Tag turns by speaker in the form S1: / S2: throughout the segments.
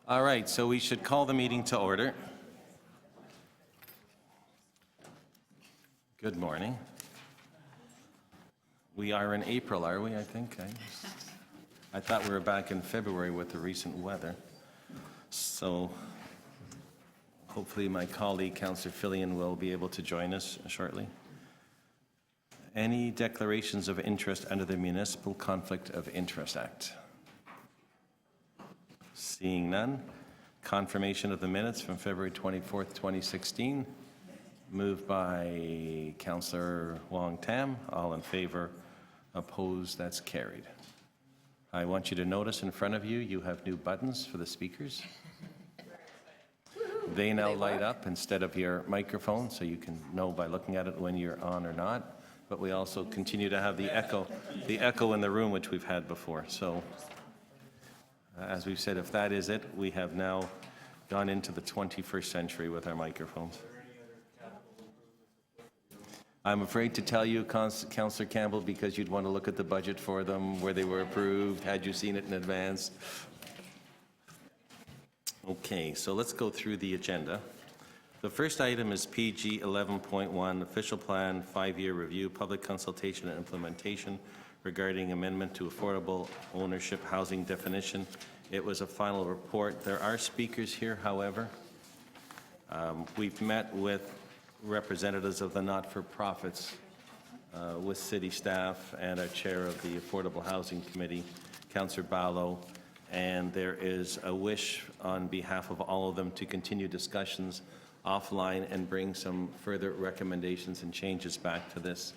S1: All right, so we should call the meeting to order. Good morning. We are in April, are we, I think? I thought we were back in February with the recent weather. So hopefully my colleague, Councillor Fillion, will be able to join us shortly. Any declarations of interest under the Municipal Conflict of Interest Act? Seeing none. Confirmation of the minutes from February 24th, 2016. Moved by Councillor Wong Tam. All in favor? Opposed? That's carried. I want you to notice in front of you, you have new buttons for the speakers. They now light up instead of your microphone, so you can know by looking at it when you're on or not. But we also continue to have the echo in the room, which we've had before. So as we've said, if that is it, we have now gone into the 21st century with our microphones. I'm afraid to tell you, Councillor Campbell, because you'd want to look at the budget for them, where they were approved, had you seen it in advance. Okay, so let's go through the agenda. The first item is PG 11.1, Official Plan 5-Year Review, Public Consultation and Implementation regarding amendment to affordable ownership housing definition. It was a final report. There are speakers here, however. We've met with representatives of the not-for-profits, with city staff and our chair of the Affordable Housing Committee, Councillor Ballo, and there is a wish on behalf of all of them to continue discussions offline and bring some further recommendations and changes back to this.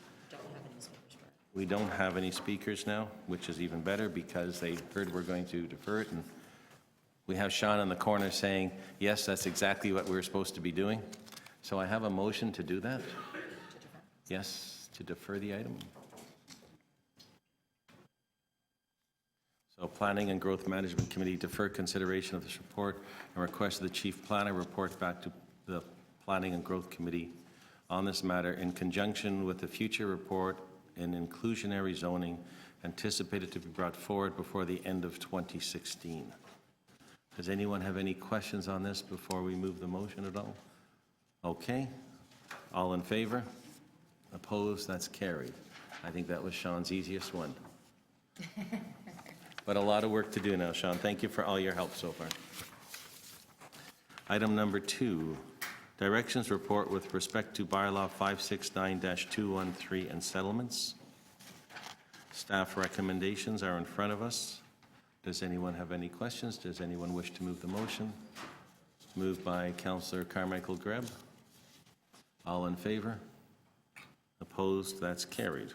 S1: We don't have any speakers now, which is even better because they heard we're going to defer it. And we have Sean in the corner saying, yes, that's exactly what we're supposed to be doing. So I have a motion to do that. Yes, to defer the item. So Planning and Growth Management Committee defer consideration of this report and request the Chief Planner report back to the Planning and Growth Committee on this matter in conjunction with the future report in inclusionary zoning anticipated to be brought forward before the end of 2016. Does anyone have any questions on this before we move the motion at all? Okay. All in favor? Opposed? That's carried. I think that was Sean's easiest one. But a lot of work to do now, Sean. Thank you for all your help so far. Item number 2, Directions Report with respect to Bylaw 569-213 and settlements. Staff recommendations are in front of us. Does anyone have any questions? Does anyone wish to move the motion? Moved by Councillor Carmichael Greb. All in favor? Opposed? That's carried.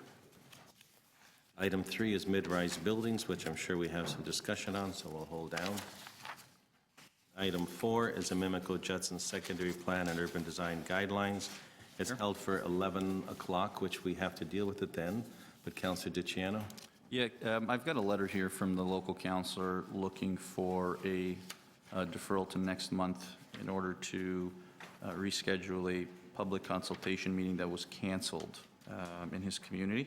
S1: Item 3 is mid-rise buildings, which I'm sure we have some discussion on, so we'll hold down. Item 4 is a Mimico Judson Secondary Plan and Urban Design Guidelines. It's held for 11 o'clock, which we have to deal with it then. But Councillor DiCiano?
S2: Yeah, I've got a letter here from the local councillor looking for a deferral to next month in order to reschedule a public consultation meeting that was canceled in his community.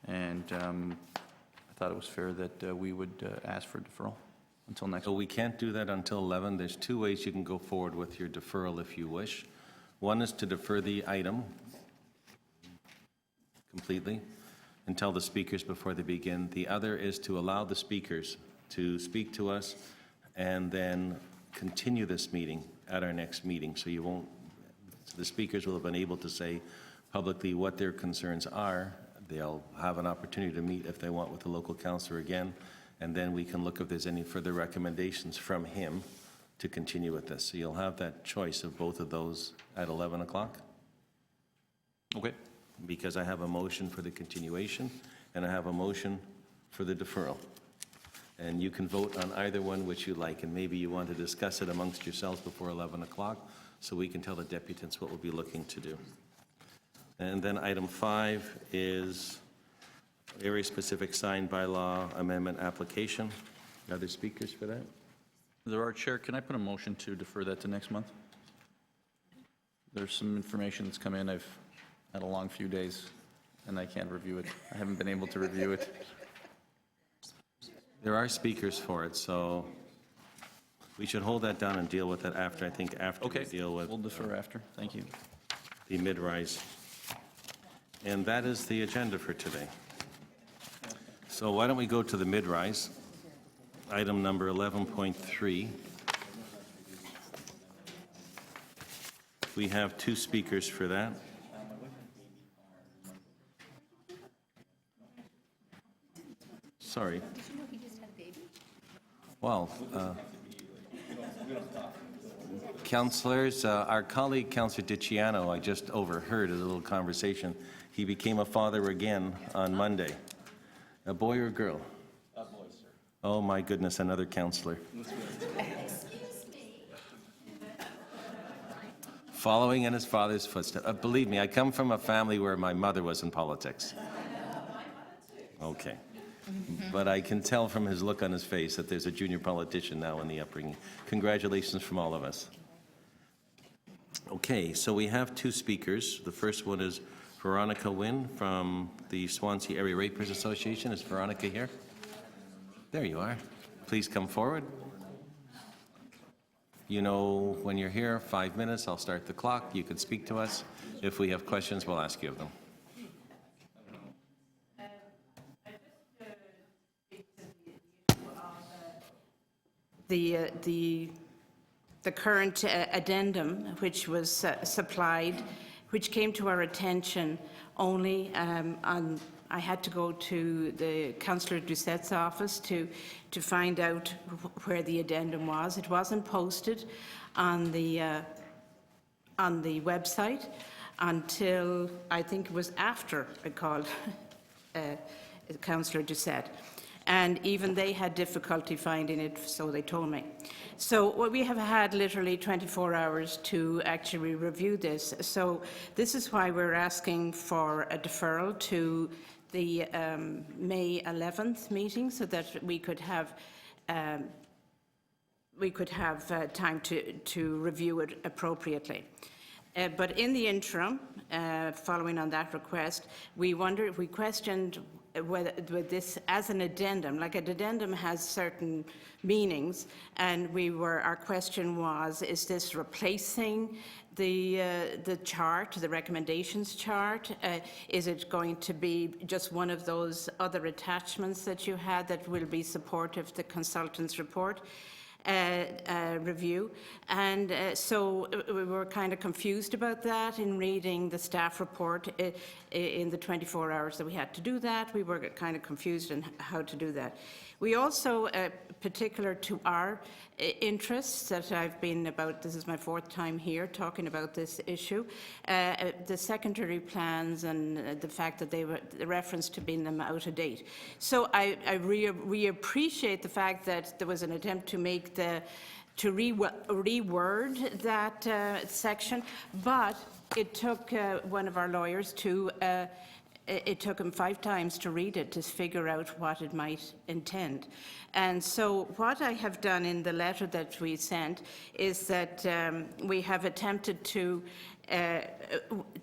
S2: And I thought it was fair that we would ask for deferral until next.
S1: So we can't do that until 11. There's 2 ways you can go forward with your deferral if you wish. One is to defer the item completely until the speakers before they begin. The other is to allow the speakers to speak to us and then continue this meeting at our next meeting. So you won't, so the speakers will have been able to say publicly what their concerns are. They'll have an opportunity to meet if they want with the local councillor again, and then we can look if there's any further recommendations from him to continue with this. So you'll have that choice of both of those at 11 o'clock.
S2: Okay.
S1: Because I have a motion for the continuation and I have a motion for the deferral. And you can vote on either one which you like, and maybe you want to discuss it amongst yourselves before 11 o'clock so we can tell the deputants what we'll be looking to do. And then item 5 is area-specific sign bylaw amendment application. Other speakers for that?
S2: There are, Chair. Can I put a motion to defer that to next month? There's some information that's come in. I've had a long few days, and I can't review it. I haven't been able to review it.
S1: There are speakers for it, so We should hold that down and deal with it after, I think, after we
S2: Okay,
S1: deal with
S2: we'll defer after. Thank you.
S1: the mid-rise. And that is the agenda for today. So why don't we go to the mid-rise, item number 11.3. We have two speakers for that. Sorry.
S3: Did you know he just had a baby?
S1: Well, councillors, our colleague, Councillor DiCiano, I just overheard a little conversation. He became a father again on Monday. A boy or a girl? A boy, sir. Oh, my goodness, another councillor. Following in his father's footsteps. Believe me, I come from a family where my mother was in politics. Okay. But I can tell from his look on his face that there's a junior politician now in the upbringing. Congratulations from all of us. Okay, so we have two speakers. The first one is Veronica Wynn from the Swansea Area Ratepayers Association. Is Veronica here? There you are. Please come forward. You know, when you're here, 5 minutes, I'll start the clock. You can speak to us. If we have questions, we'll ask you of them.
S3: The current addendum, which was supplied, which came to our attention only I had to go to the Councillor Doucette's office to find out where the addendum was. It wasn't posted on the website until I think it was after I called Councillor Doucette. And even they had difficulty finding it, so they told me. So we have had literally 24 hours to actually review this. So this is why we're asking for a deferral to the May 11th meeting, so that we could have time to review it appropriately. But in the interim, following on that request, we questioned whether with this as an addendum, like an addendum has certain meanings, and our question was, is this replacing the chart, the recommendations chart? Is it going to be just one of those other attachments that you had that will be supportive of the consultant's report? Review, and so we were kind of confused about that in reading the staff report. In the 24 hours that we had to do that, we were kind of confused in how to do that. We also, particular to our interests that I've been about, this is my 4th time here talking about this issue, the secondary plans and the fact that they were, the reference to being them out of date. So we appreciate the fact that there was an attempt to make to reword that section, but it took one of our lawyers it took him 5 times to read it to figure out what it might intend. And so what I have done in the letter that we sent is that we have attempted to,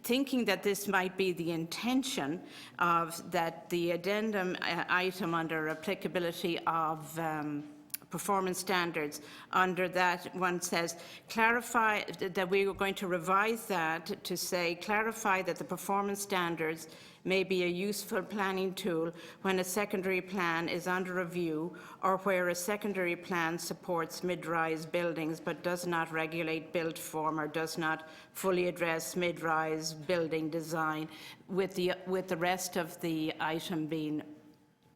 S3: thinking that this might be the intention of that the addendum item under applicability of performance standards, under that one says, clarify that we were going to revise that to say, clarify that the performance standards may be a useful planning tool when a secondary plan is under review or where a secondary plan supports mid-rise buildings but does not regulate built form or does not fully address mid-rise building design, with the rest of the item being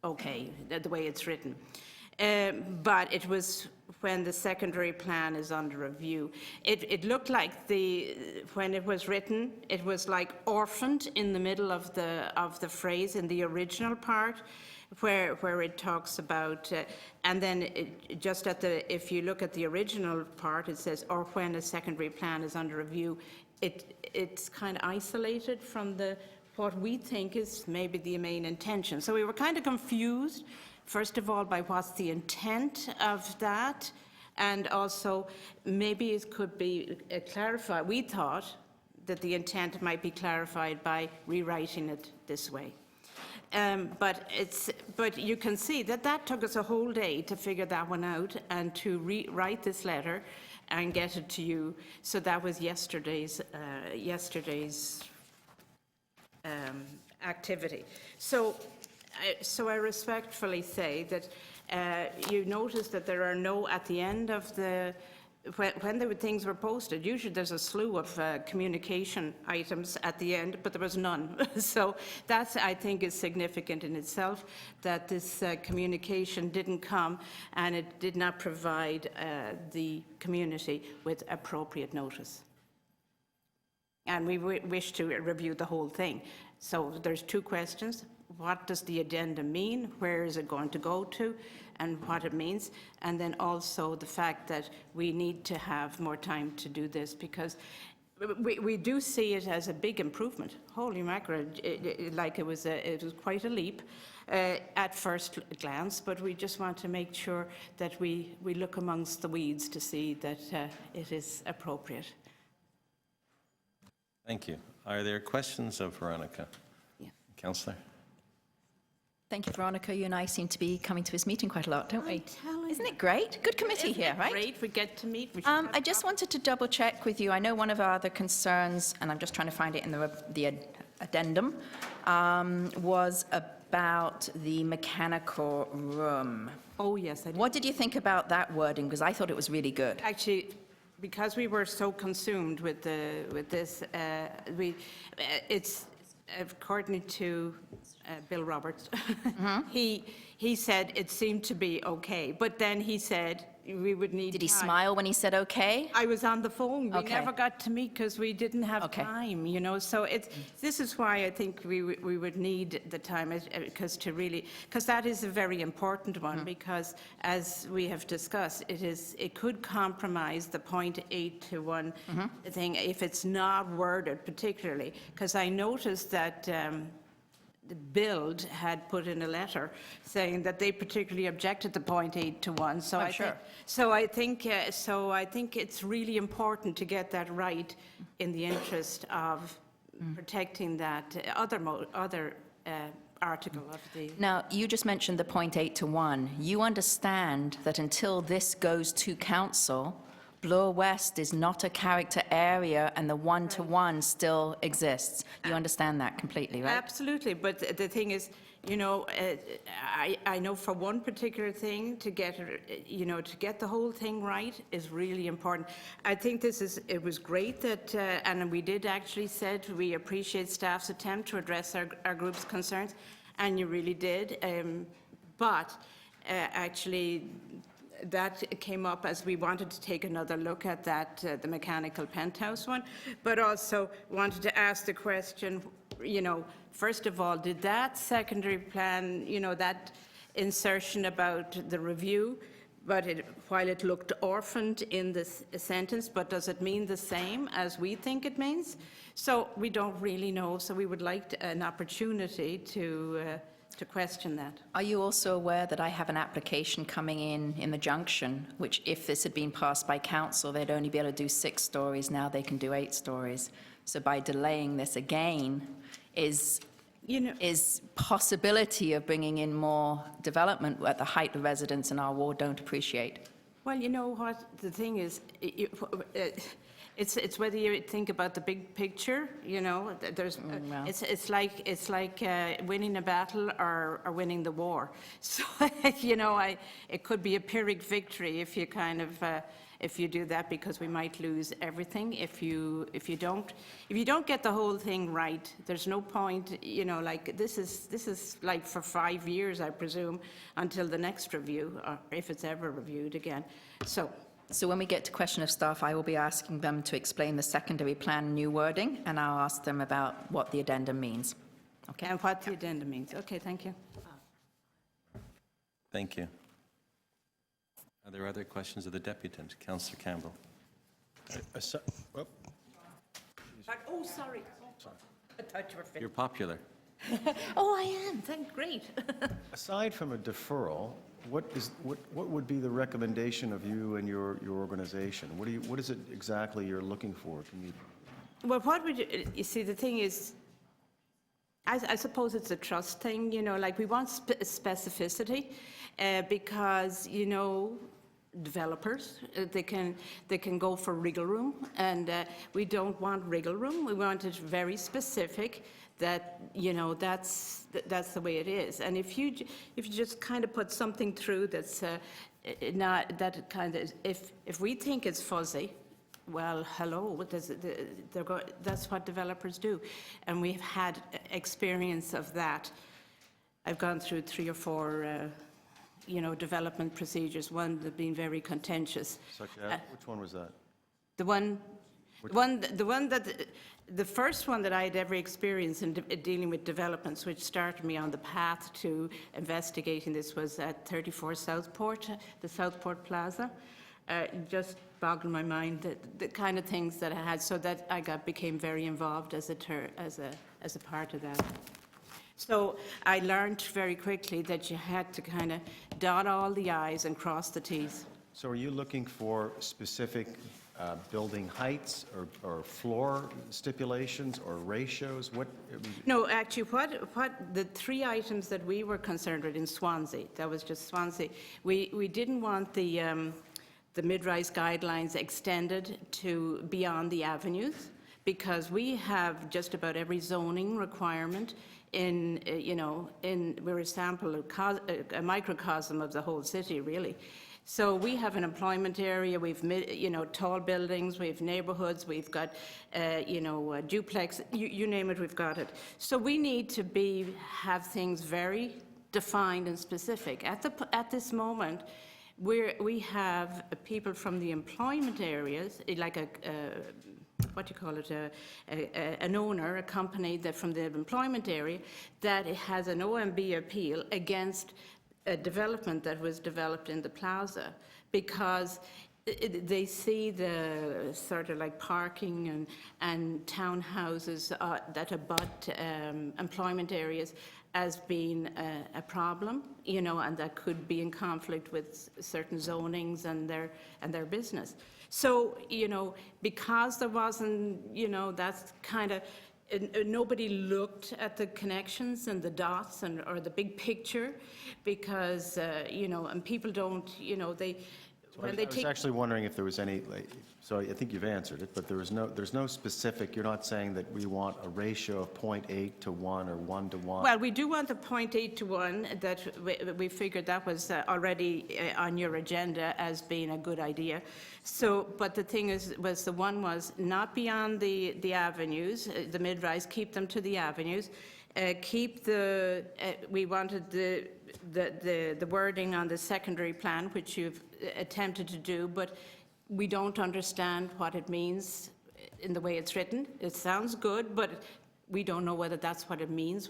S3: okay, the way it's written. But it was when the secondary plan is under review. It looked like when it was written, it was like orphaned in the middle of the phrase in the original part, where it talks about, and then just if you look at the original part, it says, or when a secondary plan is under review. It's kind of isolated from what we think is maybe the main intention. So we were kind of confused. First of all, by what's the intent of that, and also maybe it could be clarified. We thought that the intent might be clarified by rewriting it this way. But you can see that that took us a whole day to figure that one out and to write this letter and get it to you. So that was yesterday's activity. So I respectfully say that you notice that there are no, at the end of the, when the things were posted, usually there's a slew of communication items at the end, but there was none. So that's, I think, is significant in itself, that this communication didn't come and it did not provide the community with appropriate notice. And we wish to review the whole thing. So there's two questions. What does the addendum mean? Where is it going to go to? And what it means. And then also the fact that we need to have more time to do this, because we do see it as a big improvement. Holy mackerel, it was quite a leap at first glance, but we just want to make sure that we look amongst the weeds to see that it is appropriate.
S1: Thank you. Are there questions of Veronica?
S3: Yeah.
S1: Councillor?
S4: Thank you, Veronica. You and I seem to be coming to this meeting quite a lot, don't we?
S3: I'm telling
S4: Isn't
S3: you.
S4: it great? Good committee
S3: Isn't
S4: here,
S3: it
S4: right?
S3: Great, we get to meet.
S4: I just wanted to double check with you. I know one of our other concerns, and I'm just trying to find it in the addendum, was about the mechanical room.
S3: Oh, yes, I did.
S4: What did you think about that wording? Because I thought it was really good.
S3: Actually, because we were so consumed with this, it's according to Bill Roberts. He said it seemed to be okay, but then he said we would need.
S4: Did he
S3: time.
S4: smile when he said okay?
S3: I was on the phone. We
S4: Okay.
S3: never got to meet because we didn't have
S4: Okay.
S3: time, you know. So this is why I think we would need the time, because that is a very important one, because as we have discussed, it could compromise the 0.8 to 1 thing if it's not worded particularly. Because I noticed that the Build had put in a letter saying that they particularly objected to 0.8 to 1. So
S4: Oh, sure.
S3: I think it's really important to get that right in the interest of protecting that other article of the.
S4: Now, you just mentioned the 0.8 to 1. You understand that until this goes to council, Bloor West is not a character area and the 1-to-1 still exists. You understand that completely, right?
S3: Absolutely, but the thing is, you know, I know for one particular thing, to get the whole thing right is really important. I think it was great that, and we did actually said we appreciate staff's attempt to address our group's concerns, and you really did. But actually, that came up as we wanted to take another look at that, the mechanical penthouse one, but also wanted to ask the question, you know, first of all, did that secondary plan, you know, that insertion about the review, but while it looked orphaned in this sentence, but does it mean the same as we think it means? So we don't really know, so we would like an opportunity to question that.
S4: Are you also aware that I have an application coming in the junction, which if this had been passed by council, they'd only be able to do 6 stories, now they can do 8 stories. So by delaying this again is possibility of bringing in more development at the height the residents in our ward don't appreciate.
S3: Well, you know what, the thing is, it's whether you think about the big picture, you know, there's,
S4: well.
S3: it's like winning a battle or winning the war. So, you know, it could be a Pyrrhic victory if you kind of, if you do that, because we might lose everything if you don't get the whole thing right. There's no point, you know, like this is like for 5 years, I presume, until the next review, or if it's ever reviewed again.
S4: So when we get to question of staff, I will be asking them to explain the secondary plan new wording, and I'll ask them about what the addendum means. Okay?
S3: And what the addendum means. Okay, thank you.
S1: Thank you. Are there other questions of the deputant? Councillor Campbell.
S3: Oh, sorry. I thought you were
S1: You're
S3: finished.
S1: popular.
S3: Oh, I am. Thank, great.
S5: Aside from a deferral, what would be the recommendation of you and your organization? What is it exactly you're looking for? Can you?
S3: Well, what would you see, the thing is, I suppose it's a trust thing, you know, like we want specificity because, you know, developers, they can go for wriggle room, and we don't want wriggle room. We want it very specific that, you know, that's the way it is. And if you just kind of put something through that's not, that kind of, if we think it's fuzzy, well, hello, that's what developers do. And we've had experience of that. I've gone through 3 or 4 you know, development procedures, one that been very contentious.
S5: Such as, which one was that?
S3: The first one that I had ever experienced in dealing with developments, which started me on the path to investigating this, was at 34 Southport, the Southport Plaza. Just boggled my mind, the kind of things that I had, so that I became very involved as a part of that. So I learned very quickly that you had to kind of dot all the I's and cross the T's.
S5: So are you looking for specific building heights or floor stipulations or ratios? What?
S3: No, actually, what the 3 items that we were concerned with in Swansea, that was just Swansea, we didn't want the mid-rise guidelines extended to beyond the avenues, because we have just about every zoning requirement in, you know, we're a sample, a microcosm of the whole city, really. So we have an employment area, we've, you know, tall buildings, we have neighbourhoods, we've got, you know, duplex, you name it, we've got it. So we need to have things very defined and specific. At this moment, we have people from the employment areas, like what do you call it, an owner, a company that from the employment area, that has an OMB appeal against a development that was developed in the plaza, because they see the sort of like parking and townhouses that abut employment areas as being a problem, you know, and that could be in conflict with certain zonings and their business. So, you know, because there wasn't, you know, that's kind of, nobody looked at the connections and the dots or the big picture, because, you know, and people don't, you know,
S5: I was actually wondering if there was any, so I think you've answered it, but there's no specific, you're not saying that we want a ratio of 0.8 to 1 or 1 to 1?
S3: Well, we do want the 0.8 to 1, that we figured that was already on your agenda as being a good idea. So, but the thing was the one was not beyond the avenues, the mid-rise, keep them to the avenues. We wanted the wording on the secondary plan, which you've attempted to do, but we don't understand what it means in the way it's written. It sounds good, but we don't know whether that's what it means.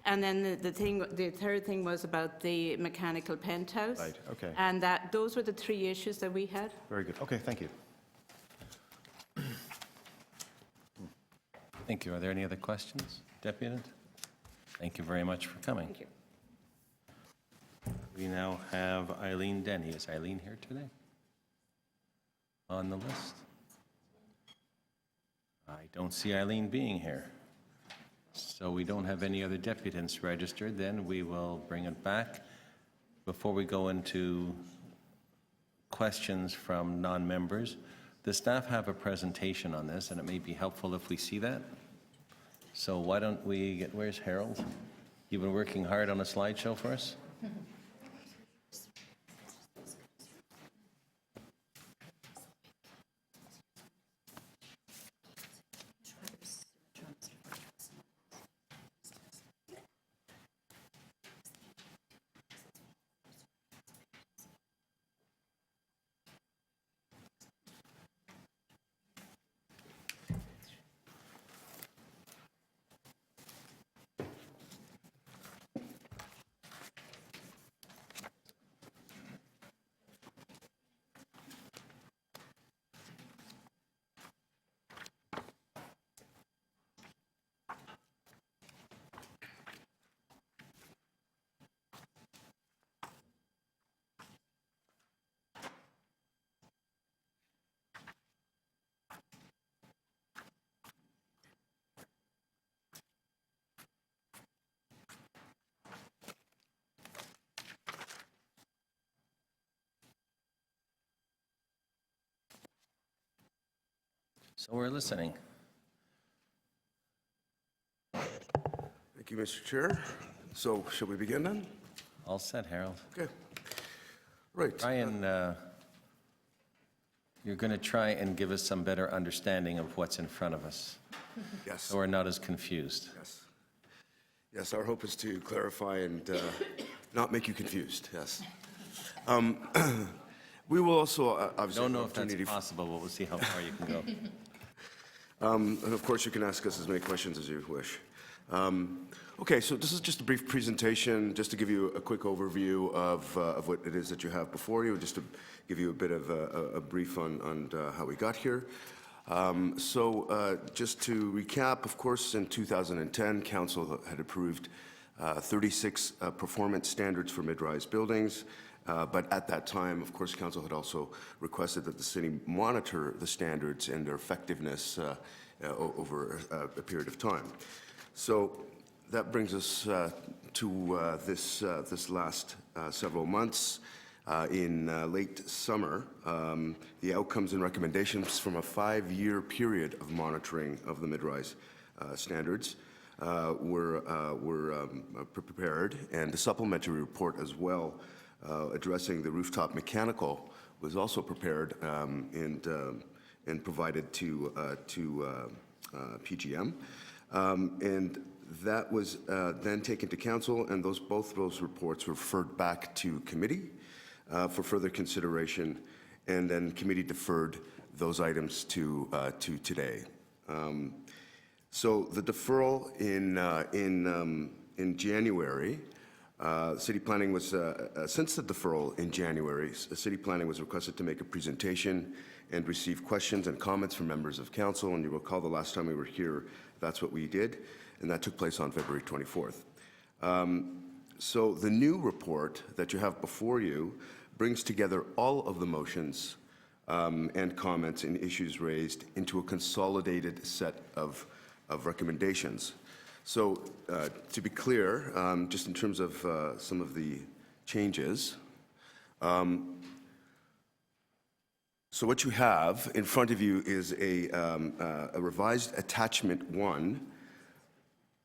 S3: And then the third thing was about the mechanical penthouse.
S5: Right, okay.
S3: And those were the 3 issues that we had.
S5: Very good. Okay, thank you.
S1: Thank you. Are there any other questions, Deputant? Thank you very much for coming.
S3: Thank you.
S1: We now have Eileen Denny. Is Eileen here today? On the list? I don't see Eileen being here. So we don't have any other deputants registered. Then we will bring it back. Before we go into questions from non-members, the staff have a presentation on this, and it may be helpful if we see that. So why don't we get, where's Harold? You've been working hard on a slideshow for us? So we're listening.
S6: Thank you, Mr. Chair. So, shall we begin then?
S1: All set, Harold.
S6: Okay. Right.
S1: Try and, you're going to try and give us some better understanding of what's in front of us,
S6: Yes.
S1: so we're not as confused.
S6: Yes. Yes, our hope is to clarify and not make you confused, yes. We will also obviously
S1: Don't
S6: have
S1: know
S6: an
S1: if that's
S6: opportunity
S1: possible, but we'll see how far you can go.
S6: and of course, you can ask us as many questions as you wish. Okay, so this is just a brief presentation, just to give you a quick overview of what it is that you have before you, just to give you a bit of a brief on how we got here. Just to recap, of course, in 2010, Council had approved 36 performance standards for mid-rise buildings. But at that time, of course, Council had also requested that the city monitor the standards and their effectiveness over a period of time. So that brings us to this last several months. In late summer, the outcomes and recommendations from a 5-year period of monitoring of the mid-rise standards were prepared, and the supplementary report as well, addressing the rooftop mechanical, was also prepared and provided to PGM. And that was then taken to council, and both those reports were referred back to committee for further consideration, and then committee deferred those items to today. So the deferral in January, city planning was, since the deferral in January, city planning was requested to make a presentation and receive questions and comments from members of council. And you recall the last time we were here, that's what we did, and that took place on February 24th. So the new report that you have before you brings together all of the motions and comments and issues raised into a consolidated set of recommendations. So to be clear, just in terms of some of the changes, so what you have in front of you is a revised attachment 1,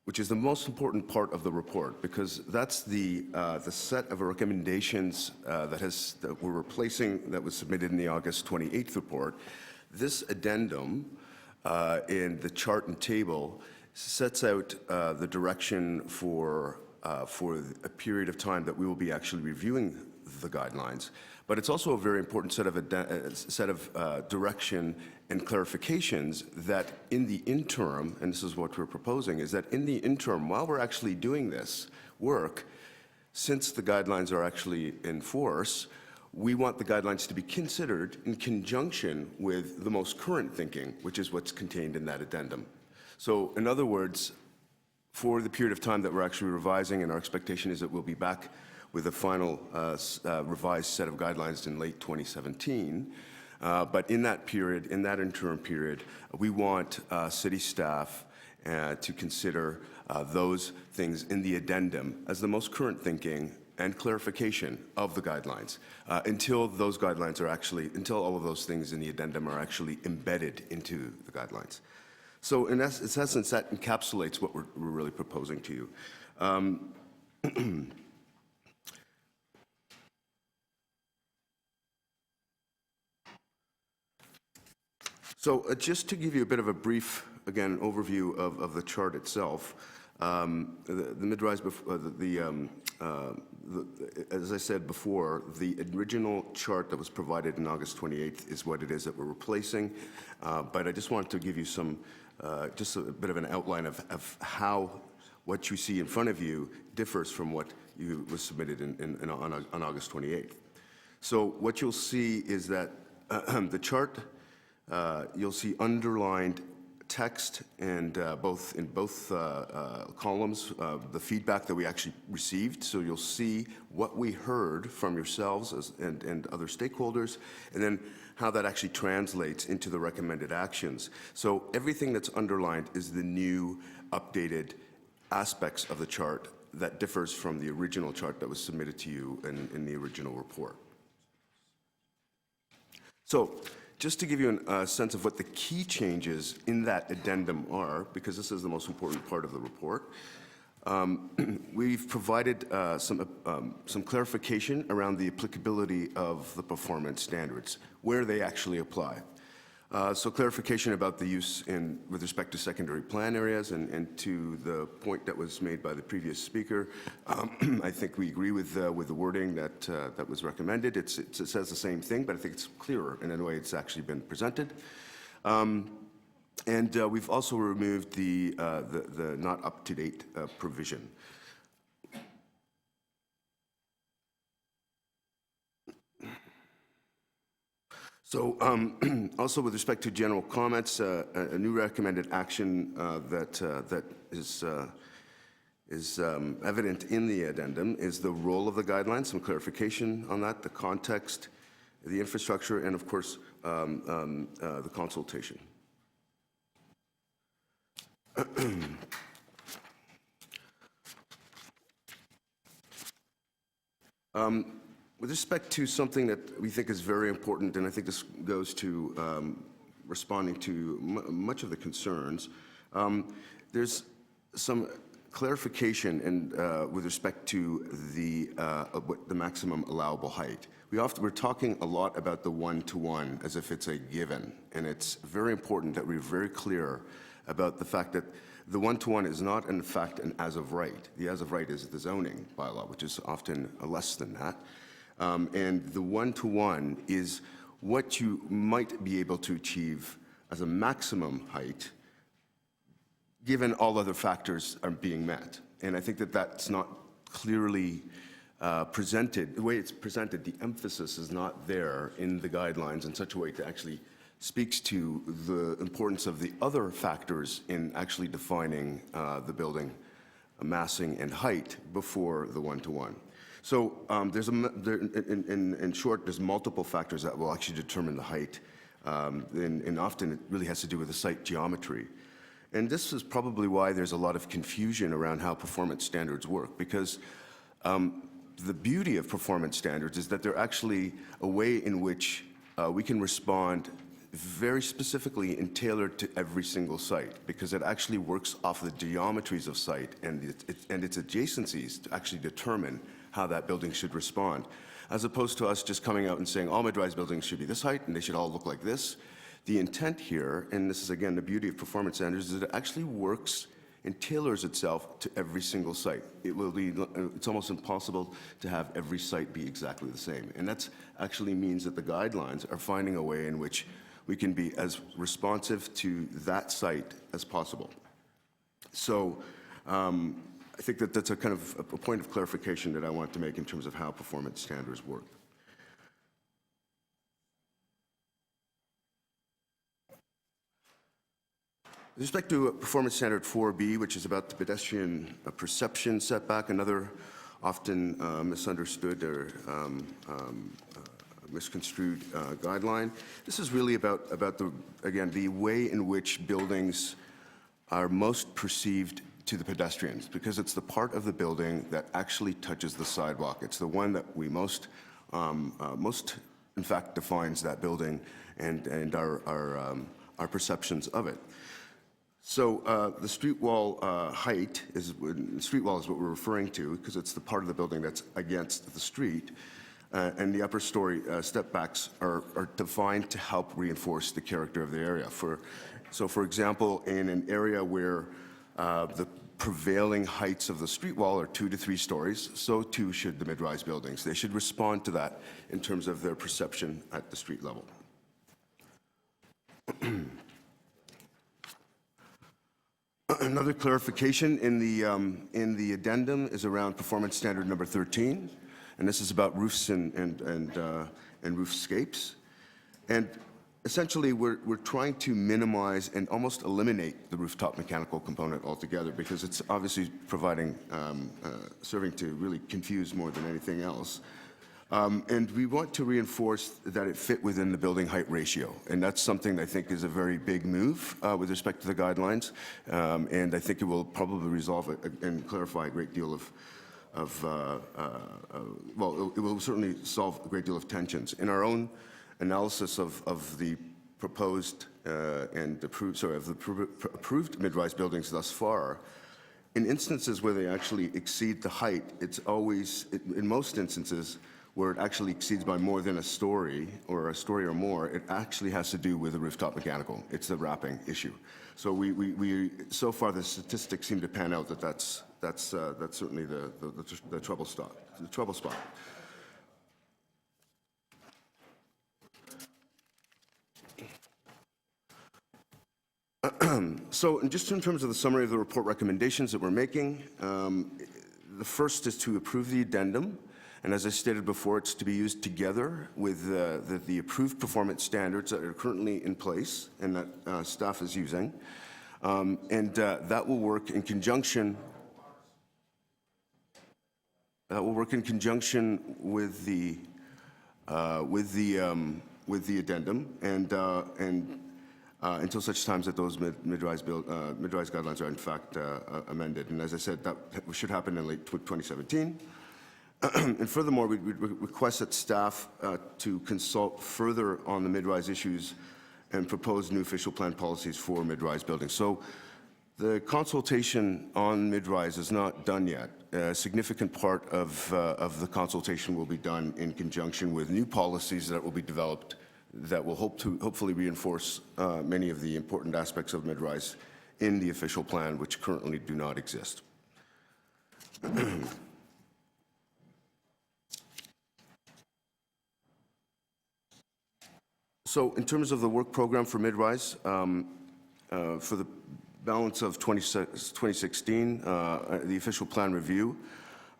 S6: which is the most important part of the report, because that's the set of recommendations that we're replacing, that was submitted in the August 28th report. This addendum in the chart and table sets out the direction for a period of time that we will be actually reviewing the guidelines. But it's also a very important set of direction and clarifications that in the interim, and this is what we're proposing, is that in the interim, while we're actually doing this work, since the guidelines are actually in force, we want the guidelines to be considered in conjunction with the most current thinking, which is what's contained in that addendum. So in other words, for the period of time that we're actually revising, and our expectation is that we'll be back with a final revised set of guidelines in late 2017. But in that period, in that interim period, we want city staff to consider those things in the addendum as the most current thinking and clarification of the guidelines until those guidelines are actually, until all of those things in the addendum are actually embedded into the guidelines. So in essence, that encapsulates what we're really proposing to you. So just to give you a bit of a brief, again, overview of the chart itself, the mid-rise, as I said before, the original chart that was provided in August 28th is what it is that we're replacing. But I just wanted to give you some, just a bit of an outline of how what you see in front of you differs from what was submitted on August 28th. So what you'll see is that the chart, you'll see underlined text and in both columns, the feedback that we actually received. So you'll see what we heard from yourselves and other stakeholders, and then how that actually translates into the recommended actions. So everything that's underlined is the new updated aspects of the chart that differs from the original chart that was submitted to you in the original report. So just to give you a sense of what the key changes in that addendum are, because this is the most important part of the report, we've provided some clarification around the applicability of the performance standards, where they actually apply. So clarification about the use with respect to secondary plan areas, and to the point that was made by the previous speaker, I think we agree with the wording that was recommended. It says the same thing, but I think it's clearer in the way it's actually been presented. And we've also removed the not up-to-date provision. So also with respect to general comments, a new recommended action that is evident in the addendum is the role of the guidelines, some clarification on that, the context, the infrastructure, and of course, the consultation. With respect to something that we think is very important, and I think this goes to responding to much of the concerns, there's some clarification with respect to the maximum allowable height. We're talking a lot about the one-to-one as if it's a given, and it's very important that we're very clear about the fact that the one-to-one is not, in fact, an as-of-right. The as-of-right is the zoning bylaw, which is often less than that. And the one-to-one is what you might be able to achieve as a maximum height, given all other factors are being met. And I think that that's not clearly presented. The way it's presented, the emphasis is not there in the guidelines in such a way to actually speaks to the importance of the other factors in actually defining the building massing and height before the one-to-one. So in short, there's multiple factors that will actually determine the height, and often it really has to do with the site geometry. And this is probably why there's a lot of confusion around how performance standards work, because the beauty of performance standards is that they're actually a way in which we can respond very specifically and tailored to every single site, because it actually works off the geometries of site and its adjacencies to actually determine how that building should respond, as opposed to us just coming out and saying all mid-rise buildings should be this height and they should all look like this. The intent here, and this is again the beauty of performance standards, is that it actually works and tailors itself to every single site. It's almost impossible to have every site be exactly the same. And that actually means that the guidelines are finding a way in which we can be as responsive to that site as possible. So I think that that's a kind of a point of clarification that I want to make in terms of how performance standards work. With respect to performance standard 4B, which is about the pedestrian perception setback, another often misunderstood or misconstrued guideline. This is really about the way in which buildings are most perceived to the pedestrians, because it's the part of the building that actually touches the sidewalk. It's the one that we most in fact defines that building and our perceptions of it. So the street wall height is what we're referring to, because it's the part of the building that's against the street. And the upper story step backs are defined to help reinforce the character of the area. So for example, in an area where the prevailing heights of the street wall are 2 to 3 stories, so too should the mid-rise buildings. They should respond to that in terms of their perception at the street level. Another clarification in the addendum is around performance standard number 13, and this is about roofs and roofscapes. And essentially, we're trying to minimize and almost eliminate the rooftop mechanical component altogether, because it's obviously serving to really confuse more than anything else. And we want to reinforce that it fit within the building height ratio. And that's something I think is a very big move with respect to the guidelines. And I think it will probably resolve and clarify a great deal well, it will certainly solve a great deal of tensions. In our own analysis of the proposed and approved, sorry, of the approved mid-rise buildings thus far, in instances where they actually exceed the height, it's always, in most instances, where it actually exceeds by more than a story or more, it actually has to do with the rooftop mechanical. It's the wrapping issue. So so far the statistics seem to pan out that that's certainly the trouble spot. So just in terms of the summary of the report recommendations that we're making, the first is to approve the addendum. And as I stated before, it's to be used together with the approved performance standards that are currently in place and that staff is using. That will work in conjunction. With the addendum and until such times that those mid-rise guidelines are in fact amended. And as I said, that should happen in late 2017. And furthermore, we request that staff to consult further on the mid-rise issues and propose new official plan policies for mid-rise buildings. So the consultation on mid-rise is not done yet. A significant part of the consultation will be done in conjunction with new policies that will be developed that will hopefully reinforce many of the important aspects of mid-rise in the official plan, which currently do not exist. So in terms of the work program for mid-rise, for the balance of 2016, the official plan review,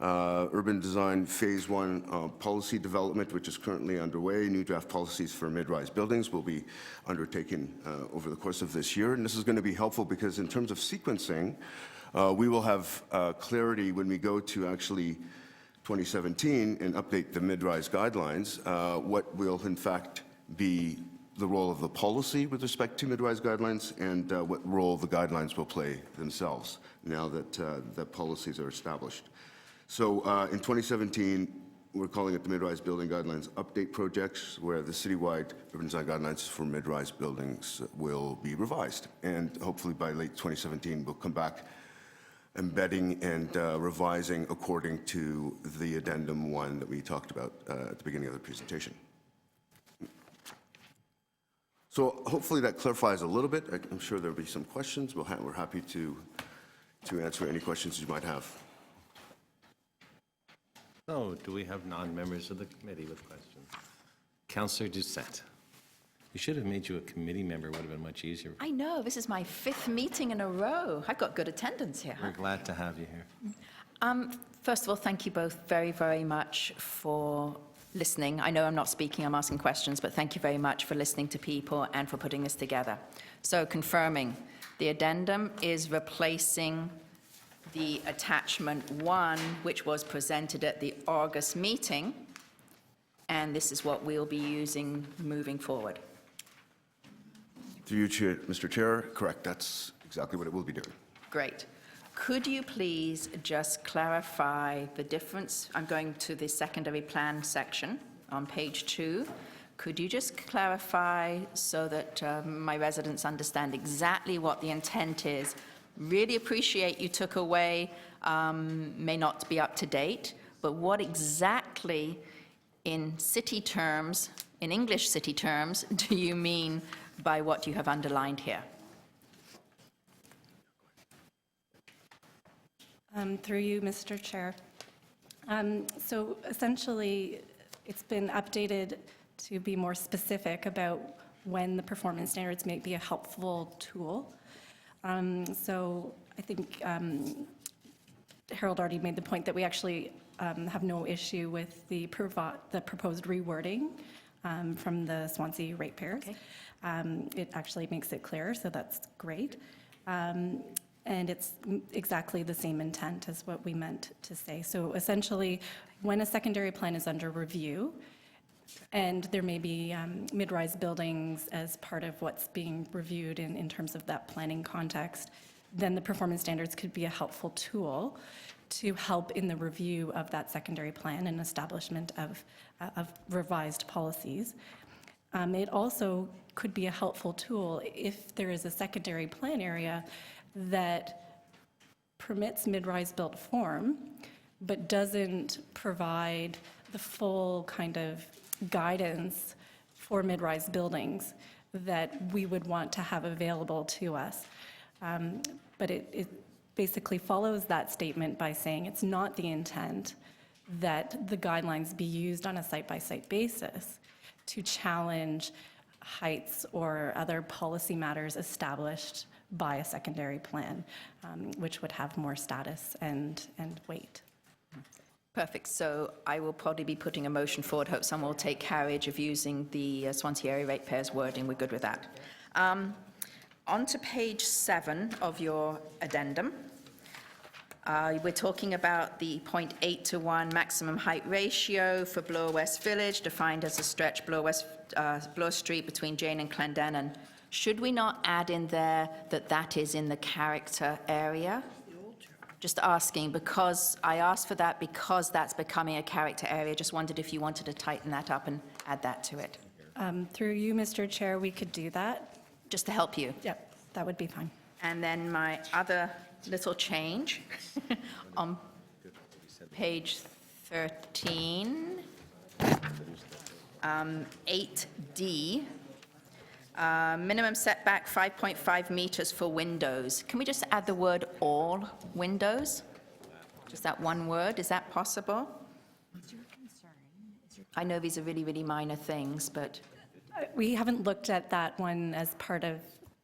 S6: urban design phase 1 policy development, which is currently underway. New draft policies for mid-rise buildings will be undertaken over the course of this year. And this is going to be helpful because in terms of sequencing, we will have clarity when we go to actually 2017 and update the mid-rise guidelines, what will in fact be the role of the policy with respect to mid-rise guidelines and what role the guidelines will play themselves now that the policies are established. So in 2017, we're calling it the Mid-Rise Building Guidelines Update Projects, where the citywide urban design guidelines for mid-rise buildings will be revised. And hopefully by late 2017, we'll come back embedding and revising according to the Addendum 1 that we talked about at the beginning of the presentation. So hopefully that clarifies a little bit. I'm sure there'll be some questions. We're happy to answer any questions you might have.
S1: So, do we have non-members of the committee with questions? Councillor Doucette. We should have made you a committee member. Would have been much easier.
S4: I know, this is my 5th meeting in a row. I've got good attendance here.
S1: We're glad to have you here.
S4: First of all, thank you both very, very much for listening. I know I'm not speaking, I'm asking questions, but thank you very much for listening to people and for putting this together. So, confirming, the addendum is replacing the attachment 1, which was presented at the August meeting, and this is what we'll be using moving forward.
S6: Through you, Mr. Chair, correct. That's exactly what it will be doing.
S4: Great. Could you please just clarify the difference? I'm going to the secondary plan section on page 2. Could you just clarify so that my residents understand exactly what the intent is? Really appreciate you took away, may not be up to date, but what exactly in city terms, in English city terms, do you mean by what you have underlined here?
S7: Through you, Mr. Chair. So essentially, it's been updated to be more specific about when the performance standards may be a helpful tool. So I think Harold already made the point that we actually have no issue with the proposed rewording from the Swansea ratepayers.
S4: Okay.
S7: It actually makes it clearer, so that's great. And it's exactly the same intent as what we meant to say. So essentially, when a secondary plan is under review, and there may be mid-rise buildings as part of what's being reviewed in terms of that planning context, then the performance standards could be a helpful tool to help in the review of that secondary plan and establishment of revised policies. It also could be a helpful tool if there is a secondary plan area that permits mid-rise built form, but doesn't provide the full kind of guidance for mid-rise buildings that we would want to have available to us. But it basically follows that statement by saying it's not the intent that the guidelines be used on a site-by-site basis to challenge heights or other policy matters established by a secondary plan, which would have more status and weight.
S4: Perfect. So I will probably be putting a motion forward. Hope someone will take carriage of using the Swansea Area Ratepayers wording. We're good with that. On to page 7 of your addendum. We're talking about the 0.8 to 1 maximum height ratio for Bloor West Village, defined as a stretch Bloor Street between Jane and Clendenin. Should we not add in there that that is in the character area? Just asking, because I asked for that because that's becoming a character area. Just wondered if you wanted to tighten that up and add that to it,
S7: Through you, Mr. Chair, we could do that.
S4: just to help you.
S7: Yep, that would be fine.
S4: And then my other little change on page 13, 8D, minimum setback 5.5 meters for windows. Can we just add the word all windows? Just that one word, is that possible? I know these are really, really minor things, but
S7: We haven't looked at that one as part of,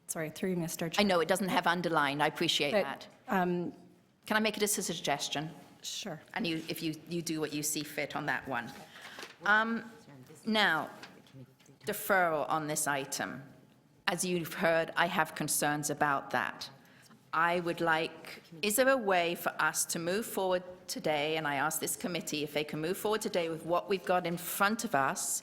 S7: sorry, through Mr.
S4: I
S7: Chair.
S4: know it doesn't have underlined, I appreciate
S7: But,
S4: that. Can I make it as a suggestion?
S7: Sure.
S4: And if you do what you see fit on that one. Now, deferral on this item. As you've heard, I have concerns about that. I would like, is there a way for us to move forward today, and I ask this committee if they can move forward today with what we've got in front of us,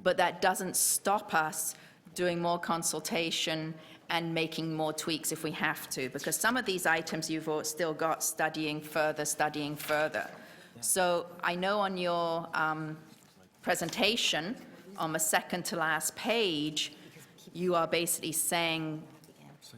S4: but that doesn't stop us doing more consultation and making more tweaks if we have to, because some of these items you've still got studying further. So I know on your presentation, on the second to last page, you are basically saying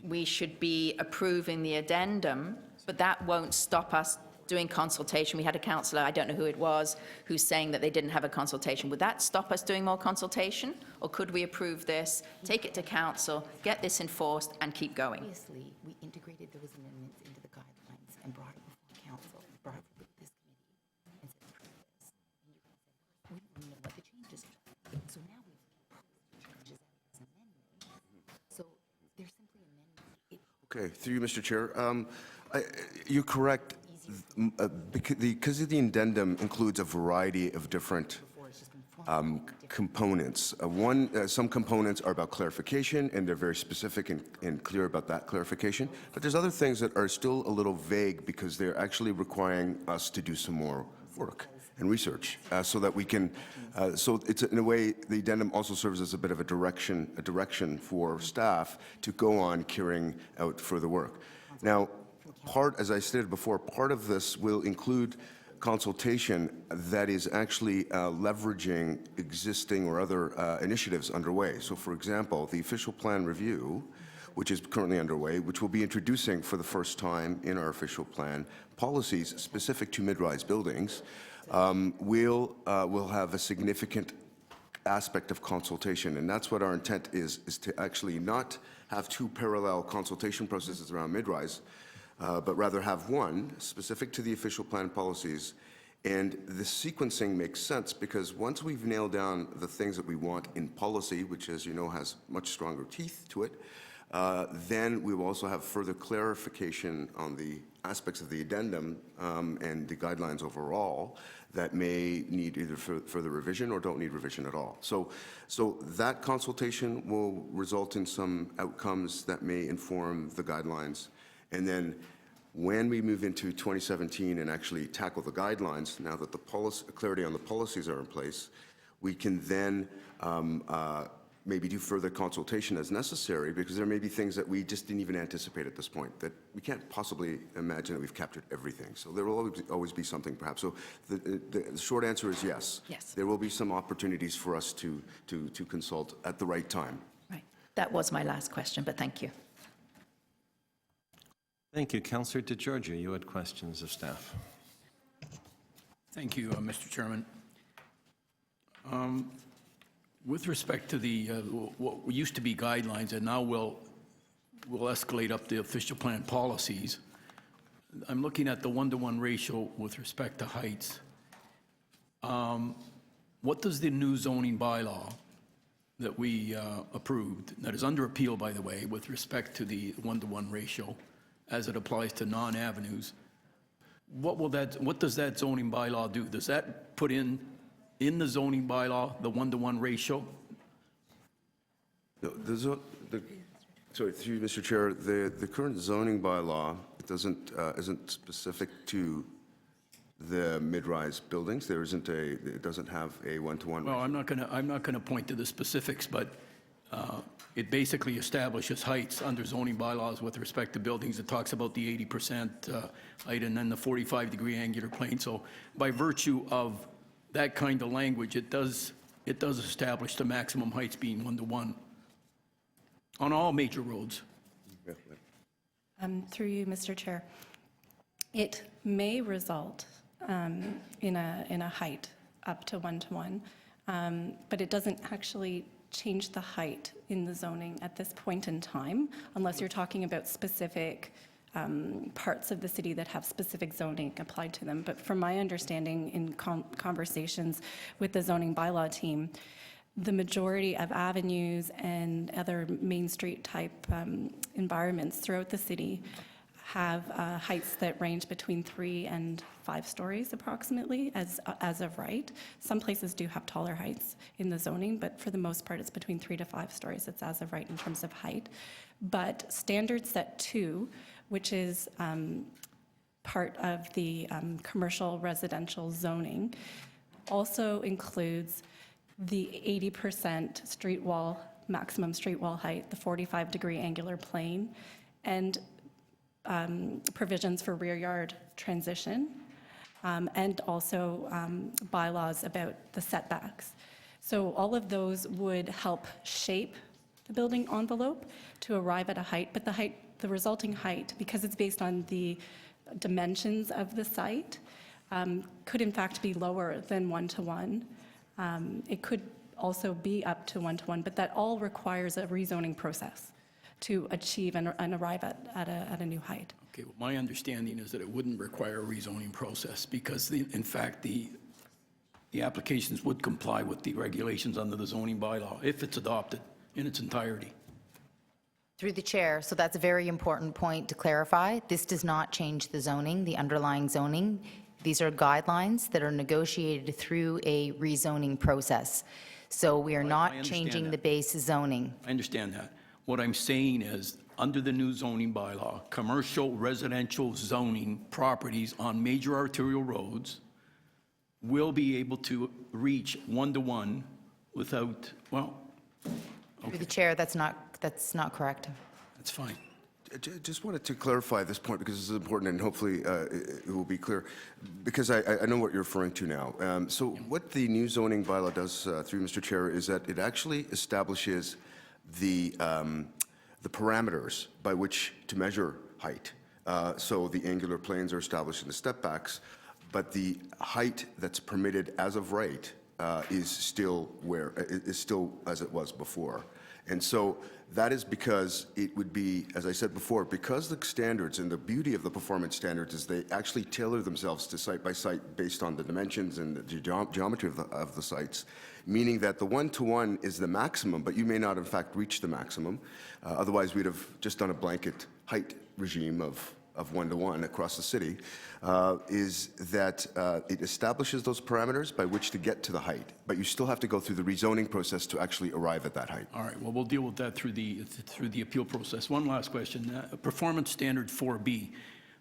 S4: we should be approving the addendum, but that won't stop us doing consultation. We had a councillor, I don't know who it was, who's saying that they didn't have a consultation. Would that stop us doing more consultation? Or could we approve this, take it to council, get this enforced, and keep going?
S8: Previously, we integrated those amendments into the guidelines and brought it before council, brought it before this committee, and said, approve this. And you guys said, we don't know what the changes are. So now we've proposed changes as an amendment. So they're simply amendments.
S6: Okay, through you, Mr. Chair. You're correct. Because the addendum includes a variety of different components. Some components are about clarification, and they're very specific and clear about that clarification. But there's other things that are still a little vague because they're actually requiring us to do some more work and research so that we can. So it's in a way the addendum also serves as a bit of a direction for staff to go on carrying out further work. Now, as I stated before, part of this will include consultation that is actually leveraging existing or other initiatives underway. So, for example, the official plan review, which is currently underway, which will be introducing for the first time in our official plan policies specific to mid-rise buildings, will have a significant aspect of consultation, and that's what our intent is to actually not have two parallel consultation processes around mid-rise, but rather have one specific to the official plan policies. And the sequencing makes sense because once we've nailed down the things that we want in policy, which, as you know, has much stronger teeth to it, then we will also have further clarification on the aspects of the addendum and the guidelines overall that may need either further revision or don't need revision at all. So that consultation will result in some outcomes that may inform the guidelines. And then when we move into 2017 and actually tackle the guidelines, now that the clarity on the policies are in place, we can then maybe do further consultation as necessary, because there may be things that we just didn't even anticipate at this point, that we can't possibly imagine that we've captured everything. So there will always be something perhaps. So the short answer is yes.
S4: Yes.
S6: There will be some opportunities for us to consult at the right time.
S4: Right. That was my last question, but thank you.
S1: Thank you. Councillor DeGiorgio, you had questions of staff.
S9: Thank you, Mr. Chairman. With respect to the, what used to be guidelines and now will escalate up the official plan policies, I'm looking at the 1-to-1 ratio with respect to heights. What does the new zoning bylaw that we approved, that is under appeal, by the way, with respect to the 1-to-1 ratio as it applies to non-avenues, what does that zoning bylaw do? Does that put in the zoning bylaw the 1-to-1 ratio?
S6: No, sorry, through you, Mr. Chair, the current zoning bylaw isn't specific to the mid-rise buildings. It doesn't have a 1-to-1
S9: Well,
S6: ratio.
S9: I'm not going to point to the specifics, but it basically establishes heights under zoning bylaws with respect to buildings. It talks about the 80% height and then the 45-degree angular plane. So by virtue of that kind of language, it does establish the maximum heights being 1-to-1 on all major roads.
S7: Through you, Mr. Chair, it may result in a height up to 1-to-1, but it doesn't actually change the height in the zoning at this point in time, unless you're talking about specific parts of the city that have specific zoning applied to them. But from my understanding in conversations with the zoning bylaw team, the majority of avenues and other Main Street type environments throughout the city have heights that range between 3 and 5 stories approximately as of right. Some places do have taller heights in the zoning, but for the most part it's between 3 to 5 stories. It's as of right in terms of height. But standard set 2, which is part of the commercial residential zoning, also includes the 80% street wall, maximum street wall height, the 45-degree angular plane, and provisions for rear yard transition, and also bylaws about the setbacks. So all of those would help shape the building envelope to arrive at a height, but the resulting height, because it's based on the dimensions of the site, could in fact be lower than 1-to-1. It could also be up to 1-to-1, but that all requires a rezoning process to achieve and arrive at a new height.
S9: Okay, well, my understanding is that it wouldn't require a rezoning process because, in fact, the applications would comply with the regulations under the zoning bylaw if it's adopted in its entirety.
S8: Through the chair, so that's a very important point to clarify. This does not change the zoning, the underlying zoning. These are guidelines that are negotiated through a rezoning process. So we are not
S9: understand
S8: changing
S9: that.
S8: the base zoning.
S9: I understand that. What I'm saying is, under the new zoning bylaw, commercial residential zoning properties on major arterial roads will be able to reach 1-to-1 without, well,
S8: Through the chair, that's not correct.
S9: that's fine.
S6: Just wanted to clarify this point because this is important and hopefully it will be clear because I know what you're referring to now. So what the new zoning bylaw does through Mr. Chair is that it actually establishes the parameters by which to measure height. So the angular planes are established in the step backs, but the height that's permitted as of right is still as it was before. And so that is because it would be, as I said before, because the standards and the beauty of the performance standards is they actually tailor themselves to site by site based on the dimensions and the geometry of the sites, meaning that the 1-to-1 is the maximum, but you may not in fact reach the maximum. Otherwise, we'd have just done a blanket height regime of 1-to-1 across the city, is that it establishes those parameters by which to get to the height, but you still have to go through the rezoning process to actually arrive at that height.
S9: All right, well, we'll deal with that through the appeal process. One last question. Performance Standard 4B,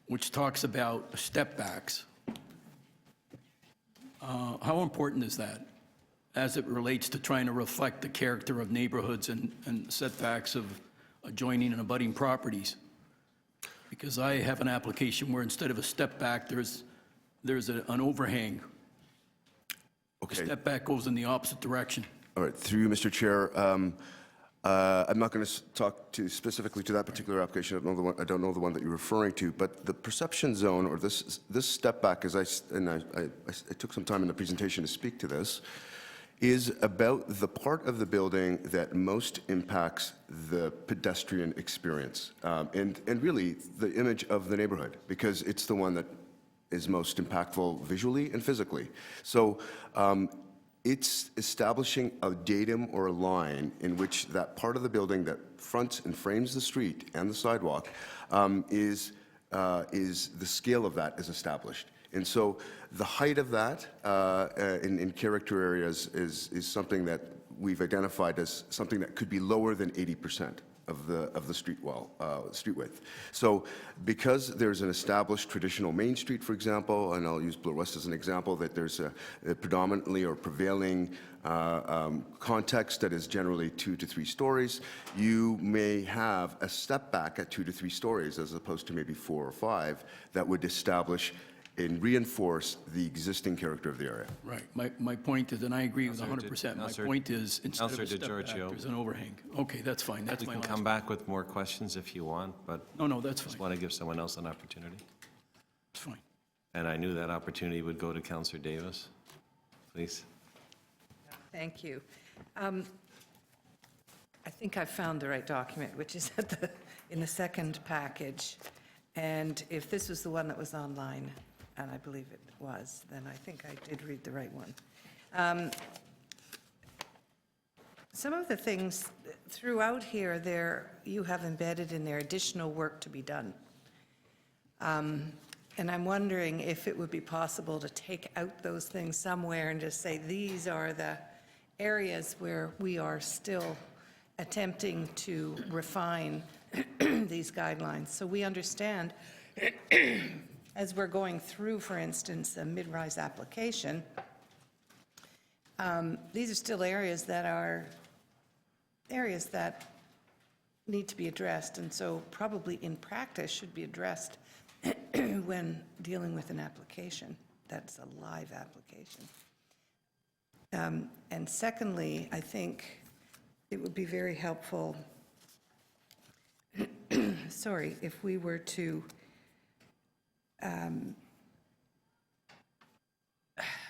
S9: which talks about step backs. How important is that? as it relates to trying to reflect the character of neighborhoods and setbacks of adjoining and abutting properties. Because I have an application where instead of a step back, there's an overhang. The
S6: Okay.
S9: step back goes in the opposite direction.
S6: All right, through you, Mr. Chair, I'm not going to talk specifically to that particular application. I don't know the one that you're referring to, but the perception zone, or this step back, I took some time in the presentation to speak to this, is about the part of the building that most impacts the pedestrian experience, and really the image of the neighborhood, because it's the one that is most impactful visually and physically. So it's establishing a datum or a line in which that part of the building that fronts and frames the street and the sidewalk is the scale of that is established. And so the height of that in character areas is something that we've identified as something that could be lower than 80% of the street wall, street width. So because there's an established traditional main street, for example, and I'll use Bloor West as an example, that there's a predominantly or prevailing context that is generally 2 to 3 stories, you may have a step back at 2 to 3 stories as opposed to maybe 4 or 5 that would establish and reinforce the existing character of the area.
S9: Right. My point is, and I agree with
S1: Counselor
S9: 100%. My
S1: Counselor-
S9: point is, instead of
S1: Counselor
S9: a step back,
S1: DiGiorgio.
S9: there's an overhang. Okay, that's fine. That's
S1: You
S9: my
S1: can
S9: last.
S1: come back with more questions if you want, but
S9: No, that's
S1: just
S9: fine.
S1: want to give someone else an opportunity.
S9: It's fine.
S1: And I knew that opportunity would go to Counselor Davis. Please.
S10: Thank you. I think I found the right document, which is in the second package. And if this was the one that was online, and I believe it was, then I think I did read the right one. Some of the things throughout here, you have embedded in there additional work to be done. And I'm wondering if it would be possible to take out those things somewhere and just say, these are the areas where we are still attempting to refine these guidelines. So we understand, as we're going through, for instance, a mid-rise application, these are still areas that need to be addressed, and so probably in practice should be addressed when dealing with an application that's a live application. And secondly, I think it would be very helpful, sorry, if we were to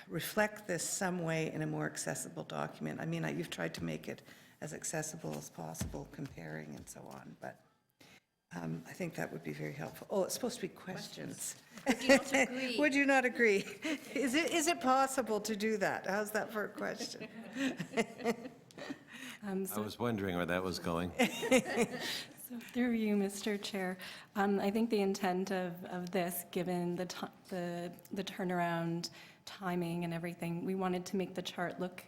S10: reflect this some way in a more accessible document. I mean, you've tried to make it as accessible as possible, comparing and so on, but I think that would be very helpful. Oh, it's supposed to be questions.
S4: Would you not agree?
S10: Would you not agree? Is it possible to do that? How's that for a question?
S1: I was wondering where that was going.
S7: So through you, Mr. Chair, I think the intent of this, given the turnaround timing and everything, we wanted to make the chart look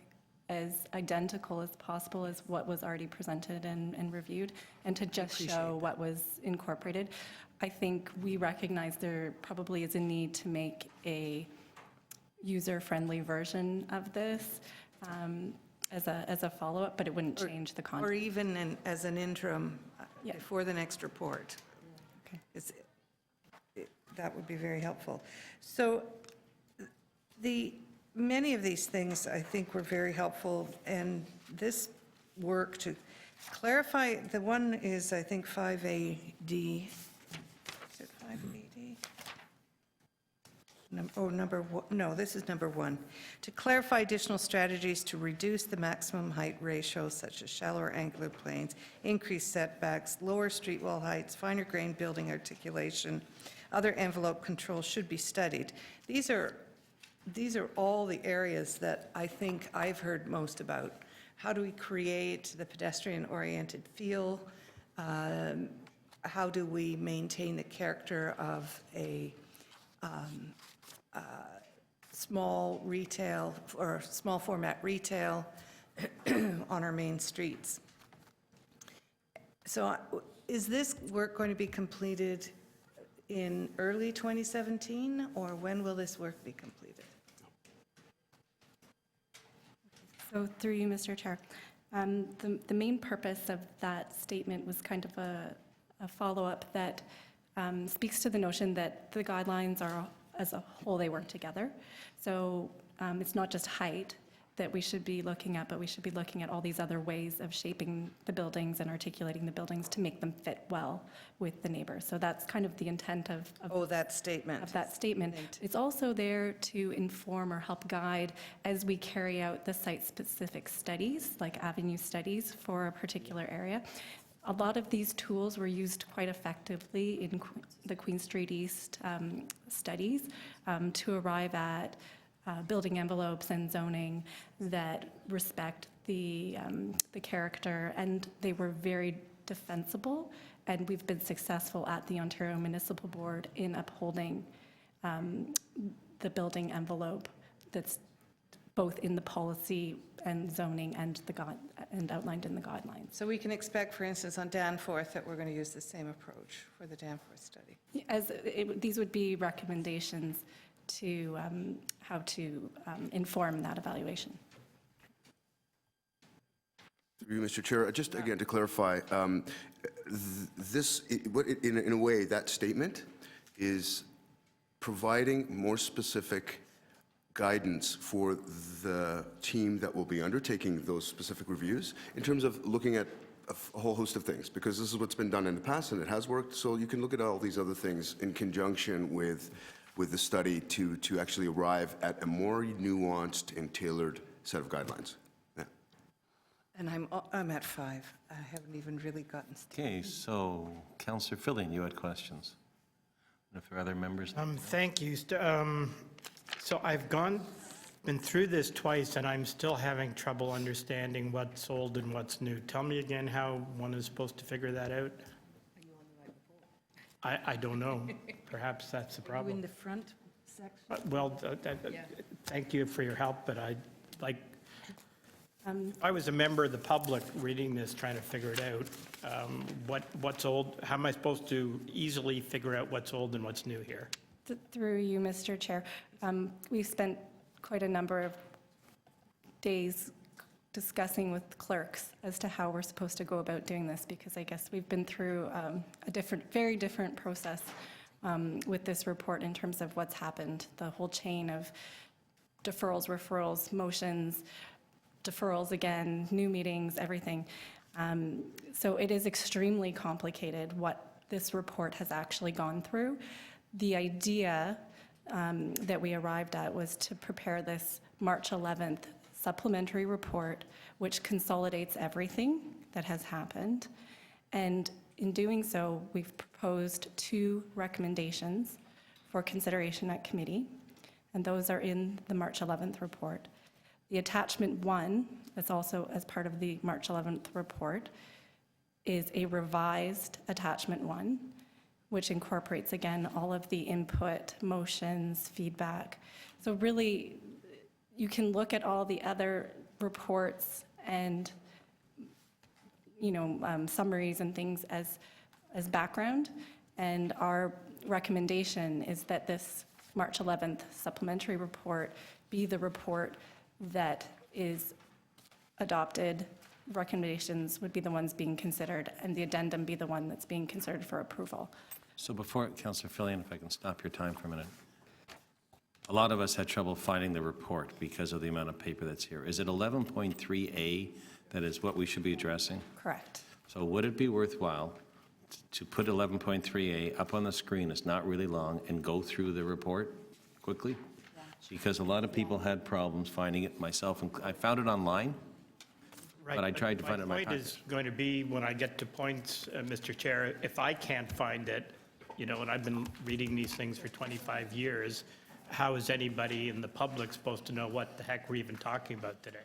S7: as identical as possible as what was already presented and reviewed, and to just show what was incorporated. I think we recognize there probably is a need to make a user-friendly version of this as a follow-up, but it wouldn't change the
S10: Or
S7: content.
S10: even as an interim
S7: Yeah.
S10: before the next report.
S7: Okay.
S10: That would be very helpful. So many of these things, I think, were very helpful, and this work to clarify, the one is, I think, 5AD. Is it 5AD? Number one, no, this is number 1. To clarify additional strategies to reduce the maximum height ratio, such as shallower angular planes, increased setbacks, lower street wall heights, finer grained building articulation, other envelope controls should be studied. These are all the areas that I think I've heard most about. How do we create the pedestrian-oriented feel? How do we maintain the character of a small retail or small format retail on our main streets? So is this work going to be completed in early 2017, or when will this work be completed?
S7: So through you, Mr. Chair, the main purpose of that statement was kind of a follow-up that speaks to the notion that the guidelines are, as a whole, they work together. So it's not just height that we should be looking at, but we should be looking at all these other ways of shaping the buildings and articulating the buildings to make them fit well with the neighbors. So that's kind of the intent of
S10: That statement.
S7: of that statement. It's also there to inform or help guide as we carry out the site-specific studies, like avenue studies for a particular area. A lot of these tools were used quite effectively in the Queen Street East studies to arrive at building envelopes and zoning that respect the character, and they were very defensible, and we've been successful at the Ontario Municipal Board in upholding the building envelope that's both in the policy and zoning and and outlined in the guidelines.
S10: So we can expect, for instance, on Danforth, that we're going to use the same approach for the Danforth study.
S7: These would be recommendations to how to inform that evaluation.
S6: Through you, Mr. Chair, just again to clarify, in a way, that statement is providing more specific guidance for the team that will be undertaking those specific reviews in terms of looking at a whole host of things, because this is what's been done in the past and it has worked. So you can look at all these other things in conjunction with the study to actually arrive at a more nuanced and tailored set of guidelines. Yeah.
S10: And I'm at 5. I haven't even really gotten started.
S1: Okay, so Councillor Fillion, you had questions. And if there are other members?
S11: Thank you. So I've been through this twice, and I'm still having trouble understanding what's old and what's new. Tell me again how one is supposed to figure that out. I don't know. Perhaps that's the problem.
S10: In the front section?
S11: Well, thank you for your help, but I'd like, if I was a member of the public reading this, trying to figure it out, what's old, how am I supposed to easily figure out what's old and what's new here?
S7: Through you, Mr. Chair, we've spent quite a number of days discussing with clerks as to how we're supposed to go about doing this, because I guess we've been through a very different process with this report in terms of what's happened, the whole chain of deferrals, referrals, motions, deferrals again, new meetings, everything. So it is extremely complicated what this report has actually gone through. The idea that we arrived at was to prepare this March 11th supplementary report, which consolidates everything that has happened. And in doing so, we've proposed 2 recommendations for consideration at committee, and those are in the March 11th report. The attachment 1, that's also as part of the March 11th report, is a revised attachment 1, which incorporates, again, all of the input, motions, feedback. So really, you can look at all the other reports and, summaries and things as background. And our recommendation is that this March 11th supplementary report be the report that is adopted. Recommendations would be the ones being considered, and the addendum be the one that's being considered for approval.
S1: So before, Councillor Fillion, if I can stop your time for a minute. A lot of us had trouble finding the report because of the amount of paper that's here. Is it 11.3A that is what we should be addressing?
S7: Correct.
S1: So would it be worthwhile to put 11.3A up on the screen, it's not really long, and go through the report quickly? Because a lot of people had problems finding it, myself, and I found it online,
S11: Right,
S1: but I tried to find it in my
S11: point is going to be, when I get to points, Mr. Chair, if I can't find it, and I've been reading these things for 25 years, how is anybody in the public supposed to know what the heck we're even talking about today?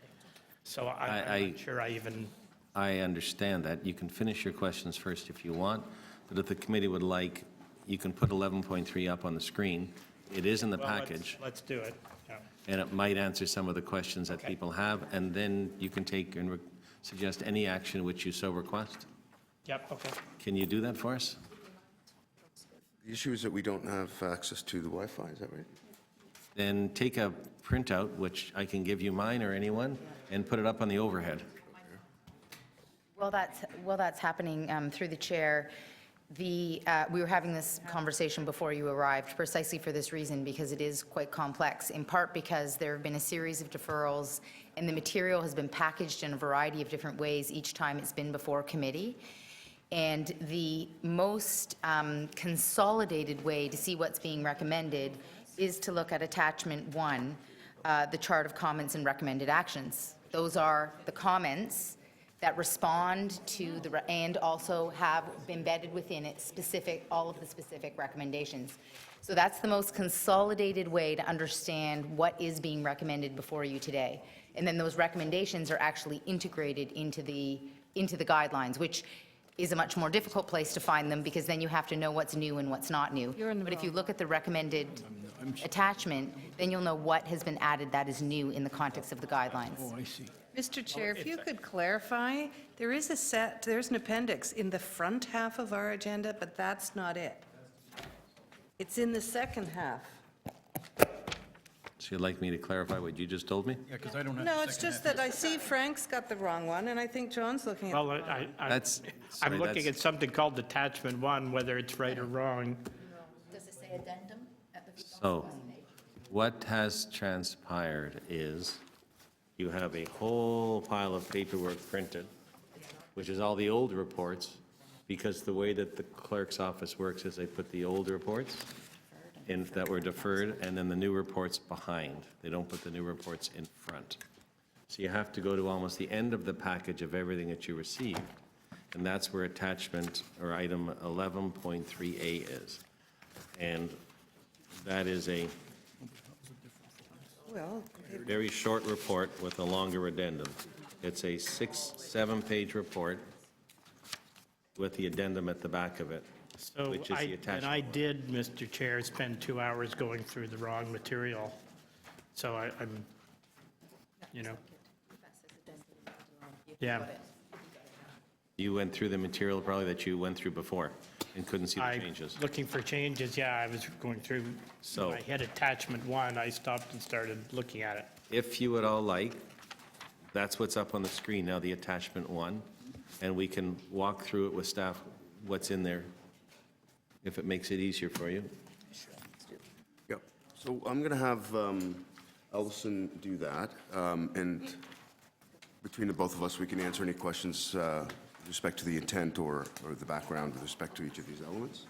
S11: So I'm not sure
S1: I understand that. You can finish your questions first if you want, but if the committee would like, you can put 11.3 up on the screen. It is in the
S11: Well,
S1: package,
S11: Let's do it. Yeah.
S1: and it might answer some of the questions that people have, and then you can take and suggest any action which you so request.
S11: Yep, okay.
S1: Can you do that for us?
S6: The issue is that we don't have access to the Wi-Fi, is that right?
S1: then take a printout, which I can give you mine or anyone, and put it up on the overhead.
S8: Well, that's happening through the chair. We were having this conversation before you arrived, precisely for this reason, because it is quite complex, in part because there have been a series of deferrals, and the material has been packaged in a variety of different ways each time it's been before committee. And the most consolidated way to see what's being recommended is to look at attachment 1, the chart of comments and recommended actions. Those are the comments that respond to and also have embedded within it all of the specific recommendations. So that's the most consolidated way to understand what is being recommended before you today. And then those recommendations are actually integrated into the guidelines, which is a much more difficult place to find them, because then you have to know what's new and what's not new. But if you look at the recommended attachment, then you'll know what has been added that is new in the context of the guidelines.
S9: Oh, I see.
S10: Mr. Chair, if you could clarify, there's an appendix in the front half of our agenda, but that's not it. It's in the second half.
S1: So you'd like me to clarify what you just told me?
S9: Yeah, because I don't have.
S10: No, it's just that I see Frank's got the wrong one, and I think John's looking at
S11: Well,
S10: the wrong one.
S1: That's,
S11: I'm
S1: sorry,
S11: looking
S1: that's-
S11: at something called attachment 1, whether it's right or wrong.
S4: Does it say addendum at the
S1: So, what has transpired is you have a whole pile of paperwork printed, which is all the old reports, because the way that the clerk's office works is they put the old reports in that were deferred, and then the new reports behind. They don't put the new reports in front. So you have to go to almost the end of the package of everything that you received, and that's where attachment, or item 11.3A is. And that is a
S10: Well,
S1: very short report with a longer addendum. It's a 6-7-page report with the addendum at the back of it,
S11: So
S1: which is the attachment.
S11: And I did, Mr. Chair, spend 2 hours going through the wrong material. So I'm, yeah.
S1: You went through the material probably that you went through before and couldn't see the
S11: I,
S1: changes.
S11: looking for changes, yeah, I was going through,
S1: So-
S11: I hit attachment 1, I stopped and started looking at it.
S1: If you would all like, that's what's up on the screen now, the attachment 1, and we can walk through it with staff, what's in there, if it makes it easier for you.
S6: Yep. So I'm going to have Ellison do that, and between the both of us, we can answer any questions with respect to the intent or the background with respect to each of these elements.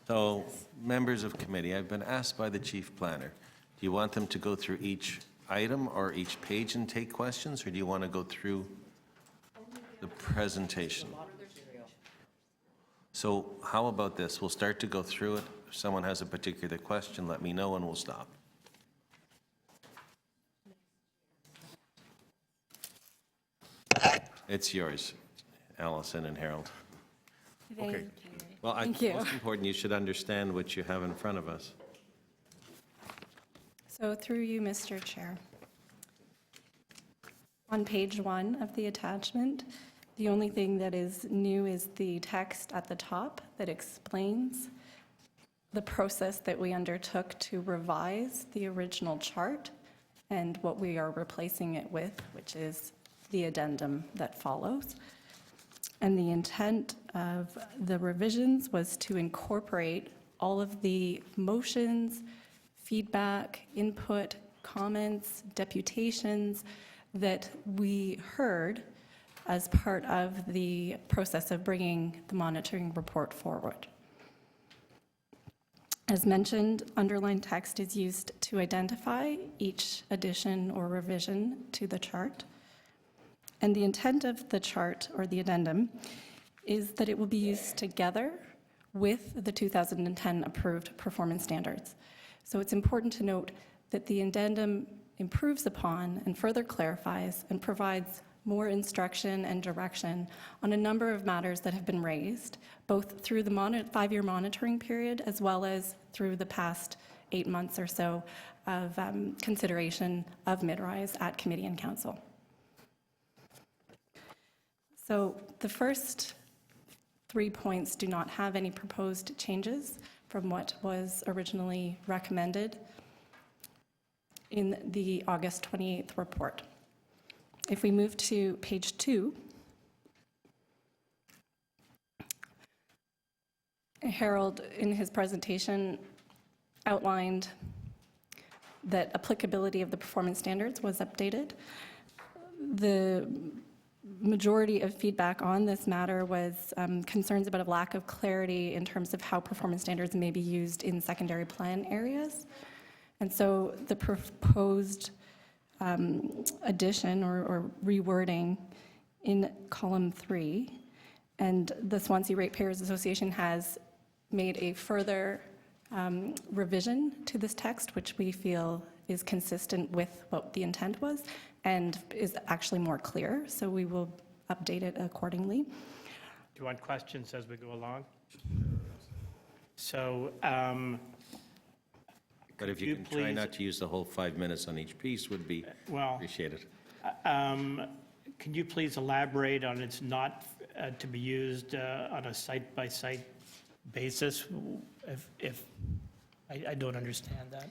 S1: So, members of committee, I've been asked by the chief planner, do you want them to go through each item or each page and take questions, or do you want to go through the presentation? So how about this? We'll start to go through it. If someone has a particular question, let me know and we'll stop. It's yours, Allison and Harold.
S6: Okay.
S1: Well,
S7: Thank you.
S1: most important, you should understand what you have in front of us.
S7: So through you, Mr. Chair. On page 1 of the attachment, the only thing that is new is the text at the top that explains the process that we undertook to revise the original chart and what we are replacing it with, which is the addendum that follows. And the intent of the revisions was to incorporate all of the motions, feedback, input, comments, deputations that we heard as part of the process of bringing the monitoring report forward. As mentioned, underlined text is used to identify each addition or revision to the chart. And the intent of the chart, or the addendum, is that it will be used together with the 2010 approved performance standards. So it's important to note that the addendum improves upon and further clarifies and provides more instruction and direction on a number of matters that have been raised, both through the 5-year monitoring period as well as through the past 8 months or so of consideration of mid-rise at committee and council. So the first 3 points do not have any proposed changes from what was originally recommended in the August 28th report. If we move to page 2, Harold, in his presentation, outlined that applicability of the performance standards was updated. The majority of feedback on this matter was concerns about a lack of clarity in terms of how performance standards may be used in secondary plan areas. And so the proposed addition or rewording in column 3, and the Swansea Ratepayers Association has made a further revision to this text, which we feel is consistent with what the intent was and is actually more clear, so we will update it accordingly.
S11: Do you want questions as we go along? So,
S1: But if you can try not to use the whole 5 minutes on each piece would be
S11: well,
S1: appreciated.
S11: can you please elaborate on it's not to be used on a site-by-site basis? If I don't understand that.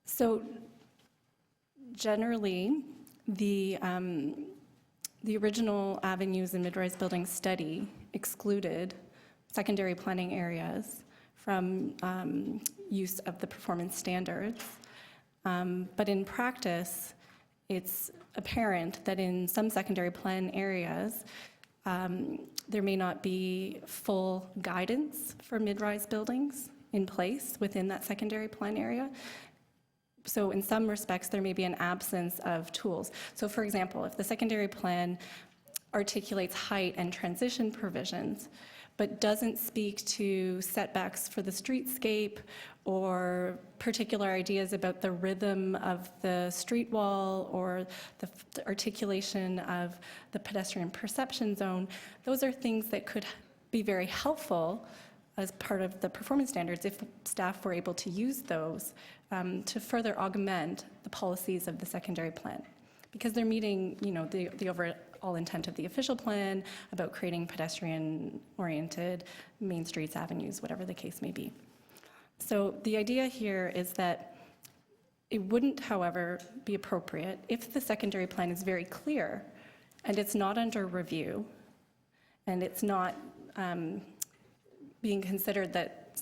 S7: So generally, the original Avenues and Mid-Rise Building study excluded secondary planning areas from use of the performance standards. But in practice, it's apparent that in some secondary plan areas, there may not be full guidance for mid-rise buildings in place within that secondary plan area. So in some respects, there may be an absence of tools. So for example, if the secondary plan articulates height and transition provisions, but doesn't speak to setbacks for the streetscape or particular ideas about the rhythm of the street wall or the articulation of the pedestrian perception zone, those are things that could be very helpful as part of the performance standards if staff were able to use those to further augment the policies of the secondary plan. Because they're meeting, the overall intent of the official plan about creating pedestrian-oriented main streets, avenues, whatever the case may be. So the idea here is that it wouldn't, however, be appropriate if the secondary plan is very clear and it's not under review and it's not being considered that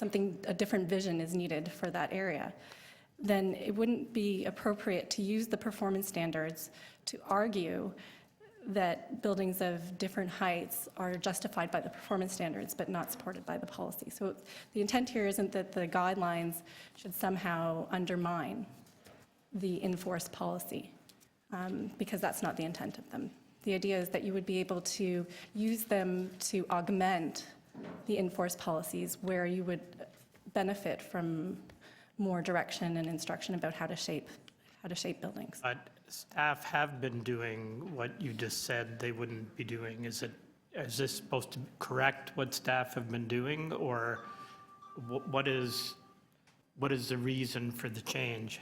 S7: a different vision is needed for that area, then it wouldn't be appropriate to use the performance standards to argue that buildings of different heights are justified by the performance standards but not supported by the policy. So the intent here isn't that the guidelines should somehow undermine the enforced policy, because that's not the intent of them. The idea is that you would be able to use them to augment the enforced policies where you would benefit from more direction and instruction about how to shape buildings.
S11: But staff have been doing what you just said they wouldn't be doing. Is this supposed to correct what staff have been doing, or what is the reason for the change?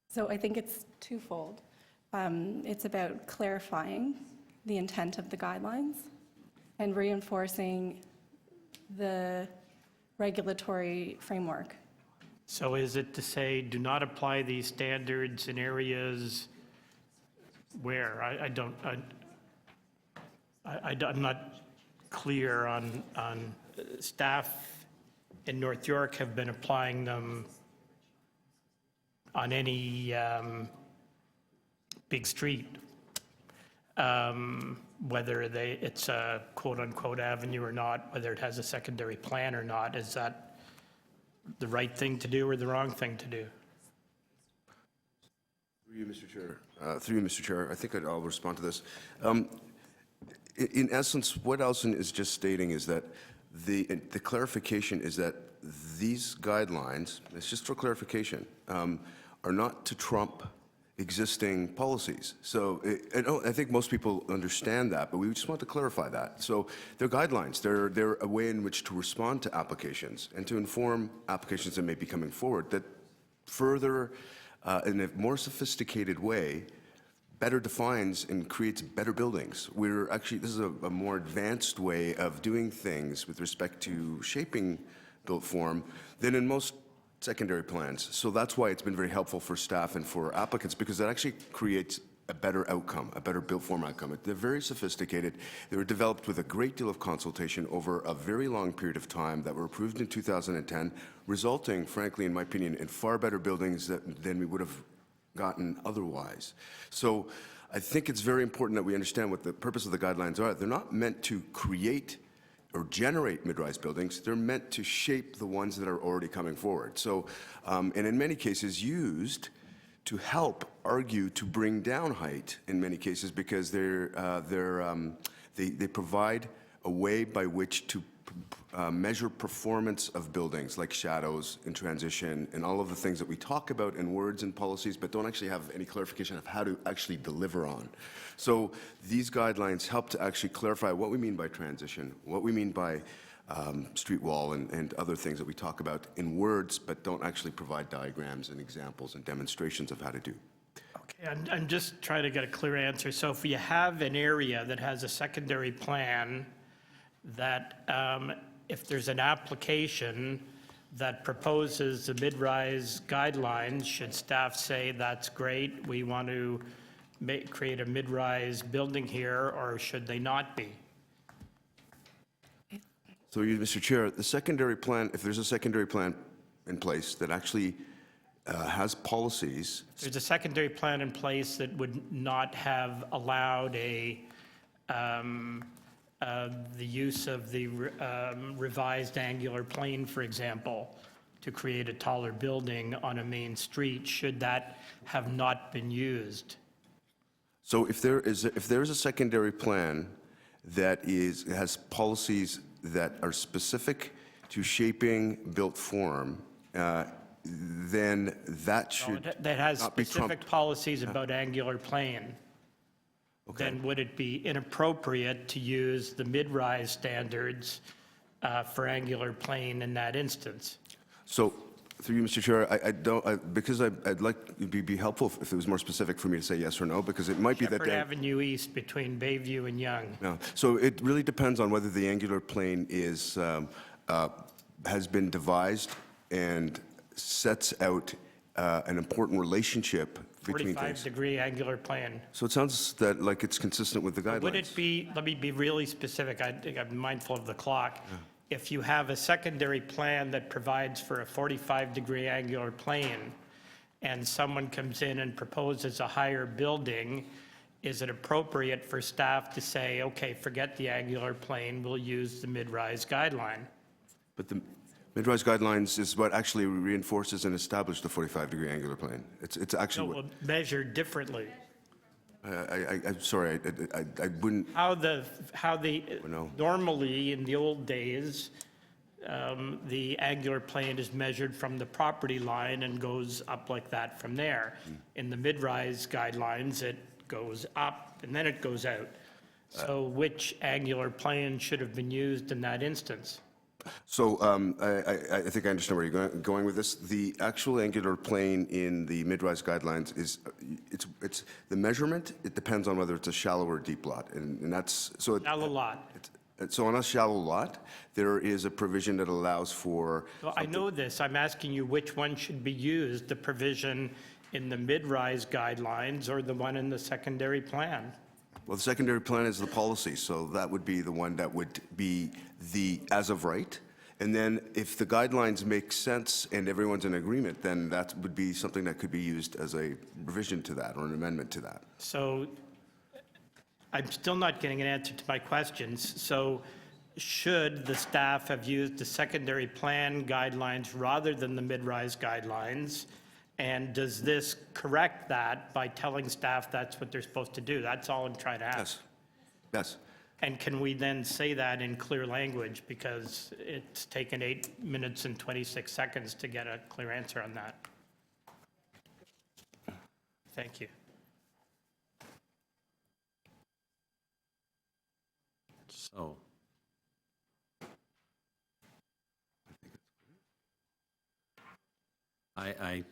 S7: So I think it's twofold. It's about clarifying the intent of the guidelines and reinforcing the regulatory framework.
S11: So is it to say, do not apply these standards in areas where? I'm not clear on staff in North York have been applying them on any big street, whether it's a quote-unquote avenue or not, whether it has a secondary plan or not. Is that the right thing to do or the wrong thing to do?
S6: Through you, Mr. Chair. I think I'll respond to this. In essence, what Alison is just stating is that the clarification is that these guidelines, it's just for clarification, are not to trump existing policies. So I think most people understand that, but we just want to clarify that. So they're guidelines. They're a way in which to respond to applications and to inform applications that may be coming forward that further, in a more sophisticated way, better defines and creates better buildings. This is a more advanced way of doing things with respect to shaping built form than in most secondary plans. So that's why it's been very helpful for staff and for applicants, because it actually creates a better outcome, a better built form outcome. They're very sophisticated. They were developed with a great deal of consultation over a very long period of time that were approved in 2010, resulting, frankly, in my opinion, in far better buildings than we would have gotten otherwise. So I think it's very important that we understand what the purpose of the guidelines are. They're not meant to create or generate mid-rise buildings. They're meant to shape the ones that are already coming forward. So, and in many cases used to help argue to bring down height in many cases, because they provide a way by which to measure performance of buildings, like shadows and transition and all of the things that we talk about in words and policies, but don't actually have any clarification of how to actually deliver on. So these guidelines help to actually clarify what we mean by transition, what we mean by street wall and other things that we talk about in words, but don't actually provide diagrams and examples and demonstrations of how to do.
S11: Okay, I'm just trying to get a clear answer. So if you have an area that has a secondary plan that if there's an application that proposes the mid-rise guidelines, should staff say, that's great, we want to create a mid-rise building here, or should they not be?
S6: So, Mr. Chair, the secondary plan, if there's a secondary plan in place that actually has policies.
S11: There's a secondary plan in place that would not have allowed the use of the revised angular plane, for example, to create a taller building on a main street, should that have not been used?
S6: So if there is a secondary plan that has policies that are specific to shaping built form, then that should
S11: That has
S6: not be
S11: specific
S6: trumped.
S11: policies about angular plane. Then would it be inappropriate to use the mid-rise standards for angular plane in that instance?
S6: So, through you, Mr. Chair, I'd like, it'd be helpful if it was more specific for me to say yes or no, because it might be that.
S11: Shepherd Avenue East between Bayview and Yonge.
S6: No. So it really depends on whether the angular plane has been devised and sets out an important relationship between things.
S11: 45-degree angular plane.
S6: So it sounds that like it's consistent with the guidelines.
S11: Would it be, let me be really specific, I'm mindful of the clock. If you have a secondary plan that provides for a 45-degree angular plane, and someone comes in and proposes a higher building, is it appropriate for staff to say, okay, forget the angular plane, we'll use the mid-rise guideline?
S6: But the mid-rise guidelines is what actually reinforces and establishes the 45-degree angular plane. It's
S11: So
S6: actually
S11: we'll
S6: what,
S11: measure differently.
S6: I'm sorry, I wouldn't,
S11: How the,
S6: No.
S11: normally in the old days, the angular plane is measured from the property line and goes up like that from there. In the mid-rise guidelines, it goes up and then it goes out. So which angular plane should have been used in that instance?
S6: so I think I understand where you're going with this. The actual angular plane in the mid-rise guidelines is, it's the measurement, it depends on whether it's a shallow or deep lot, and that's, so.
S11: Shallow lot.
S6: So on a shallow lot, there is a provision that allows for.
S11: Well, I know this, I'm asking you which one should be used, the provision in the mid-rise guidelines or the one in the secondary plan?
S6: Well, the secondary plan is the policy, so that would be the one that would be the as of right. And then if the guidelines make sense and everyone's in agreement, then that would be something that could be used as a revision to that or an amendment to that.
S11: So I'm still not getting an answer to my questions. So should the staff have used the secondary plan guidelines rather than the mid-rise guidelines? And does this correct that by telling staff that's what they're supposed to do? That's all I'm trying to ask.
S6: Yes. Yes.
S11: And can we then say that in clear language? Because it's taken 8 minutes and 26 seconds to get a clear answer on that. Thank you.
S1: So,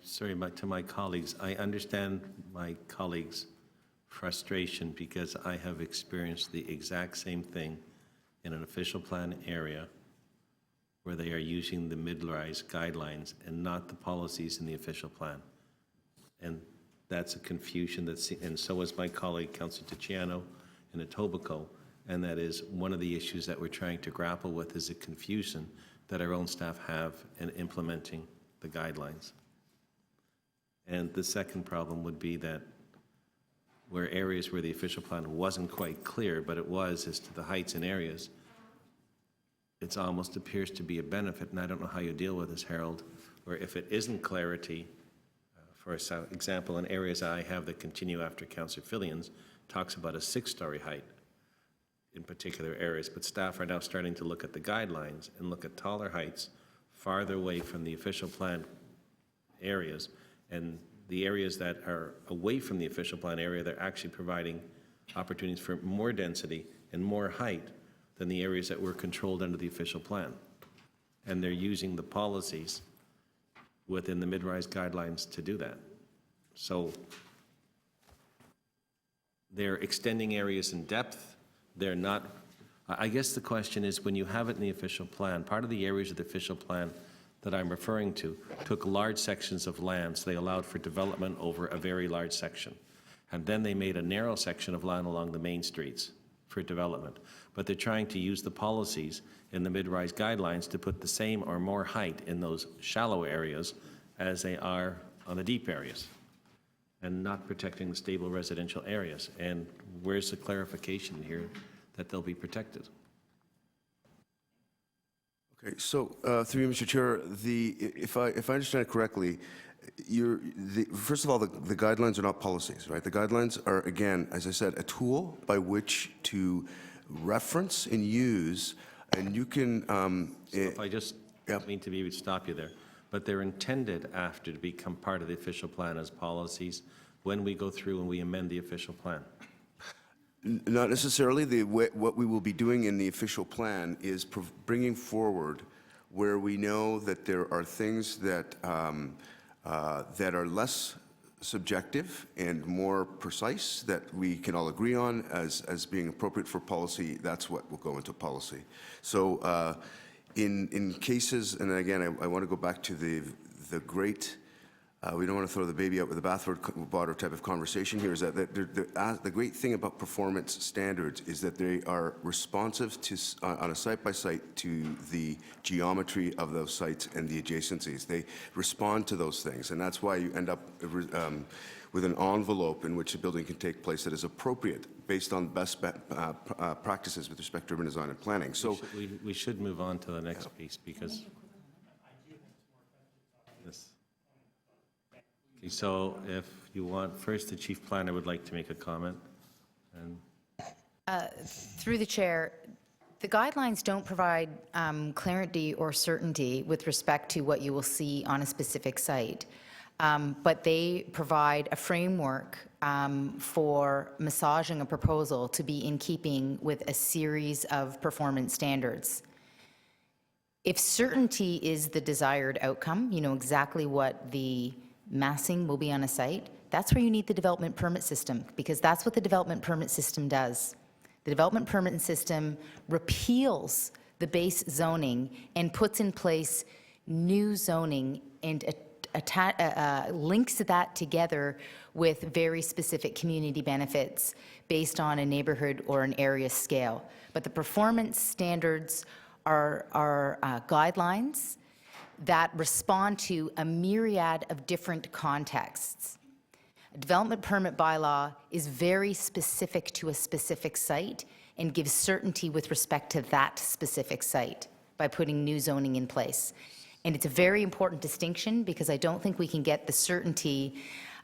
S1: sorry, to my colleagues, I understand my colleagues' frustration because I have experienced the exact same thing in an official plan area where they are using the mid-rise guidelines and not the policies in the official plan. And that's a confusion and so is my colleague, Councilor Ticiano in Etobicoke, and that is one of the issues that we're trying to grapple with is a confusion that our own staff have in implementing the guidelines. And the second problem would be that where areas where the official plan wasn't quite clear, but it was as to the heights in areas, it almost appears to be a benefit, and I don't know how you deal with this, Harold, where if it isn't clarity, for example, in areas I have that continue after Councillor Fillion's, talks about a 6-story height in particular areas, but staff are now starting to look at the guidelines and look at taller heights farther away from the official plan areas, and the areas that are away from the official plan area, they're actually providing opportunities for more density and more height than the areas that were controlled under the official plan. And they're using the policies within the mid-rise guidelines to do that. So they're extending areas in depth. They're not, I guess the question is when you have it in the official plan, part of the areas of the official plan that I'm referring to took large sections of land, so they allowed for development over a very large section. And then they made a narrow section of land along the main streets for development. But they're trying to use the policies in the mid-rise guidelines to put the same or more height in those shallow areas as they are on the deep areas, and not protecting the stable residential areas. And where's the clarification here that they'll be protected?
S6: Okay, so through you, Mr. Chair, if I understand it correctly, first of all, the guidelines are not policies, right? The guidelines are, again, as I said, a tool by which to reference and use, and you can.
S1: So if I just mean to maybe stop you there, but they're intended after to become part of the official plan as policies when we go through and we amend the official plan.
S6: Not necessarily. What we will be doing in the official plan is bringing forward where we know that there are things that that are less subjective and more precise that we can all agree on as being appropriate for policy. That's what will go into policy. So in cases, and again, I want to go back to the great. We don't want to throw the baby out with the bathwater type of conversation here, is that the great thing about performance standards is that they are responsive to, on a site-by-site, to the geometry of those sites and the adjacencies. They respond to those things, and that's why you end up with an envelope in which a building can take place that is appropriate based on best practices with respect to urban design and planning. So
S1: we should move on to the next piece because this. Okay, so if you want, first the chief planner would like to make a comment. And
S8: Through the chair, the guidelines don't provide clarity or certainty with respect to what you will see on a specific site, but they provide a framework for massaging a proposal to be in keeping with a series of performance standards. If certainty is the desired outcome, you know exactly what the massing will be on a site, that's where you need the development permit system, because that's what the development permit system does. The development permit system repeals the base zoning and puts in place new zoning and links that together with very specific community benefits based on a neighborhood or an area scale. But the performance standards are guidelines that respond to a myriad of different contexts. A development permit bylaw is very specific to a specific site and gives certainty with respect to that specific site by putting new zoning in place. And it's a very important distinction because I don't think we can get the certainty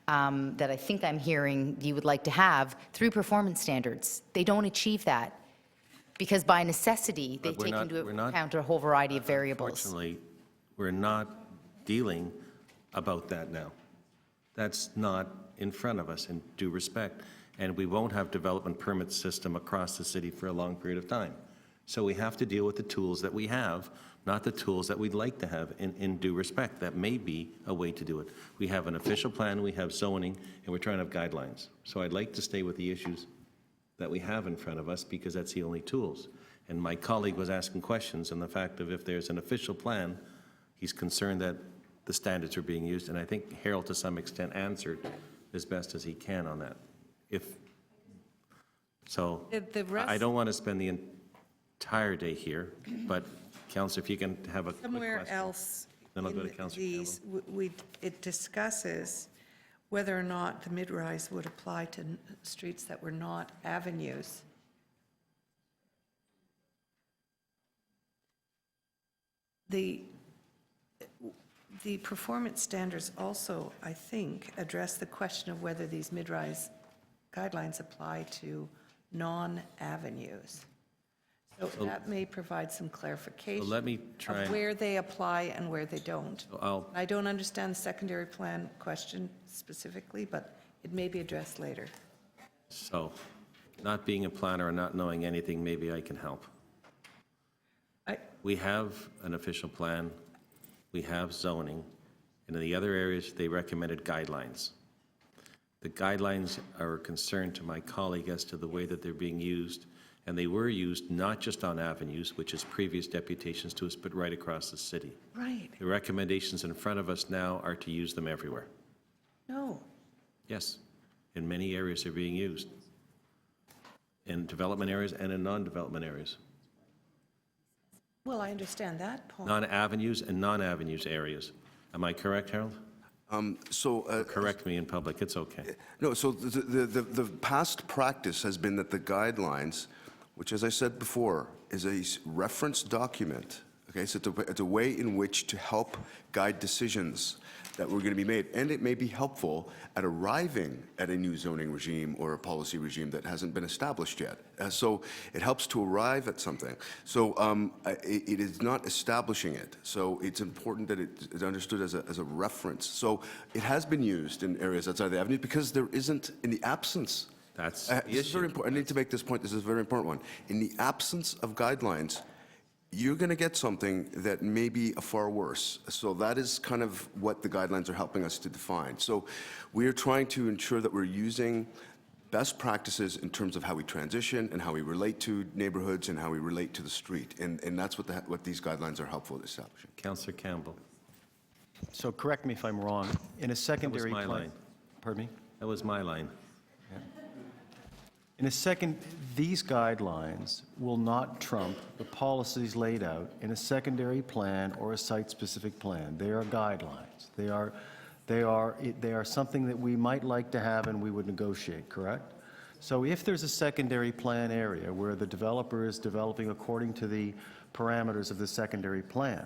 S8: that I think I'm hearing you would like to have through performance standards. They don't achieve that because by necessity, they take into account a whole variety of variables.
S1: Unfortunately, we're not dealing about that now. That's not in front of us, in due respect. And we won't have development permit system across the city for a long period of time. So we have to deal with the tools that we have, not the tools that we'd like to have in due respect. That may be a way to do it. We have an official plan, we have zoning, and we're trying to have guidelines. So I'd like to stay with the issues that we have in front of us because that's the only tools. And my colleague was asking questions on the fact of if there's an official plan, he's concerned that the standards are being used, and I think Harold, to some extent, answered as best as he can on that.
S10: The rest-
S1: I don't want to spend the entire day here, but Councillor, if you can have a quick
S10: Somewhere
S1: question.
S10: else
S1: Then I'll go to
S10: in
S1: Councillor
S10: these, it discusses whether or not the mid-rise would apply to streets that were not avenues. The performance standards also, I think, address the question of whether these mid-rise guidelines apply to non-avenues. So that may provide some clarification
S1: let me try
S10: of
S1: and-
S10: where they apply and where they don't.
S1: I'll-
S10: I don't understand the secondary plan question specifically, but it may be addressed later.
S1: So, not being a planner and not knowing anything, maybe I can help. We have an official plan, we have zoning, and in the other areas, they recommended guidelines. The guidelines are a concern to my colleague as to the way that they're being used, and they were used not just on avenues, which is previous deputations to us, but right across the city.
S10: Right.
S1: The recommendations in front of us now are to use them everywhere.
S10: No.
S1: Yes, in many areas they're being used, in development areas and in non-development areas.
S10: Well, I understand that point.
S1: Non-avenues and non-avenues areas. Am I correct, Harold? Correct me in public, it's okay.
S6: No, so the past practice has been that the guidelines, which, as I said before, is a reference document, okay? So it's a way in which to help guide decisions that were going to be made. And it may be helpful at arriving at a new zoning regime or a policy regime that hasn't been established yet. So it helps to arrive at something. So it is not establishing it. So it's important that it is understood as a reference. So it has been used in areas outside the avenue because there isn't, in the absence,
S1: That's
S6: this
S1: the
S6: is very
S1: issue.
S6: important. I need to make this point. This is a very important one. In the absence of guidelines, you're going to get something that may be far worse. So that is kind of what the guidelines are helping us to define. So we are trying to ensure that we're using best practices in terms of how we transition and how we relate to neighborhoods and how we relate to the street. And that's what these guidelines are helpful at establishing.
S1: Councillor Campbell,
S5: So correct me if I'm wrong, in a secondary
S1: my
S5: plan.
S1: line.
S5: Pardon me?
S1: that was my line.
S5: In a second, these guidelines will not trump the policies laid out in a secondary plan or a site-specific plan. They are guidelines. They are something that we might like to have and we would negotiate, correct? So if there's a secondary plan area where the developer is developing according to the parameters of the secondary plan,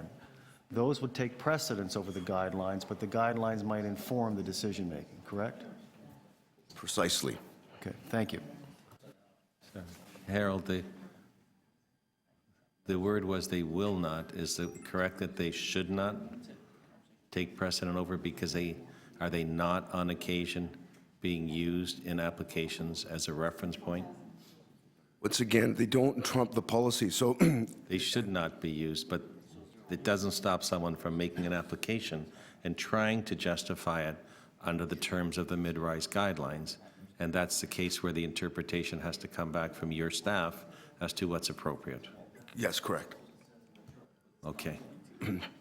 S5: those would take precedence over the guidelines, but the guidelines might inform the decision-making, correct?
S6: Precisely.
S5: Okay, thank you.
S1: Harold, the word was they will not. Is it correct that they should not take precedent over because are they not on occasion being used in applications as a reference point?
S6: Once again, they don't trump the policy. So
S1: They should not be used, but it doesn't stop someone from making an application and trying to justify it under the terms of the mid-rise guidelines. And that's the case where the interpretation has to come back from your staff as to what's appropriate.
S6: yes, correct.
S1: Okay.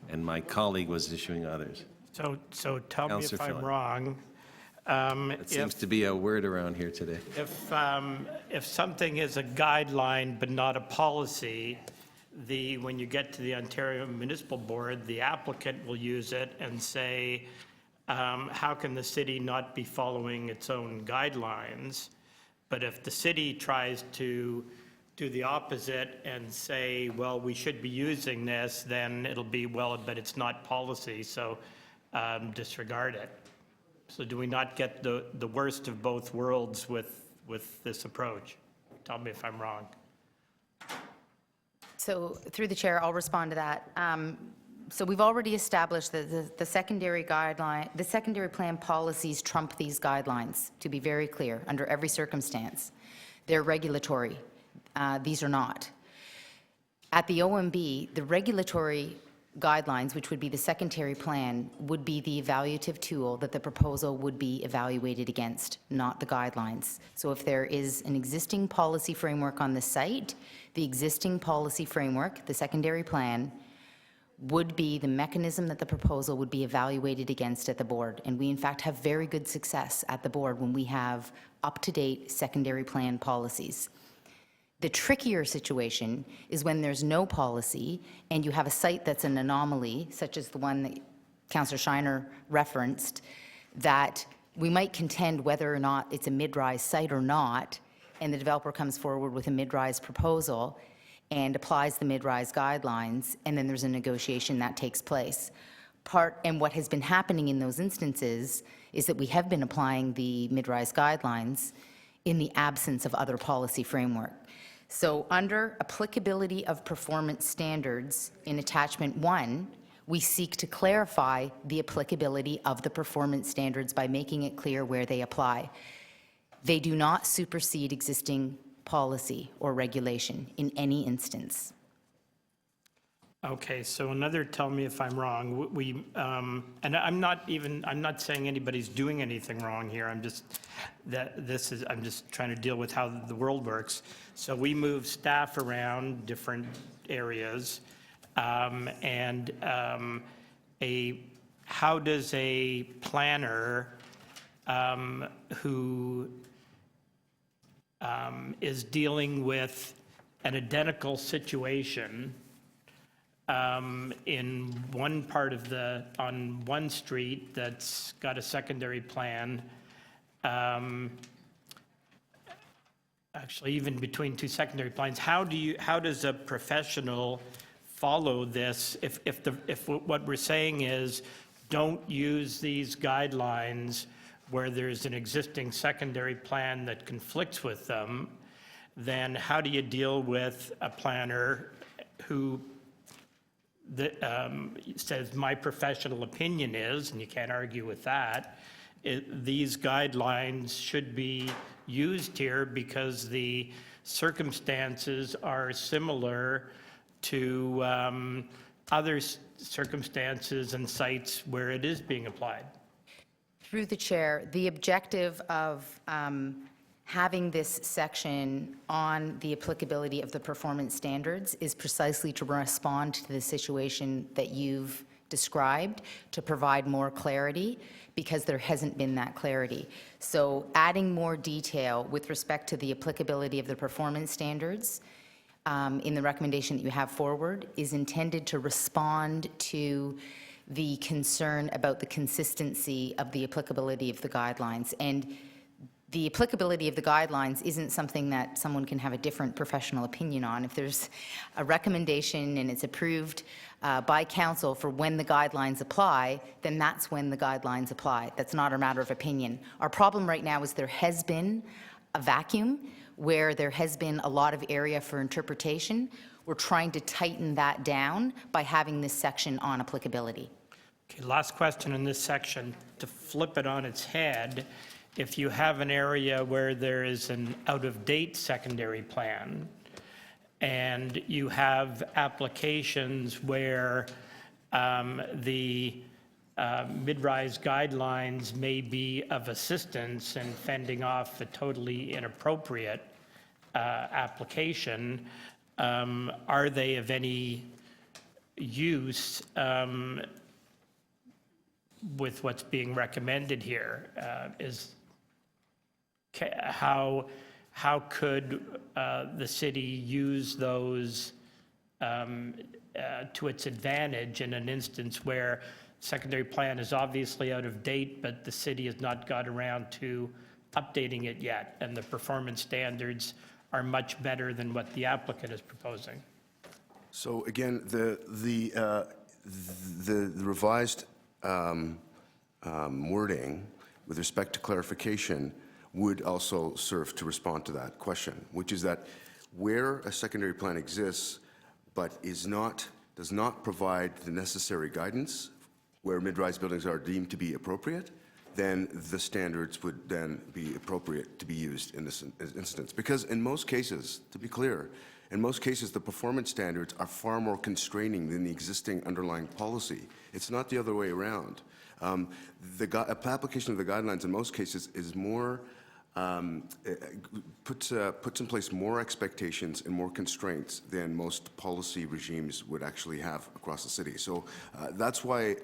S1: And my colleague was issuing others.
S11: So tell me if
S1: Councillor
S11: I'm
S1: Philip.
S11: wrong.
S1: It seems to be a word around here today.
S11: If something is a guideline but not a policy, when you get to the Ontario Municipal Board, the applicant will use it and say, how can the city not be following its own guidelines? But if the city tries to do the opposite and say, well, we should be using this, then it'll be, well, but it's not policy, so disregard it. So do we not get the worst of both worlds with this approach? Tell me if I'm wrong.
S8: So through the chair, I'll respond to that. So we've already established that the secondary guideline, the secondary plan policies trump these guidelines, to be very clear, under every circumstance. They're regulatory. These are not. At the OMB, the regulatory guidelines, which would be the secondary plan, would be the evaluative tool that the proposal would be evaluated against, not the guidelines. So if there is an existing policy framework on the site, the existing policy framework, the secondary plan, would be the mechanism that the proposal would be evaluated against at the board. And we, in fact, have very good success at the board when we have up-to-date secondary plan policies. The trickier situation is when there's no policy and you have a site that's an anomaly, such as the one that Councillor Shiner referenced, that we might contend whether or not it's a mid-rise site or not, and the developer comes forward with a mid-rise proposal and applies the mid-rise guidelines, and then there's a negotiation that takes place. And what has been happening in those instances is that we have been applying the mid-rise guidelines in the absence of other policy framework. So under applicability of performance standards in attachment 1, we seek to clarify the applicability of the performance standards by making it clear where they apply. They do not supersede existing policy or regulation in any instance.
S11: Okay, so another, tell me if I'm wrong, and I'm not saying anybody's doing anything wrong here, I'm just trying to deal with how the world works. So we move staff around different areas, and how does a planner who is dealing with an identical situation in one part of on one street that's got a secondary plan, actually even between two secondary plans, how does a professional follow this if what we're saying is don't use these guidelines where there's an existing secondary plan that conflicts with them, then how do you deal with a planner who says, my professional opinion is, and you can't argue with that, these guidelines should be used here because the circumstances are similar to other circumstances and sites where it is being applied?
S8: Through the chair, the objective of having this section on the applicability of the performance standards is precisely to respond to the situation that you've described, to provide more clarity, because there hasn't been that clarity. So adding more detail with respect to the applicability of the performance standards in the recommendation that you have forward is intended to respond to the concern about the consistency of the applicability of the guidelines. And the applicability of the guidelines isn't something that someone can have a different professional opinion on. If there's a recommendation and it's approved by council for when the guidelines apply, then that's when the guidelines apply. That's not a matter of opinion. Our problem right now is there has been a vacuum where there has been a lot of area for interpretation. We're trying to tighten that down by having this section on applicability.
S11: Okay, last question in this section. To flip it on its head, if you have an area where there is an out-of-date secondary plan, and you have applications where the mid-rise guidelines may be of assistance in fending off a totally inappropriate application, are they of any use with what's being recommended here? How could the city use those to its advantage in an instance where secondary plan is obviously out of date, but the city has not got around to updating it yet, and the performance standards are much better than what the applicant is proposing?
S6: So again, the revised wording with respect to clarification would also serve to respond to that question, which is that where a secondary plan exists but does not provide the necessary guidance where mid-rise buildings are deemed to be appropriate, then the standards would then be appropriate to be used in this instance. Because in most cases, to be clear, In most cases, the performance standards are far more constraining than the existing underlying policy. It's not the other way around. Application of the guidelines in most cases is more, puts in place more expectations and more constraints than most policy regimes would actually have across the city. So that's why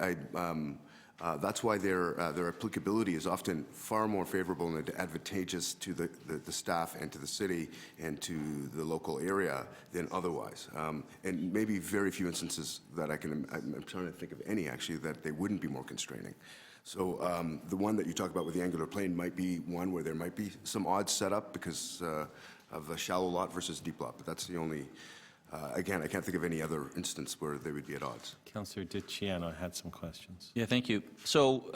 S6: their applicability is often far more favorable and advantageous to the staff and to the city and to the local area than otherwise. And maybe very few instances that I'm trying to think of any actually that they wouldn't be more constraining. So the one that you talk about with the angular plane might be one where there might be some odd setup because of a shallow lot versus deep lot, but that's the only, again, I can't think of any other instance where they would be at odds.
S1: Councillor DiCiano had some questions.
S2: Yeah, thank you. So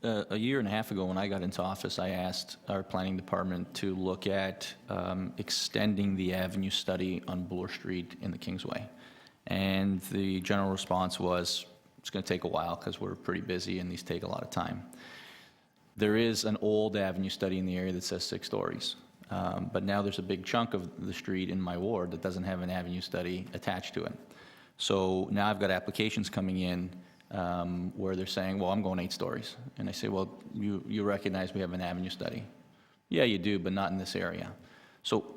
S2: a year and a half ago when I got into office, I asked our planning department to look at extending the avenue study on Bloor Street in the Kingsway. And the general response was, it's going to take a while because we're pretty busy and these take a lot of time. There is an old avenue study in the area that says 6 stories. But now there's a big chunk of the street in my ward that doesn't have an avenue study attached to it. So now I've got applications coming in where they're saying, well, I'm going 8 stories. And I say, well, you recognize we have an avenue study. Yeah, you do, but not in this area. So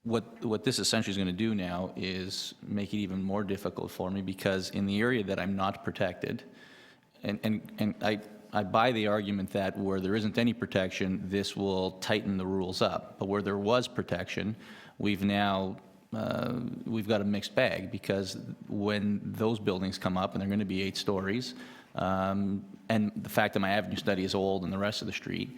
S2: what this essentially is going to do now is make it even more difficult for me because in the area that I'm not protected, and I buy the argument that where there isn't any protection, this will tighten the rules up. But where there was protection, we've got a mixed bag because when those buildings come up and they're going to be 8 stories, and the fact that my avenue study is old and the rest of the street,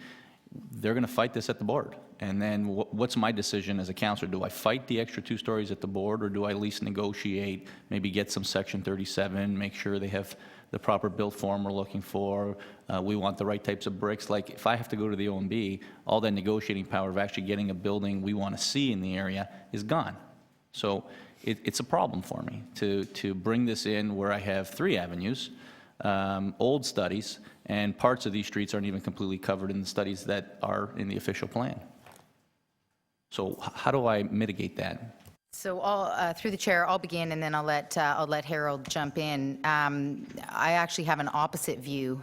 S2: they're going to fight this at the board. And then what's my decision as a councillor? Do I fight the extra 2 stories at the board, or do I at least negotiate, maybe get some Section 37, make sure they have the proper built form we're looking for, we want the right types of bricks. Like if I have to go to the OMB, all that negotiating power of actually getting a building we want to see in the area is gone. So it's a problem for me to bring this in where I have 3 avenues, old studies, and parts of these streets aren't even completely covered in the studies that are in the official plan. So how do I mitigate that?
S8: So through the chair, I'll begin and then I'll let Harold jump in. I actually have an opposite view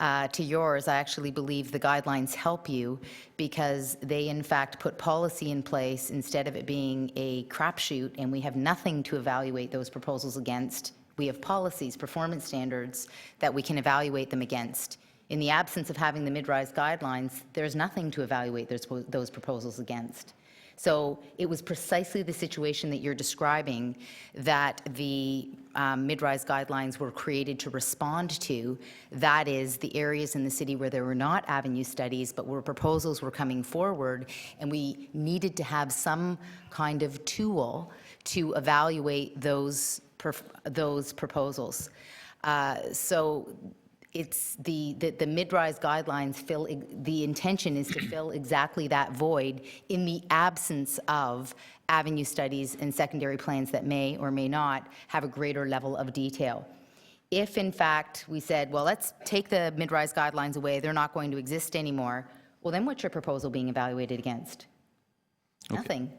S8: to yours. I actually believe the guidelines help you because they in fact put policy in place instead of it being a crapshoot and we have nothing to evaluate those proposals against. We have policies, performance standards that we can evaluate them against. In the absence of having the mid-rise guidelines, there's nothing to evaluate those proposals against. So it was precisely the situation that you're describing that the mid-rise guidelines were created to respond to. That is the areas in the city where there were not avenue studies, but where proposals were coming forward, and we needed to have some kind of tool to evaluate those proposals. So it's the mid-rise guidelines the intention is to fill exactly that void in the absence of avenue studies and secondary plans that may or may not have a greater level of detail. If in fact we said, well, let's take the mid-rise guidelines away, they're not going to exist anymore, well then what's your proposal being evaluated against?
S2: Okay.
S8: Nothing.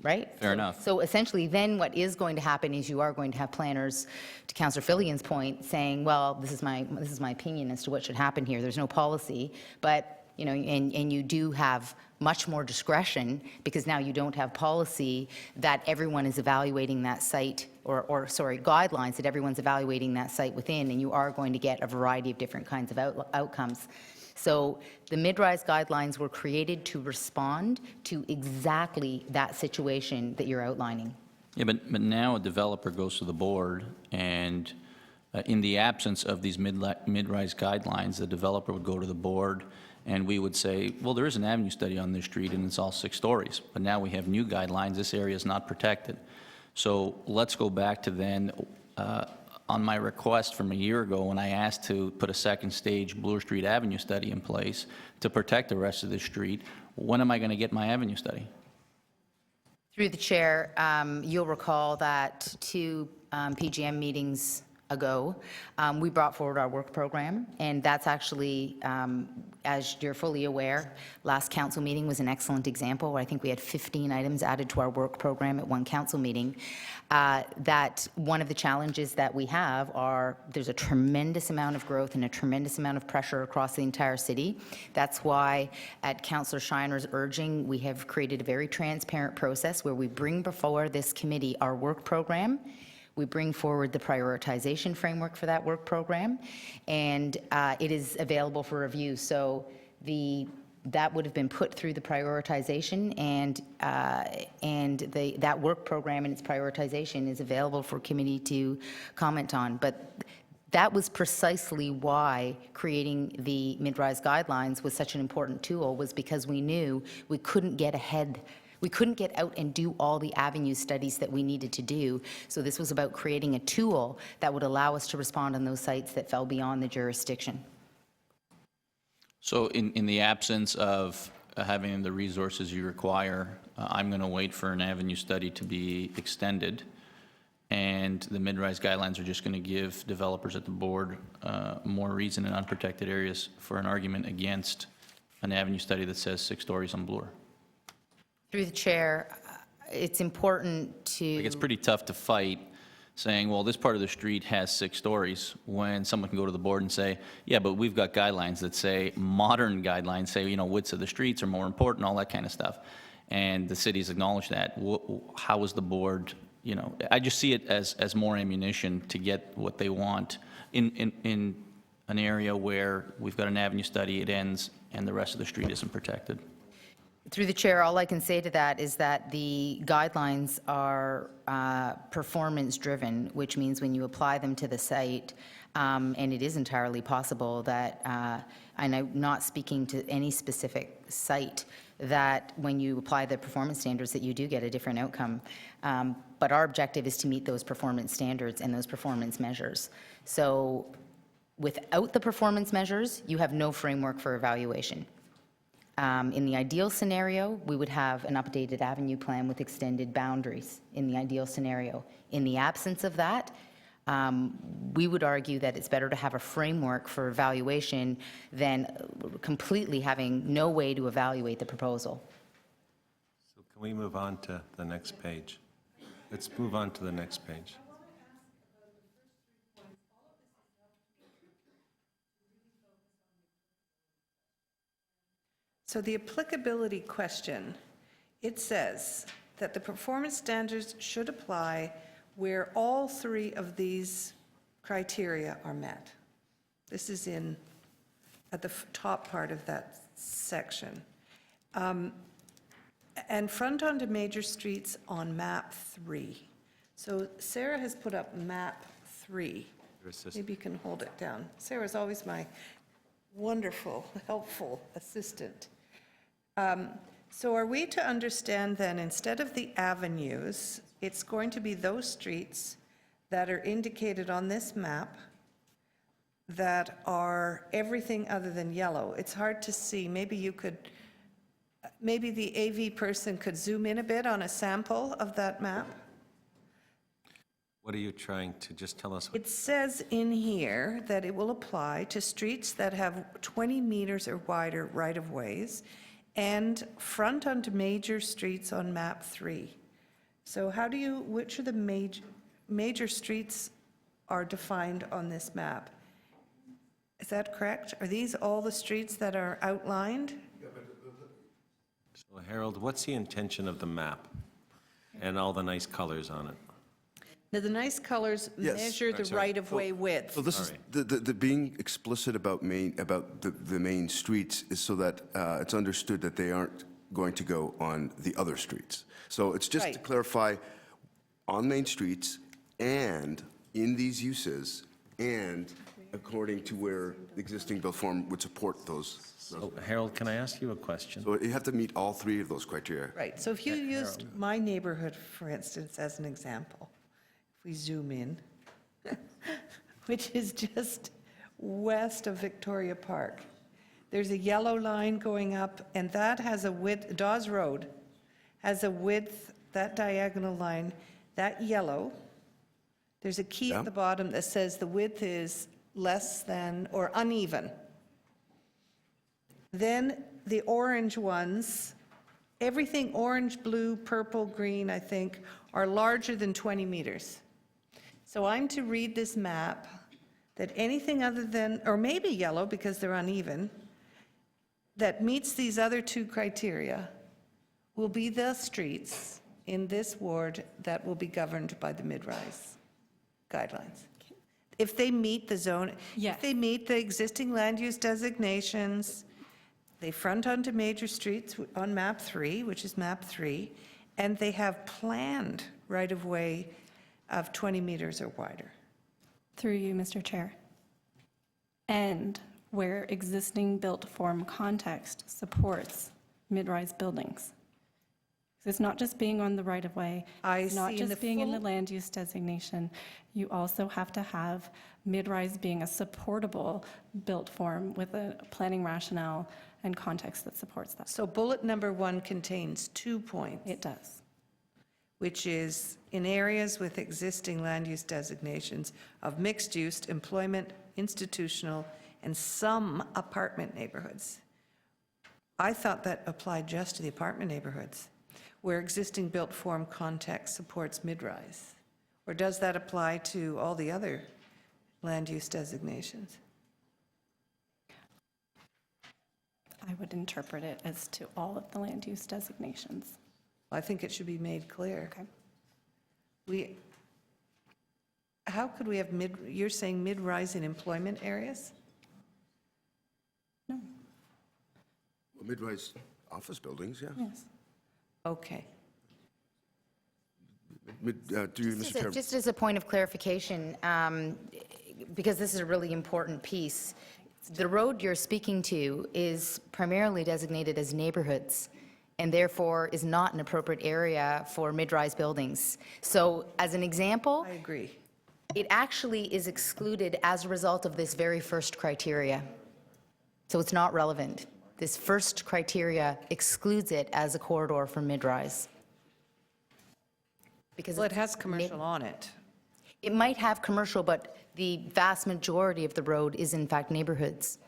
S8: Right?
S2: Fair enough.
S8: So essentially then what is going to happen is you are going to have planners, to Councillor Fillian's point, saying, well, this is my opinion as to what should happen here. There's no policy, but you know, and you do have much more discretion because now you don't have policy that everyone is evaluating that site or guidelines that everyone's evaluating that site within, and you are going to get a variety of different kinds of outcomes. So the mid-rise guidelines were created to respond to exactly that situation that you're outlining.
S2: Yeah, but now a developer goes to the board, and in the absence of these mid-rise guidelines, the developer would go to the board, and we would say, well, there is an avenue study on this street, and it's all 6 stories. But now we have new guidelines. This area is not protected. So let's go back to then, on my request from a year ago when I asked to put a second stage Bloor Street Avenue study in place to protect the rest of the street, when am I going to get my avenue study?
S8: Through the chair, you'll recall that 2 PGM meetings ago, we brought forward our work program, and that's actually, as you're fully aware, last council meeting was an excellent example where I think we had 15 items added to our work program at one council meeting. That one of the challenges that we have are there's a tremendous amount of growth and a tremendous amount of pressure across the entire city. That's why, at Councillor Shiner's urging, we have created a very transparent process where we bring before this committee our work program. We bring forward the prioritization framework for that work program, and it is available for review. So that would have been put through the prioritization, and that work program and its prioritization is available for committee to comment on. But that was precisely why creating the mid-rise guidelines was such an important tool, was because we knew we couldn't get ahead. We couldn't get out and do all the avenue studies that we needed to do. So this was about creating a tool that would allow us to respond on those sites that fell beyond the jurisdiction.
S2: So in the absence of having the resources you require, I'm going to wait for an avenue study to be extended, and the mid-rise guidelines are just going to give developers at the board more reason in unprotected areas for an argument against an avenue study that says 6 stories on Bloor.
S8: Through the chair, it's important to...
S2: Like, it's pretty tough to fight saying, well, this part of the street has 6 stories, when someone can go to the board and say, yeah, but we've got guidelines that say, modern guidelines say, you know, widths of the streets are more important, all that kind of stuff. And the city's acknowledged that. How is the board, you know, I just see it as more ammunition to get what they want in an area where we've got an avenue study, it ends, and the rest of the street isn't protected.
S8: Through the chair, all I can say to that is that the guidelines are performance-driven, which means when you apply them to the site, and it is entirely possible that, and I'm not speaking to any specific site, that when you apply the performance standards that you do get a different outcome. But our objective is to meet those performance standards and those performance measures. So without the performance measures, you have no framework for evaluation. In the ideal scenario, we would have an updated avenue plan with extended boundaries, in the ideal scenario. In the absence of that, we would argue that it's better to have a framework for evaluation than completely having no way to evaluate the proposal.
S1: So can we move on to the next page? Let's move on to the next page.
S10: So the applicability question, it says that the performance standards should apply where all 3 of these criteria are met. This is at the top part of that section. And front onto major streets on map 3. So Sarah has put up map 3. Maybe you can hold it down. Sarah's always my wonderful, helpful assistant. So are we to understand then, instead of the avenues, it's going to be those streets that are indicated on this map that are everything other than yellow? It's hard to see. Maybe you could, maybe the AV person could zoom in a bit on a sample of that map?
S1: What are you trying to just tell us?
S10: It says in here that it will apply to streets that have 20 meters or wider right-of-ways and front onto major streets on map 3. So how do you, which of the major streets are defined on this map? Is that correct? Are these all the streets that are outlined?
S1: So Harold, what's the intention of the map and all the nice colors on it?
S10: Now, the nice colors
S6: Yes.
S10: measure the
S1: Sorry.
S10: right-of-way width.
S6: So this is, the being explicit about the main streets is so that it's understood that they aren't going to go on the other streets. So it's just to
S10: Right.
S6: clarify, on main streets and in these uses, and according to where the existing bill form would support those.
S1: So Harold, can I ask you a question?
S6: So you have to meet all 3 of those criteria.
S10: Right, so if you used my neighborhood, for instance, as an example, if we zoom in, which is just west of Victoria Park, there's a yellow line going up, and that has a width, Dawes Road has a width, that diagonal line, that yellow There's a key
S6: Yeah.
S10: at the bottom that says the width is less than or uneven. Then the orange ones, everything orange, blue, purple, green, I think, are larger than 20 meters. So I'm to read this map that anything other than, or maybe yellow because they're uneven, that meets these other two criteria will be the streets in this ward that will be governed by the mid-rise guidelines. If they meet the zone,
S7: Yes.
S10: if they meet the existing land use designations, they front onto major streets on map 3, which is map 3, and they have planned right-of-way of 20 meters or wider.
S7: Through you, Mr. Chair. And where existing built form context supports mid-rise buildings. So it's not just being on the right-of-way.
S10: I
S7: It's not
S10: see in
S7: just
S10: the
S7: being in the
S10: full-
S7: land use designation. You also have to have mid-rise being a supportable built form with a planning rationale and context that supports that.
S10: So bullet number 1 contains 2 points,
S7: It does.
S10: which is in areas with existing land use designations of mixed-use, employment, institutional, and some apartment neighborhoods. I thought that applied just to the apartment neighborhoods, where existing built form context supports mid-rise. Or does that apply to all the other land use designations?
S7: I would interpret it as to all of the land use designations.
S10: I think it should be made clear.
S7: Okay.
S10: How could we have you're saying mid-rise in employment areas?
S7: No,
S6: Well, mid-rise office buildings, yeah.
S7: yes.
S10: Okay.
S6: Do you, Mr. Chair?
S8: Just as a point of clarification, because this is a really important piece, the road you're speaking to is primarily designated as neighborhoods, and therefore is not an appropriate area for mid-rise buildings. So as an example,
S10: I agree.
S8: it actually is excluded as a result of this very first criteria. So it's not relevant. This first criteria excludes it as a corridor for mid-rise. Because
S10: Well, it
S8: it's
S10: has commercial on it.
S8: It might have commercial, but the vast majority of the road is in fact neighborhoods.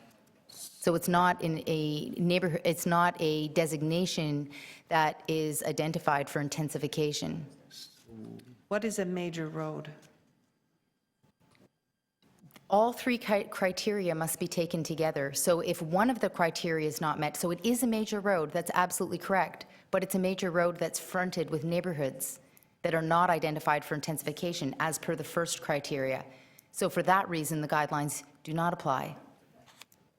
S8: So it's not in a neighborhood, it's not a designation that is identified for intensification.
S10: What is a major road?
S8: All three criteria must be taken together. So if one of the criteria is not met, so it is a major road, that's absolutely correct, but it's a major road that's fronted with neighborhoods that are not identified for intensification as per the first criteria. So for that reason, the guidelines do not apply.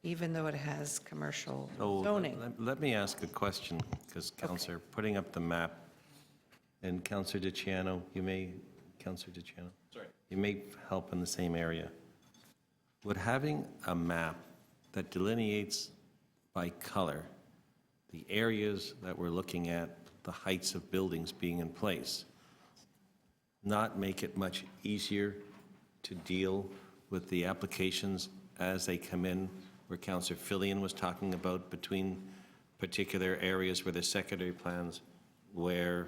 S10: Even though it has commercial
S1: So
S10: zoning?
S1: let me ask a question, because Counselor, putting up the map, and Counselor DiCiano, Counselor DiCiano? Sorry. You may help in the same area. Would having a map that delineates by color the areas that we're looking at, the heights of buildings being in place, not make it much easier to deal with the applications as they come in, where Councillor Fillion was talking about between particular areas where there's secondary plans, where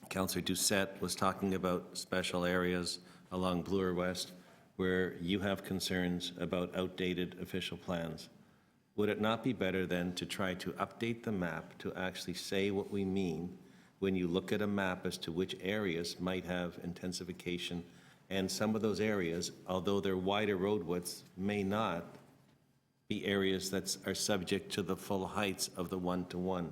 S1: Councillor Doucette was talking about special areas along Bloor West, where you have concerns about outdated official plans? Would it not be better then to try to update the map to actually say what we mean when you look at a map as to which areas might have intensification, and some of those areas, although they're wider road widths, may not be areas that are subject to the full heights of the one-to-one?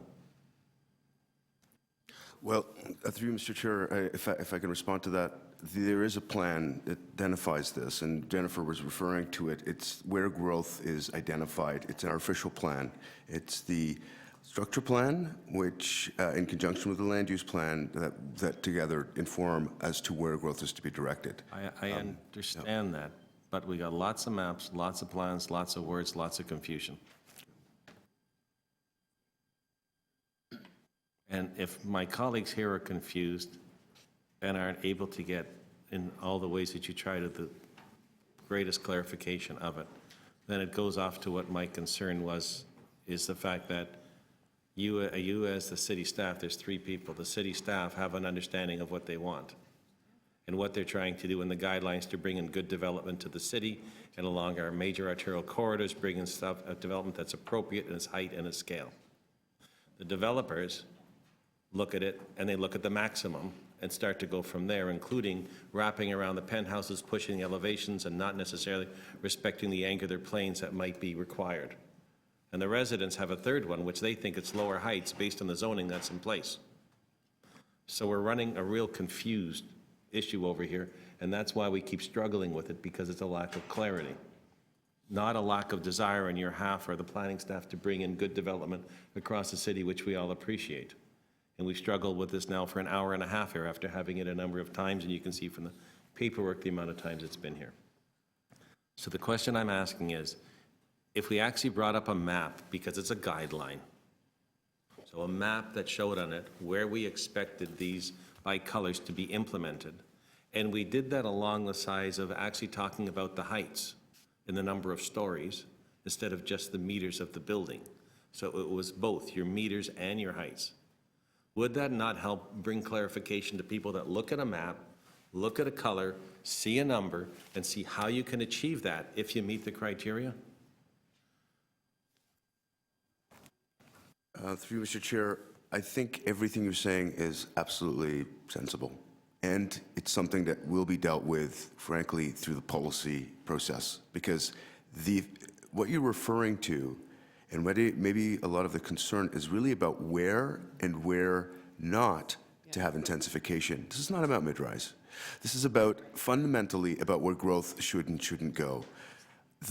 S6: Well, through you, Mr. Chair, if I can respond to that, there is a plan that identifies this, and Jennifer was referring to it. It's where growth is identified. It's in our official plan. It's the structure plan, which, in conjunction with the land use plan, that together inform as to where growth is to be directed.
S1: I understand that, but we got lots of maps, lots of plans, lots of words, lots of confusion. And if my colleagues here are confused and aren't able to get in all the ways that you try to the greatest clarification of it, then it goes off to what my concern was, is the fact that you as the city staff, there's three people, the city staff have an understanding of what they want. and what they're trying to do in the guidelines to bring in good development to the city and along our major arterial corridors, bring in stuff, development that's appropriate in its height and its scale. The developers look at it and they look at the maximum and start to go from there, including wrapping around the penthouses, pushing the elevations, and not necessarily respecting the angular planes that might be required. And the residents have a third one, which they think it's lower heights based on the zoning that's in place. So we're running a real confused issue over here, and that's why we keep struggling with it, because it's a lack of clarity, not a lack of desire on your half or the planning staff to bring in good development across the city, which we all appreciate. And we've struggled with this now for an hour and a half here after having it a number of times, and you can see from the paperwork the amount of times it's been here. So the question I'm asking is, if we actually brought up a map, because it's a guideline, so a map that showed on it where we expected these by colors to be implemented, and we did that along the sides of actually talking about the heights and the number of stories instead of just the meters of the building. So it was both your meters and your heights. Would that not help bring clarification to people that look at a map, look at a color, see a number, and see how you can achieve that if you meet the criteria?
S6: Through you, Mr. Chair, I think everything you're saying is absolutely sensible. And it's something that will be dealt with, frankly, through the policy process. Because what you're referring to, and maybe a lot of the concern, is really about where and where not to have intensification. This is not about mid-rise. This is fundamentally about where growth should and shouldn't go.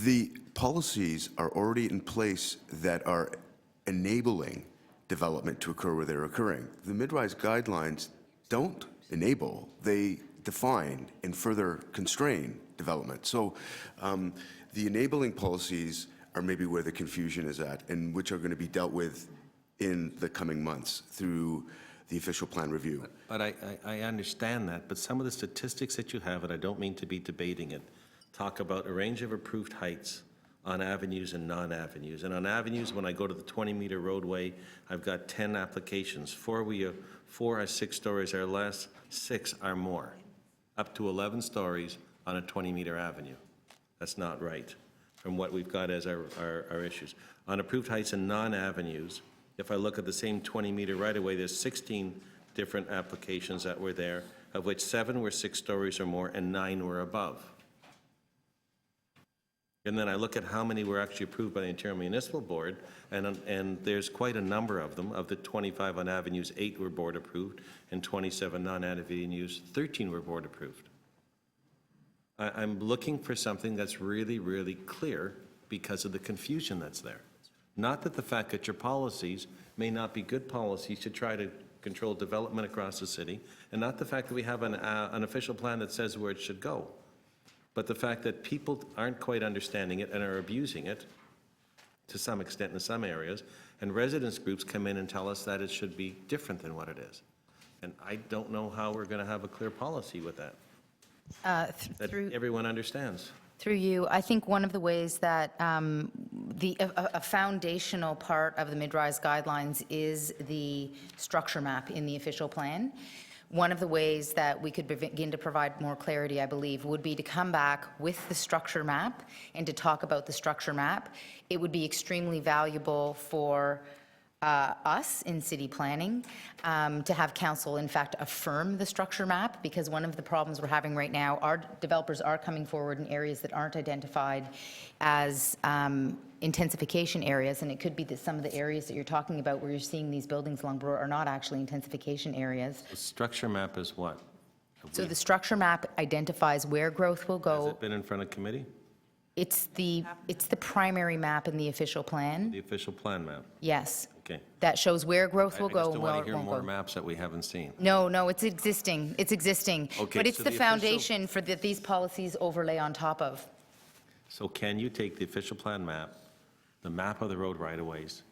S6: The policies are already in place that are enabling development to occur where they're occurring. The mid-rise guidelines don't enable, they define and further constrain development. So the enabling policies are maybe where the confusion is at, and which are going to be dealt with in the coming months through the official plan review.
S1: But I understand that, but some of the statistics that you have, and I don't mean to be debating it, talk about a range of approved heights on avenues and non-avenues. And on avenues, when I go to the 20-meter roadway, I've got 10 applications. 4 are 6 stories or less, 6 are more, up to 11 stories on a 20-meter avenue. That's not right from what we've got as our issues. On approved heights and non-avenues, if I look at the same 20-meter right-of-way, there's 16 different applications that were there, of which 7 were 6 stories or more and 9 were above. And then I look at how many were actually approved by the Ontario Municipal Board, and there's quite a number of them. Of the 25 on avenues, 8 were board approved, and 27 non-avenues, 13 were board approved. I'm looking for something that's really, really clear because of the confusion that's there. Not that the fact that your policies may not be good policies to try to control development across the city, and not the fact that we have an official plan that says where it should go, but the fact that people aren't quite understanding it and are abusing it to some extent in some areas, and residents groups come in and tell us that it should be different than what it is. And I don't know how we're going to have a clear policy with that, that everyone understands.
S8: Through you, I think one of the ways that a foundational part of the mid-rise guidelines is the structure map in the official plan. One of the ways that we could begin to provide more clarity, I believe, would be to come back with the structure map and to talk about the structure map. It would be extremely valuable for us in city planning to have council, in fact, affirm the structure map, because one of the problems we're having right now, our developers are coming forward in areas that aren't identified as intensification areas, and it could be that some of the areas that you're talking about where you're seeing these buildings along Bloor are not actually intensification areas.
S1: The structure map is what?
S8: So the structure map identifies where growth will
S1: Has
S8: go.
S1: it been in front of committee?
S8: It's the primary map in the official plan,
S1: The official plan map?
S8: yes.
S1: Okay.
S8: That shows where growth will
S1: I
S8: go
S1: just
S8: and
S1: don't
S8: where
S1: want
S8: it
S1: to hear
S8: won't
S1: more
S8: go.
S1: maps that we haven't seen.
S8: No, it's existing, it's existing.
S1: Okay,
S8: But it's
S1: so
S8: the
S1: the official-
S8: foundation for that these policies overlay on top of.
S1: So can you take the official plan map, the map of the road right-of-ways,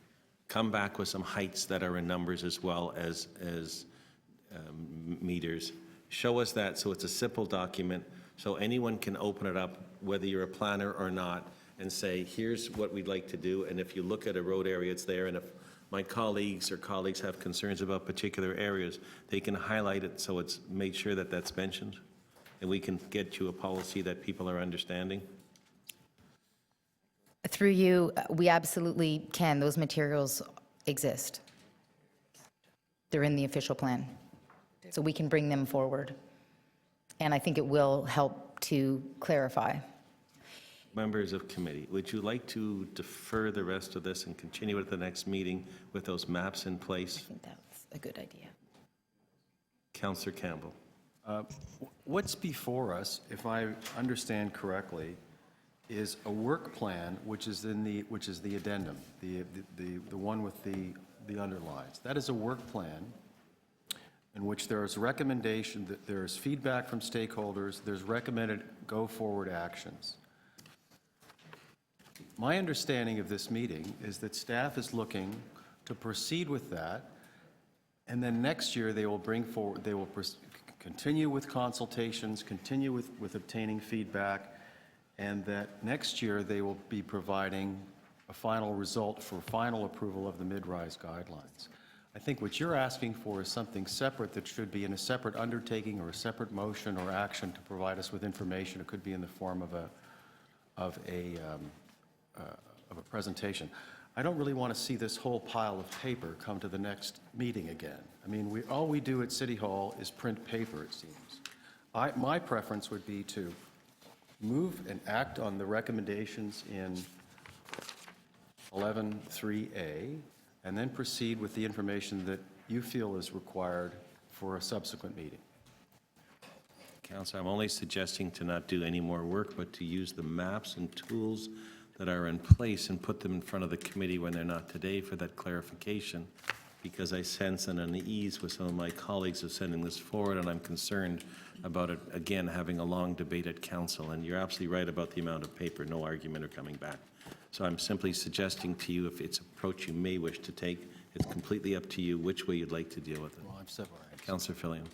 S1: come back with some heights that are in numbers as well as meters, show us that so it's a simple document, so anyone can open it up, whether you're a planner or not, and say, here's what we'd like to do, and if you look at a road area, it's there, and if my colleagues have concerns about particular areas, they can highlight it so it's made sure that that's mentioned. and we can get you a policy that people are understanding?
S8: Through you, we absolutely can. Those materials exist. They're in the official plan. So we can bring them forward. And I think it will help to clarify.
S1: Members of committee, would you like to defer the rest of this and continue at the next meeting with those maps in
S8: I
S1: place?
S8: think that's a good idea.
S1: Councillor Campbell.
S5: What's before us, if I understand correctly, is a work plan, which is the addendum, the one with the underlines. That is a work plan in which there is recommendation, that there is feedback from stakeholders, there's recommended go-forward actions. My understanding of this meeting is that staff is looking to proceed with that, and then next year they will bring forward, they will continue with consultations, continue with obtaining feedback, and that next year they will be providing a final result for final approval of the mid-rise guidelines. I think what you're asking for is something separate that should be in a separate undertaking or a separate motion or action to provide us with information. It could be in the form of a presentation. I don't really want to see this whole pile of paper come to the next meeting again. I mean, all we do at City Hall is print paper, it seems. My preference would be to move and act on the recommendations in 11.3A, and then proceed with the information that you feel is required for a subsequent meeting.
S1: Councillor, I'm only suggesting to not do any more work, but to use the maps and tools that are in place and put them in front of the committee when they're not today for that clarification, because I sense an unease with some of my colleagues of sending this forward, and I'm concerned about it, again, having a long debate at council. And you're absolutely right about the amount of paper, no argument or coming back. So I'm simply suggesting to you, if it's an approach you may wish to take, it's completely up to you which way you'd like to deal with it.
S5: Well, I'm separate.
S1: Councillor Fillion.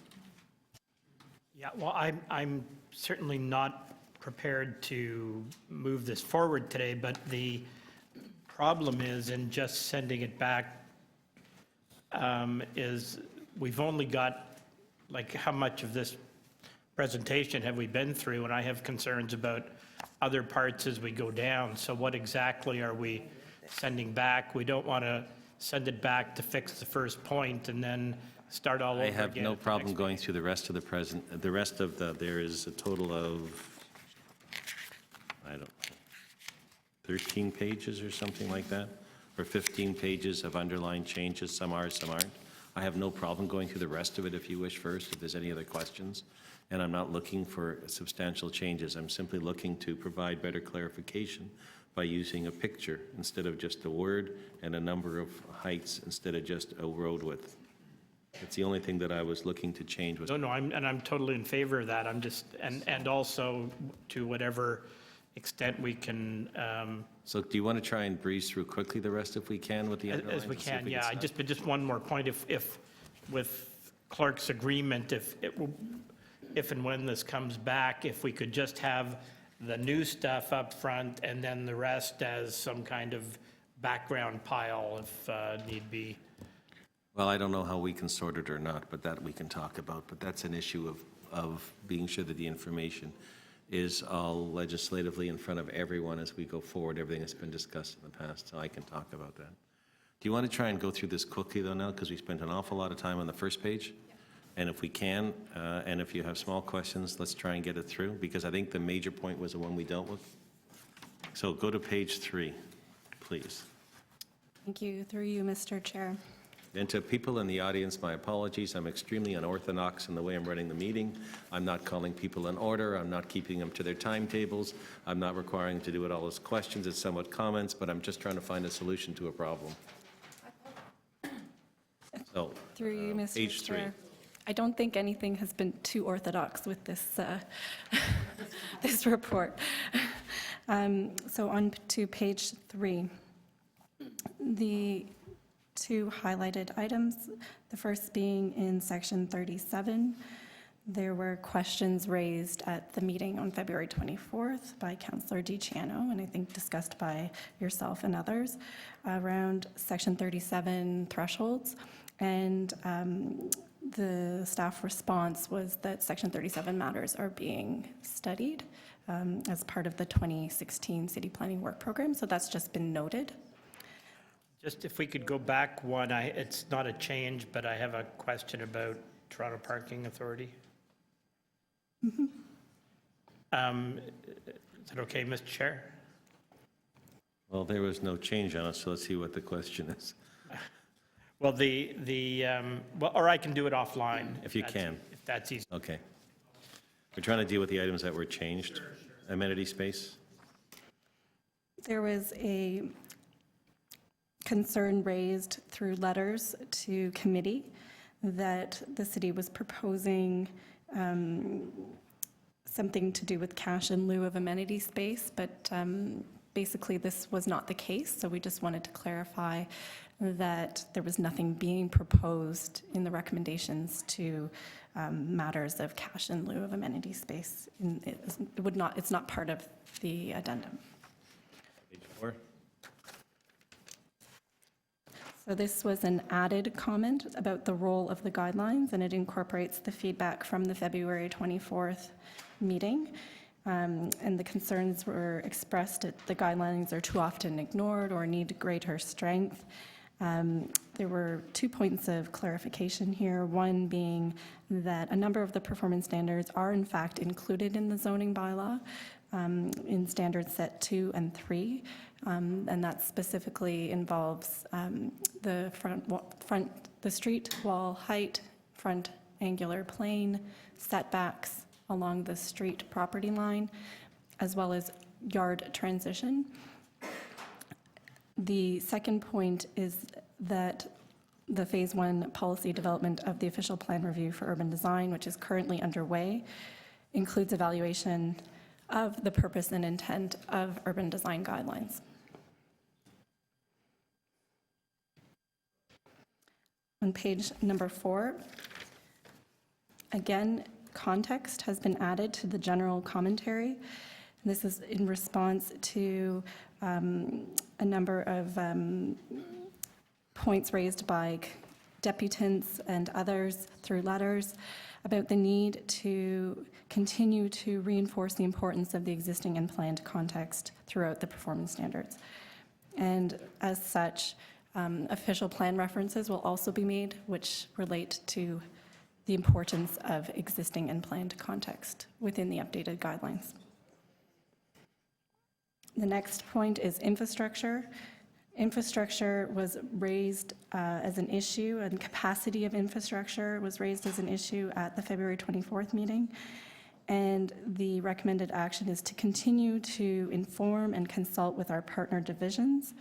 S11: Yeah, well, I'm certainly not prepared to move this forward today, but the problem is in just sending it back is we've only got, like, how much of this presentation have we been through? And I have concerns about other parts as we go down. So what exactly are we sending back? We don't want to send it back to fix the first point and then start all over
S1: I
S11: again.
S1: have no
S11: at the
S1: problem
S11: next
S1: going through the rest of there is a total of, I don't know, 13 pages or something like that, or 15 pages of underlined changes. Some are, some aren't. I have no problem going through the rest of it if you wish first, if there's any other questions. And I'm not looking for substantial changes. I'm simply looking to provide better clarification by using a picture instead of just a word and a number of heights instead of just a road width. It's the only thing that I was looking to change. Was
S11: No, I'm totally in favor of that. I'm just, and also to whatever extent we can,
S1: So do you want to try and breeze through quickly the rest if we can with the underlines?
S11: as we
S1: and see if
S11: can, yeah.
S1: start?
S11: But just one more point. If with Clark's agreement, if and when this comes back, if we could just have the new stuff up front and then the rest as some kind of background pile if need be.
S1: Well, I don't know how we can sort it or not, but that we can talk about. But that's an issue of being sure that the information is all legislatively in front of everyone as we go forward, everything that's been discussed in the past, so I can talk about that. Do you want to try and go through this quickly, though, now, because we spent an awful lot of time on the first page? And if we can, and if you have small questions, let's try and get it through, because I think the major point was the one we dealt with. So go to page 3, please.
S7: Thank you. Through you, Mr. Chair.
S1: And to people in the audience, my apologies. I'm extremely unorthodox in the way I'm running the meeting. I'm not calling people in order. I'm not keeping them to their timetables. I'm not requiring them to do it all as questions. It's somewhat comments, but I'm just trying to find a solution to a problem. So,
S7: Through you, Mr.
S1: page 3.
S7: Chair. I don't think anything has been too orthodox with this, this report. So on to page 3. The two highlighted items, the first being in section 37. There were questions raised at the meeting on February 24th by Councillor DiCiano, and I think discussed by yourself and others, around section 37 thresholds. And the staff response was that Section 37 matters are being studied as part of the 2016 City Planning Work Program, so that's just been noted.
S11: Just if we could go back one, it's not a change, but I have a question about Toronto Parking Authority. Is it okay, Mr. Chair?
S1: Well, there was no change on it, so let's see what the question is.
S11: Well, well, or I can do it offline.
S1: If you
S11: that's-
S1: can.
S11: If that's easy.
S1: Okay. We're trying to deal with the items that were changed. Amenity space?
S7: There was a concern raised through letters to committee that the city was proposing something to do with cash in lieu of amenity space, but basically this was not the case, so we just wanted to clarify that there was nothing being proposed in the recommendations to matters of cash in lieu of amenity space. It's not part of the addendum.
S1: Page 4.
S7: So this was an added comment about the role of the guidelines, and it incorporates the feedback from the February 24th meeting. And the concerns were expressed that the guidelines are too often ignored or need greater strength. There were 2 points of clarification here, one being that a number of the performance standards are in fact included in the zoning bylaw in standards set 2 and 3, and that specifically involves the the street wall height, front angular plane, setbacks along the street property line, as well as yard transition. The second point is that the Phase 1 policy development of the official plan review for urban design, which is currently underway, includes evaluation of the purpose and intent of urban design guidelines. On page number 4, again, context has been added to the general commentary. This is in response to a number of points raised by deputants and others through letters about the need to continue to reinforce the importance of the existing and planned context throughout the performance standards. And as such, official plan references will also be made, which relate to the importance of existing and planned context within the updated guidelines. The next point is infrastructure. Infrastructure was raised as an issue, and capacity of infrastructure was raised as an issue at the February 24th meeting. And the recommended action is to continue to inform and consult with our partner divisions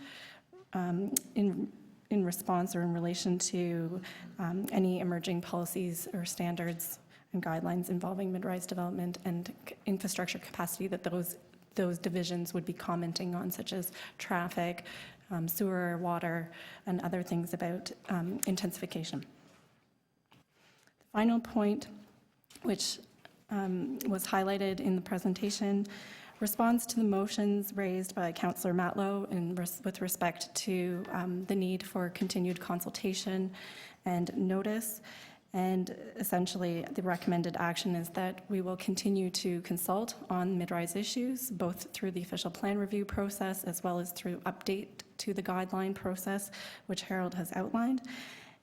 S7: in response or in relation to any emerging policies or standards and guidelines involving mid-rise development and infrastructure capacity that those divisions would be commenting on, such as traffic, sewer, water, and other things about intensification. The final point, which was highlighted in the presentation, responds to the motions raised by Councillor Matlow with respect to the need for continued consultation and notice. And essentially, the recommended action is that we will continue to consult on mid-rise issues, both through the official plan review process as well as through update to the guideline process, which Harold has outlined,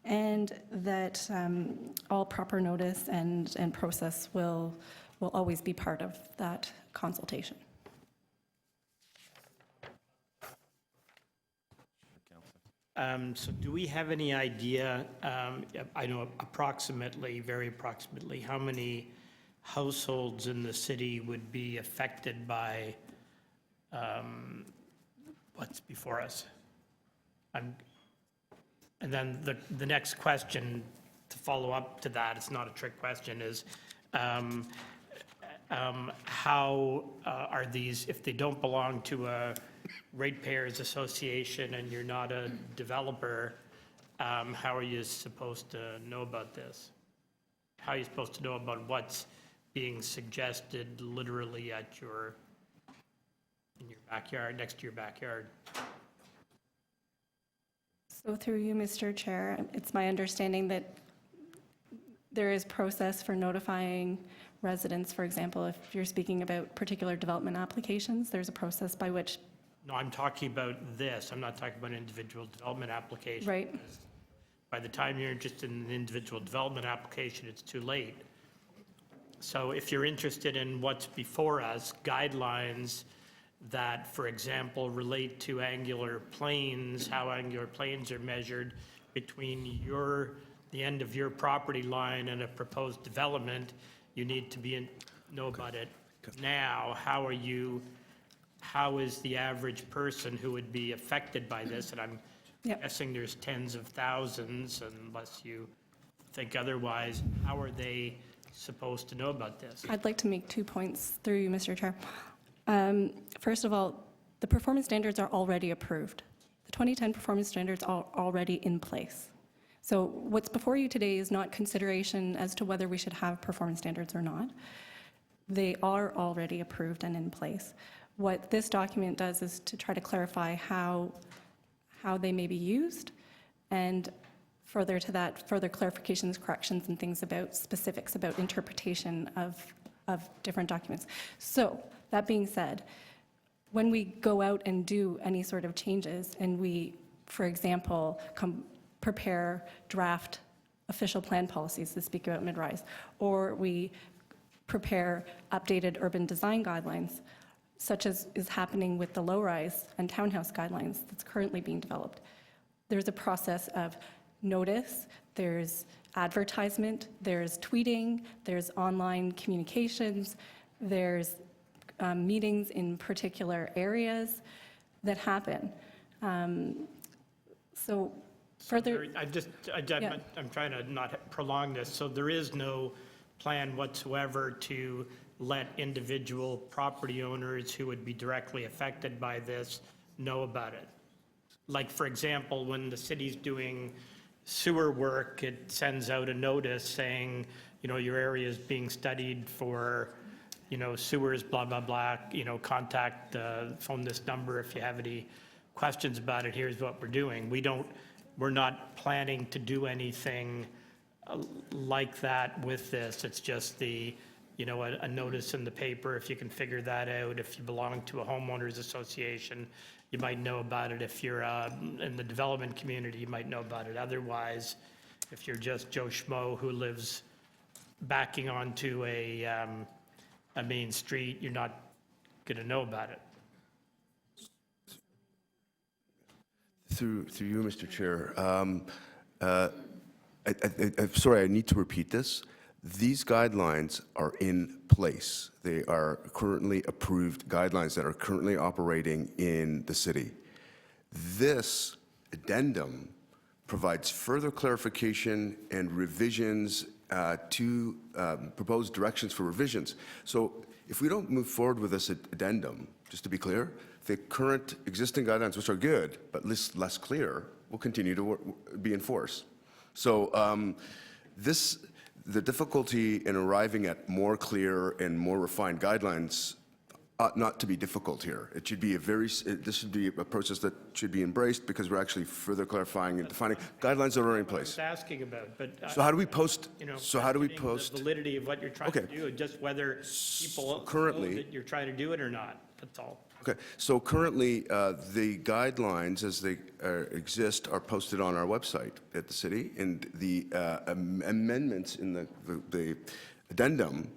S7: and that all proper notice and process will always be part of that consultation.
S11: So do we have any idea, I know approximately, very approximately, how many households in the city would be affected by what's before us? And then the next question to follow up to that, it's not a trick question, is how are these, if they don't belong to a ratepayers association and you're not a developer, how are you supposed to know about this? How are you supposed to know about what's being suggested literally in your backyard, next to your backyard?
S7: So through you, Mr. Chair, it's my understanding that There is process for notifying residents, for example, if you're speaking about particular development applications, there's a process by which,
S11: No, I'm talking about this. I'm not talking about individual development applications.
S7: right?
S11: By the time you're interested in an individual development application, it's too late. So if you're interested in what's before us, guidelines that, for example, relate to angular planes, how angular planes are measured between the end of your property line and a proposed development, you need to know about it now. How is the average person who would be affected by this? And I'm
S7: Yep.
S11: guessing there's tens of thousands, unless you think otherwise. How are they supposed to know about this?
S7: I'd like to make 2 points through you, Mr. Chair. First of all, the performance standards are already approved. The 2010 performance standards are already in place. So what's before you today is not consideration as to whether we should have performance standards or not. They are already approved and in place. What this document does is to try to clarify how they may be used, and further to that, further clarifications, corrections, and things about specifics about interpretation of different documents. So, that being said, when we go out and do any sort of changes, and we, for example, prepare draft official plan policies that speak about mid-rise, or we prepare updated urban design guidelines, such as is happening with the low-rise and townhouse guidelines that's currently being developed. There's a process of notice, there's advertisement, there's tweeting, there's online communications, there's meetings in particular areas that happen. So further,
S11: I'm trying to not prolong this. So there is no plan whatsoever to let individual property owners who would be directly affected by this know about it. Like, for example, when the city's doing sewer work, it sends out a notice saying, your area is being studied for, sewers, blah, blah, blah, contact, phone this number if you have any questions about it, here's what we're doing. We're not planning to do anything like that with this. It's just a notice in the paper, if you can figure that out. If you belong to a homeowners association, you might know about it. If you're in the development community, you might know about it. Otherwise, if you're just Joe Schmo who lives backing onto a main street, you're not going to know about it.
S6: Through you, Mr. Chair, I'm sorry, I need to repeat this. These guidelines are in place. They are currently approved guidelines that are currently operating in the city. This addendum provides further clarification and revisions to proposed directions for revisions. So if we don't move forward with this addendum, just to be clear, the current existing guidelines, which are good but less clear, will continue to be in force. So the difficulty in arriving at more clear and more refined guidelines ought not to be difficult here. It should be this should be a process that should be embraced, because we're actually further clarifying and defining guidelines that are in place.
S11: I was asking about, but.
S6: So how do we post?
S11: The validity of what you're trying to do, and just whether people know that you're trying to do it or not, that's all.
S6: Okay, so currently, the guidelines as they exist are posted on our website at the city, and the amendments in the addendum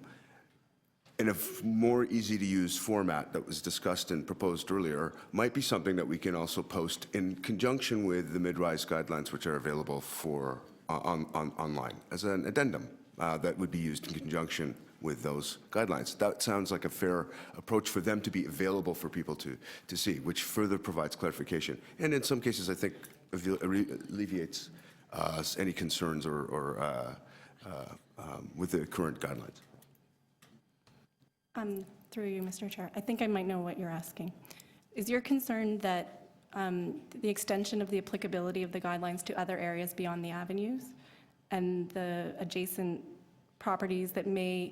S6: in a more easy-to-use format that was discussed and proposed earlier might be something that we can also post in conjunction with the mid-rise guidelines, which are available for online as an addendum that would be used in conjunction with those guidelines. That sounds like a fair approach for them to be available for people to see, which further provides clarification. And in some cases, I think alleviates any concerns or with the current guidelines.
S7: Through you, Mr. Chair, I think I might know what you're asking. Is your concern that the extension of the applicability of the guidelines to other areas beyond the avenues and the adjacent properties that may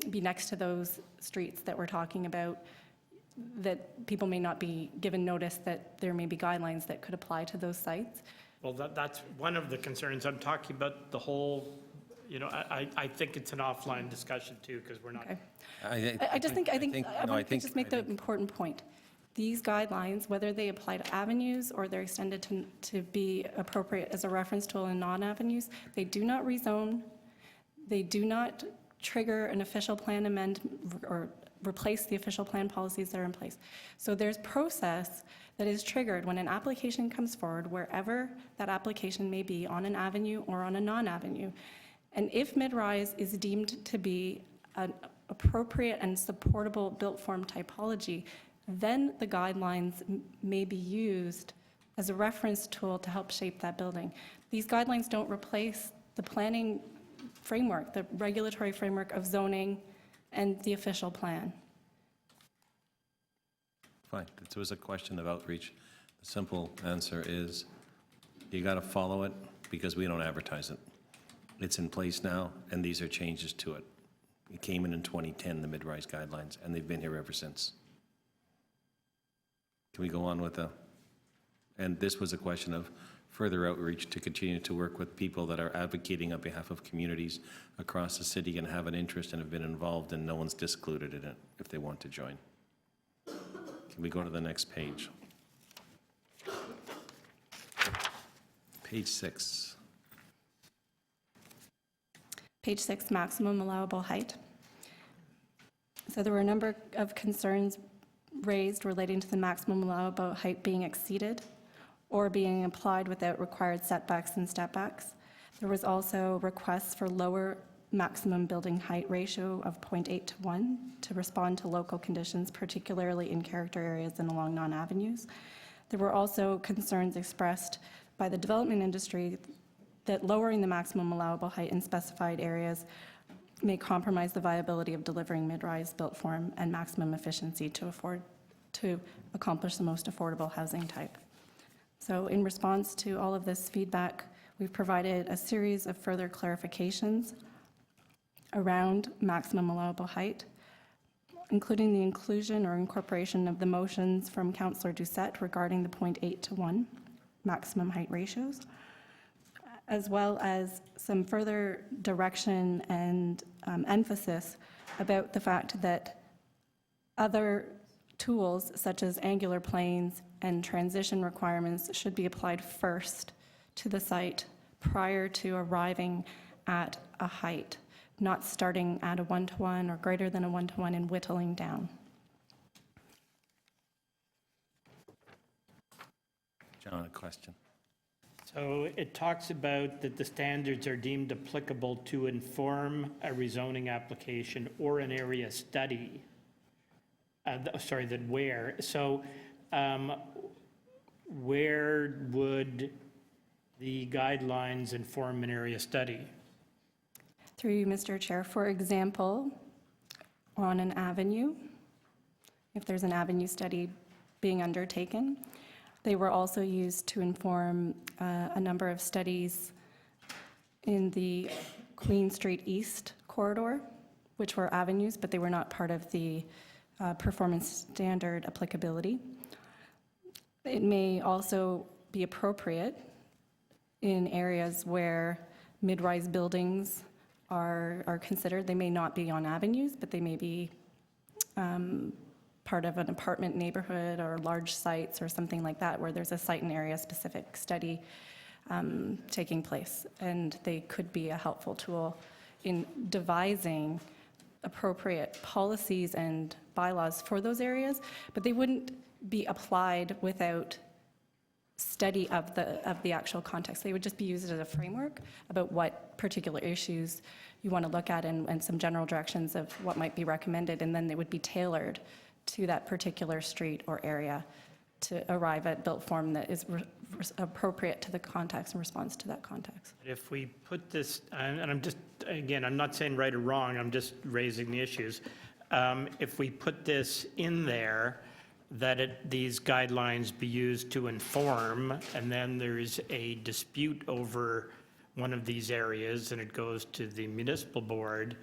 S7: be next to those streets that we're talking about, that people may not be given notice that there may be guidelines that could apply to those sites?
S11: Well, that's one of the concerns. I'm talking about the whole You know, I think it's an offline discussion too, because we're not,
S7: Okay.
S4: I
S7: I
S4: no,
S7: want to just make the important point. These guidelines, whether they apply to avenues or they're extended to be appropriate as a reference tool in non-avenues, they do not rezone, they do not trigger an official plan amend or replace the official plan policies that are in place. So there's process that is triggered when an application comes forward, wherever that application may be, on an avenue or on a non-avenue. And if mid-rise is deemed to be an appropriate and supportable built form typology, then the guidelines may be used as a reference tool to help shape that building. These guidelines don't replace the planning framework, the regulatory framework of zoning and the official plan.
S1: Fine. This was a question of outreach. The simple answer is, you got to follow it because we don't advertise it. It's in place now, and these are changes to it. It came in 2010, the mid-rise guidelines, and they've been here ever since. Can we go on with the, and this was a question of further outreach to continue to work with people that are advocating on behalf of communities across the city and have an interest and have been involved, and no one's discluded in it if they want to join. Can we go to the next page? Page 6.
S7: Page 6, maximum allowable height. So there were a number of concerns raised relating to the maximum allowable height being exceeded or being applied without required setbacks and stepbacks. There was also requests for lower maximum building height ratio of 0.8 to 1 to respond to local conditions, particularly in character areas and along non-avenues. There were also concerns expressed by the development industry that lowering the maximum allowable height in specified areas may compromise the viability of delivering mid-rise built form and maximum efficiency to accomplish the most affordable housing type. So in response to all of this feedback, we've provided a series of further clarifications around maximum allowable height, including the inclusion or incorporation of the motions from Councillor Doucette regarding the 0.8 to 1 maximum height ratios, as well as some further direction and emphasis about the fact that other tools such as angular planes and transition requirements should be applied first to the site prior to arriving at a height, not starting at a 1-to-1 or greater than a 1-to-1 and whittling down.
S1: John, a question.
S11: so it talks about that the standards are deemed applicable to inform a rezoning application or an area study. That where, so where would the guidelines inform an area study?
S7: Through you, Mr. Chair, for example, on an avenue, if there's an avenue study being undertaken, they were also used to inform a number of studies in the Queen Street East corridor, which were avenues, but they were not part of the performance standard applicability. It may also be appropriate in areas where mid-rise buildings are considered. They may not be on avenues, but they may be part of an apartment neighborhood or large sites or something like that, where there's a site and area specific study taking place. And they could be a helpful tool in devising appropriate policies and bylaws for those areas, but they wouldn't be applied without study of the actual context. They would just be used as a framework about what particular issues you want to look at and some general directions of what might be recommended, and then they would be tailored to that particular street or area to arrive at built form that is appropriate to the context and responds to that context.
S11: If we put this, and I'm just, again, I'm not saying right or wrong, I'm just raising the issues. If we put this in there, that these guidelines be used to inform, and then there's a dispute over one of these areas, and it goes to the municipal board,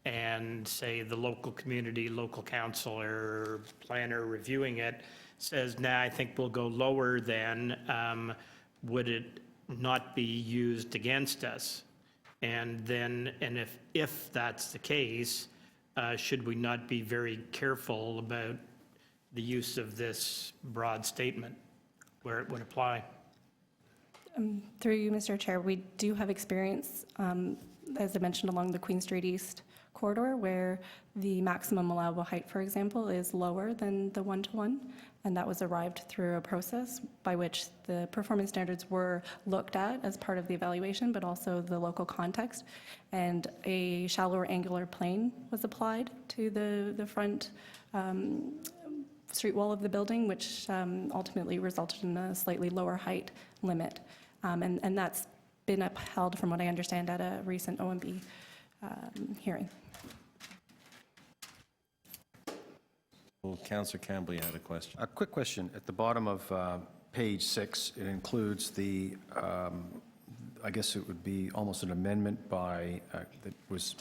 S11: and say the local community, local council or planner reviewing it says, nah, I think we'll go lower than, would it not be used against us? And then, and if that's the case, should we not be very careful about the use of this broad statement where it would apply?
S7: Through you, Mr. Chair, we do have experience, as I mentioned, along the Queen Street East corridor, where the maximum allowable height, for example, is lower than the one-to-one, and that was arrived through a process by which the performance standards were looked at as part of the evaluation, but also the local context, and a shallower angular plane was applied to the front street wall of the building, which ultimately resulted in a slightly lower height limit. And that's been upheld, from what I understand, at a recent OMB hearing.
S1: Well, Councillor Campbell, you had a question.
S5: A quick question. At the bottom of page 6, it includes the, I guess it would be almost an amendment by, that was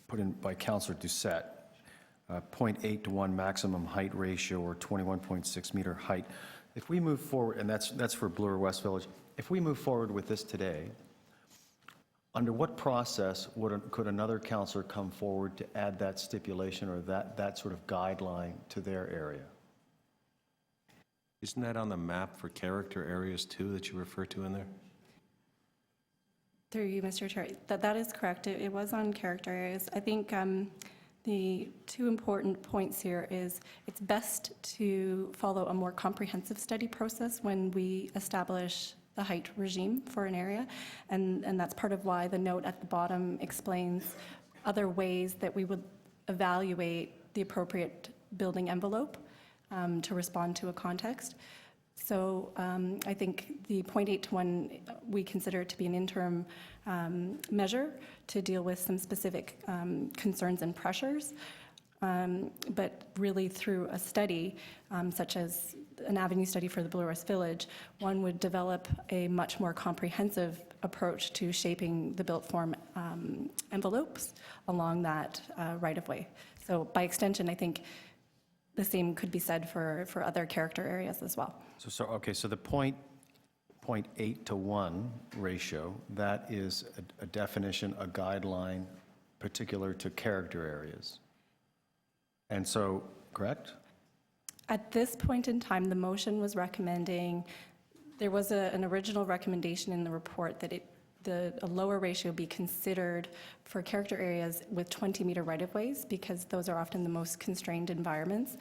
S5: put in by Councillor Doucette, 0.8 to 1 maximum height ratio or 21.6 meter height. If we move forward, and that's for Bloor West Village, if we move forward with this today, under what process could another councillor come forward to add that stipulation or that sort of guideline to their area?
S1: Isn't that on the map for character areas too that you refer to in there?
S7: Through you, Mr. Chair, that is correct. It was on character areas. I think the two important points here is it's best to follow a more comprehensive study process when we establish the height regime for an area, and that's part of why the note at the bottom explains other ways that we would evaluate the appropriate building envelope to respond to a context. So I think the 0.8 to 1 we consider to be an interim measure to deal with some specific concerns and pressures, but really through a study such as an avenue study for the Bloor West Village, one would develop a much more comprehensive approach to shaping the built form envelopes along that right-of-way. So by extension, I think the same could be said for other character areas as well.
S5: Okay, so the 0.8 to 1 ratio, that is a definition, a guideline particular to character areas. And so, correct?
S7: At this point in time, the motion was recommending, there was an original recommendation in the report that a lower ratio be considered for character areas with 20-meter right-of-ways, because those are often the most constrained environments.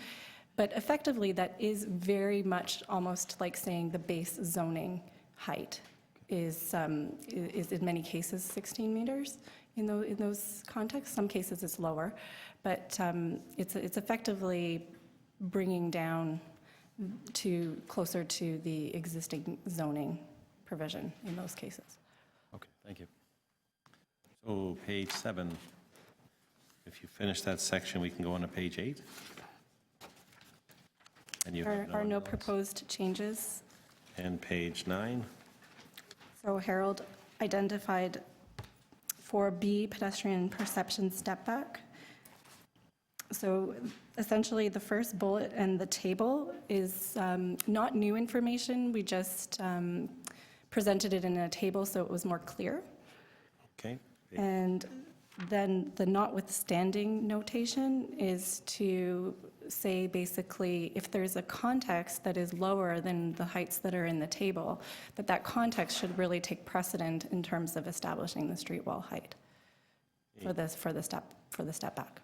S7: But effectively, that is very much almost like saying the base zoning height is in many cases 16 meters in those contexts. Some cases it's lower, but it's effectively bringing down to closer to the existing zoning provision in those cases.
S5: Okay, thank you.
S1: So page 7, if you finish that section, we can go on to page 8. And you
S7: There
S1: have
S7: are no
S1: underlines.
S7: proposed changes.
S1: And page 9.
S7: So Harold identified 4B pedestrian perception step back. So essentially, the first bullet and the table is not new information. We just presented it in a table so it was more clear.
S1: Okay.
S7: And then the notwithstanding notation is to say basically if there's a context that is lower than the heights that are in the table, that context should really take precedent in terms of establishing the street wall height for the step back.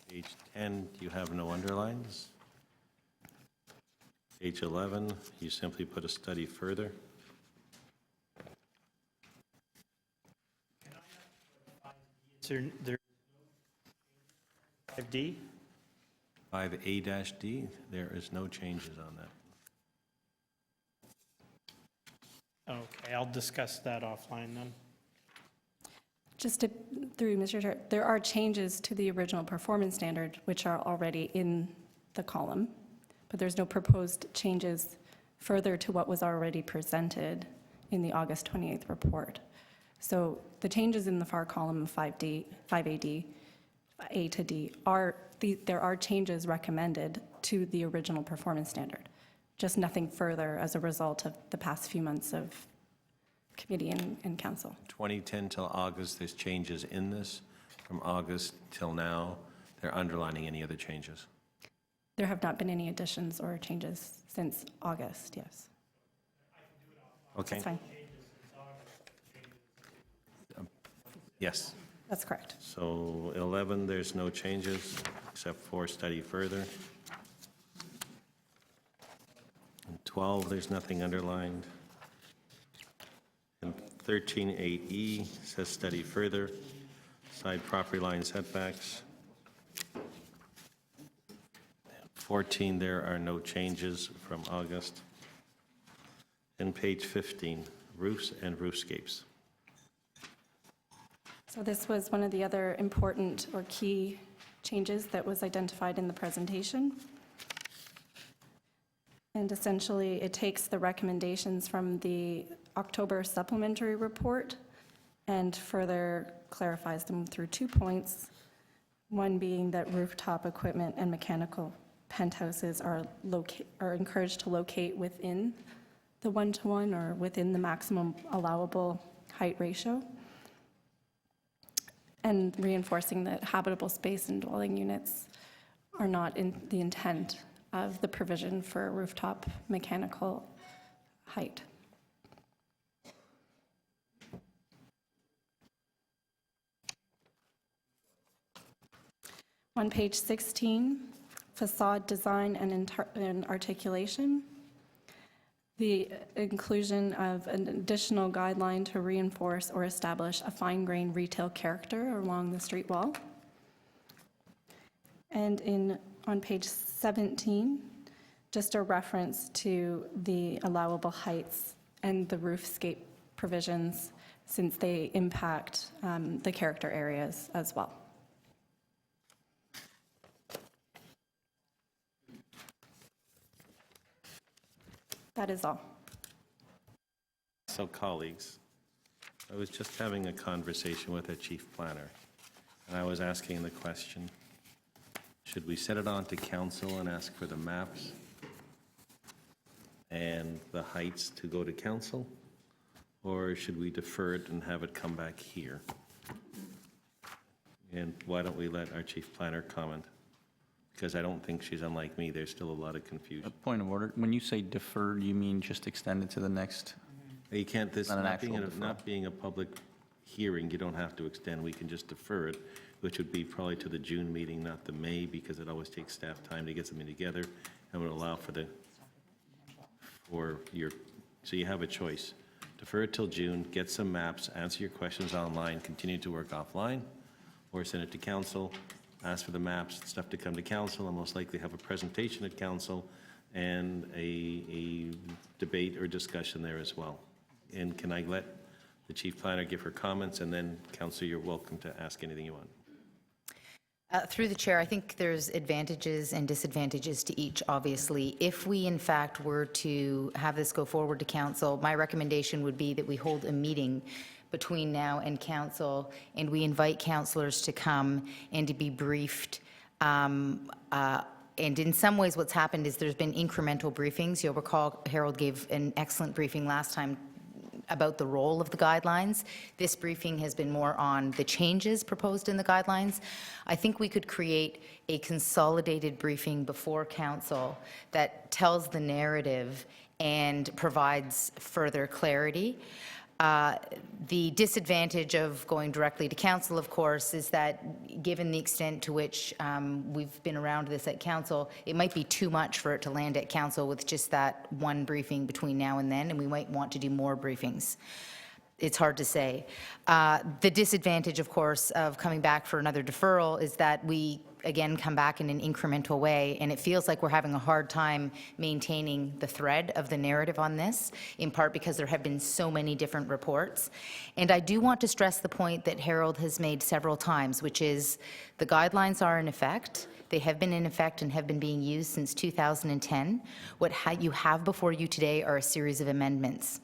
S1: Page 10, you have no underlines. Page 11, you simply put a study further.
S11: Is there 5D?
S1: 5A-D, there is no changes on that.
S11: Okay, I'll discuss that offline then.
S7: Just through Mr. Chair, there are changes to the original performance standard, which are already in the column, but there's no proposed changes further to what was already presented in the August 28th report. So the changes in the far column of 5AD, A to D, there are changes recommended to the original performance standard, just nothing further as a result of the past few months of committee and council.
S1: 2010 till August, there's changes in this. From August till now, they're underlining any other changes.
S7: There have not been any additions or changes since August, yes.
S1: Okay?
S7: That's fine.
S1: Yes.
S7: That's correct.
S1: So 11, there's no changes except for study further. And 12, there's nothing underlined. And 13.8E says study further, side property line setbacks. 14, there are no changes from August. And page 15, roofs and roofscapes.
S7: So this was one of the other important or key changes that was identified in the presentation. And essentially, it takes the recommendations from the October supplementary report and further clarifies them through 2 points. One being that rooftop equipment and mechanical penthouses are encouraged to locate within the 1-to-1 or within the maximum allowable height ratio. And reinforcing that habitable space and dwelling units are not in the intent of the provision for rooftop mechanical height. On page 16, facade design and articulation. The inclusion of an additional guideline to reinforce or establish a fine-grained retail character along the street wall. And on page 17, just a reference to the allowable heights and the roofscape provisions, since they impact the character areas as well. That is all.
S1: So colleagues, I was just having a conversation with a chief planner, and I was asking the question, should we set it on to council and ask for the maps and the heights to go to council? Or should we defer it and have it come back here? And why don't we let our chief planner comment? Because I don't think she's unlike me. There's still a lot of confusion.
S2: Point of order, when you say deferred, you mean just extend it to the next?
S1: You can't, this
S2: Not an
S1: not being,
S2: actual deferral.
S1: not being a public hearing, you don't have to extend. We can just defer it, which would be probably to the June meeting, not the May, because it always takes staff time to get something together and would allow for so you have a choice. Defer it till June, get some maps, answer your questions online, continue to work offline, or send it to council, ask for the maps, stuff to come to council, and most likely have a presentation at council and a debate or discussion there as well. And can I let the chief planner give her comments, and then council, you're welcome to ask anything you want.
S8: Through the chair, I think there's advantages and disadvantages to each, obviously. If we, in fact, were to have this go forward to council, my recommendation would be that we hold a meeting between now and council, and we invite councillors to come and to be briefed. And in some ways, what's happened is there's been incremental briefings. You'll recall Harold gave an excellent briefing last time about the role of the guidelines. This briefing has been more on the changes proposed in the guidelines. I think we could create a consolidated briefing before council that tells the narrative and provides further clarity. The disadvantage of going directly to council, of course, is that given the extent to which we've been around this at council, it might be too much for it to land at council with just that one briefing between now and then, and we might want to do more briefings. It's hard to say. The disadvantage, of course, of coming back for another deferral is that we, again, come back in an incremental way, and it feels like we're having a hard time maintaining the thread of the narrative on this, in part because there have been so many different reports. And I do want to stress the point that Harold has made several times, which is the guidelines are in effect. They have been in effect and have been being used since 2010. What you have before you today are a series of amendments.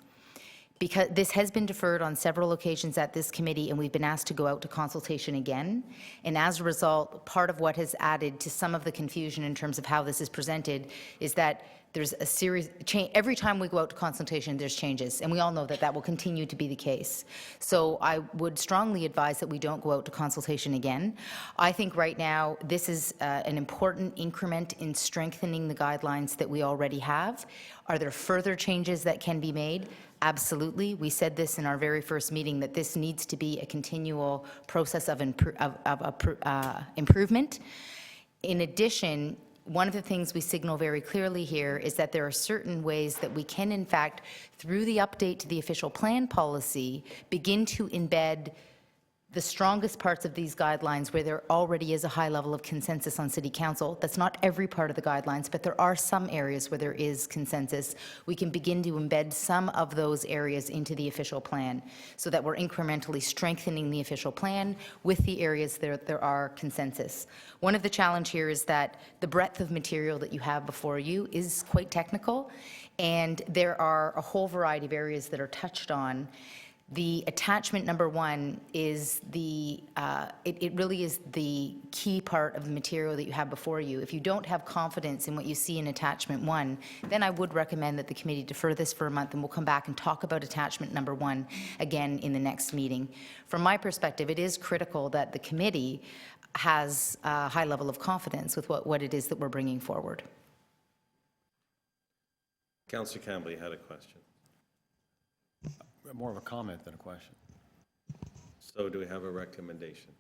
S8: because this has been deferred on several occasions at this committee, and we've been asked to go out to consultation again. And as a result, part of what has added to some of the confusion in terms of how this is presented is that there's a series, every time we go out to consultation, there's changes, and we all know that that will continue to be the case. So I would strongly advise that we don't go out to consultation again. I think right now, this is an important increment in strengthening the guidelines that we already have. Are there further changes that can be made? Absolutely. We said this in our very first meeting, that this needs to be a continual process of improvement. In addition, one of the things we signal very clearly here is that there are certain ways that we can, in fact, through the update to the official plan policy, begin to embed the strongest parts of these guidelines where there already is a high level of consensus on City Council. That's not every part of the guidelines, but there are some areas where there is consensus. We can begin to embed some of those areas into the official plan so that we're incrementally strengthening the official plan with the areas there are consensus. One of the challenge here is that the breadth of material that you have before you is quite technical, and there are a whole variety of areas that are touched on. The attachment number 1 is it really is the key part of the material that you have before you. If you don't have confidence in what you see in attachment 1, then I would recommend that the committee defer this for a month, and we'll come back and talk about attachment number 1 again in the next meeting. From my perspective, it is critical that the committee has a high level of confidence with what it is that we're bringing forward.
S1: Councillor Campbell, you had a question.
S5: More of a comment than a question.
S1: So do we have a recommendation?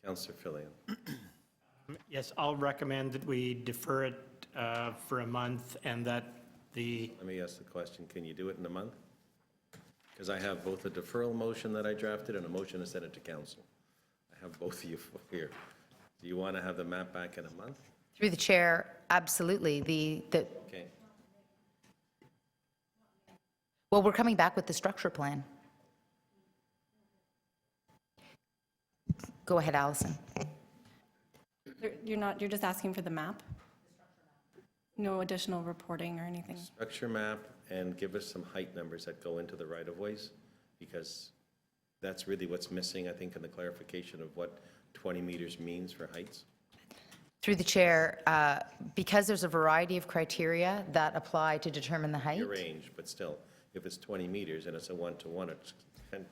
S1: Councillor Fillion.
S11: Yes, I'll recommend that we defer it for a month and that the,
S1: Let me ask the question, can you do it in a month? Because I have both a deferral motion that I drafted and a motion to send it to council. I have both of you here. Do you want to have the map back in a month?
S8: Through the chair, absolutely.
S1: Okay.
S8: Well, we're coming back with the structure plan. Go ahead, Allison.
S7: You're just asking for the map? No additional reporting or anything?
S1: Structure map, and give us some height numbers that go into the right-of-ways, because that's really what's missing, I think, in the clarification of what 20 meters means for heights.
S8: Through the chair, because there's a variety of criteria that apply to determine the height.
S1: Your range, but still, if it's 20 meters and it's a one-to-one, it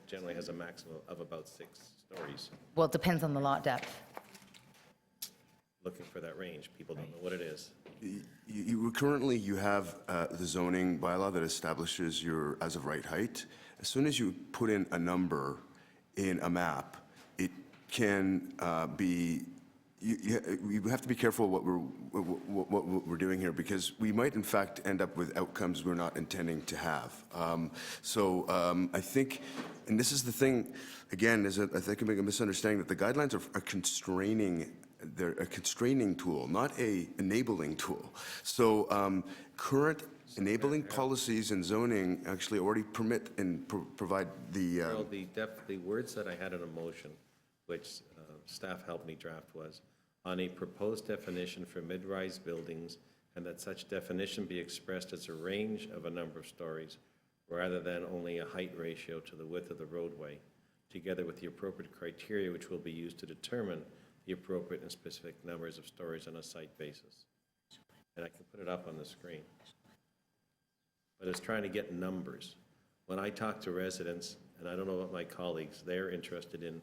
S1: generally has a maximum of about 6 stories.
S8: Well, it depends on the lot depth.
S1: Looking for that range, people don't know what it is.
S6: Currently, you have the zoning bylaw that establishes your as-of-right height. As soon as you put in a number in a map, it can be, you have to be careful what we're doing here, because we might in fact end up with outcomes we're not intending to have. I think, and this is the thing, again, is that I think I'm making a misunderstanding that the guidelines are constraining. They're a constraining tool, not a enabling tool. So current enabling policies and zoning actually already permit and provide the.
S1: Well, the words that I had in a motion, which staff helped me draft, was on a proposed definition for mid-rise buildings, and that such definition be expressed as a range of a number of stories, rather than only a height ratio to the width of the roadway, together with the appropriate criteria which will be used to determine the appropriate and specific numbers of stories on a site basis. And I can put it up on the screen. But it's trying to get numbers. When I talk to residents, and I don't know about my colleagues, they're interested in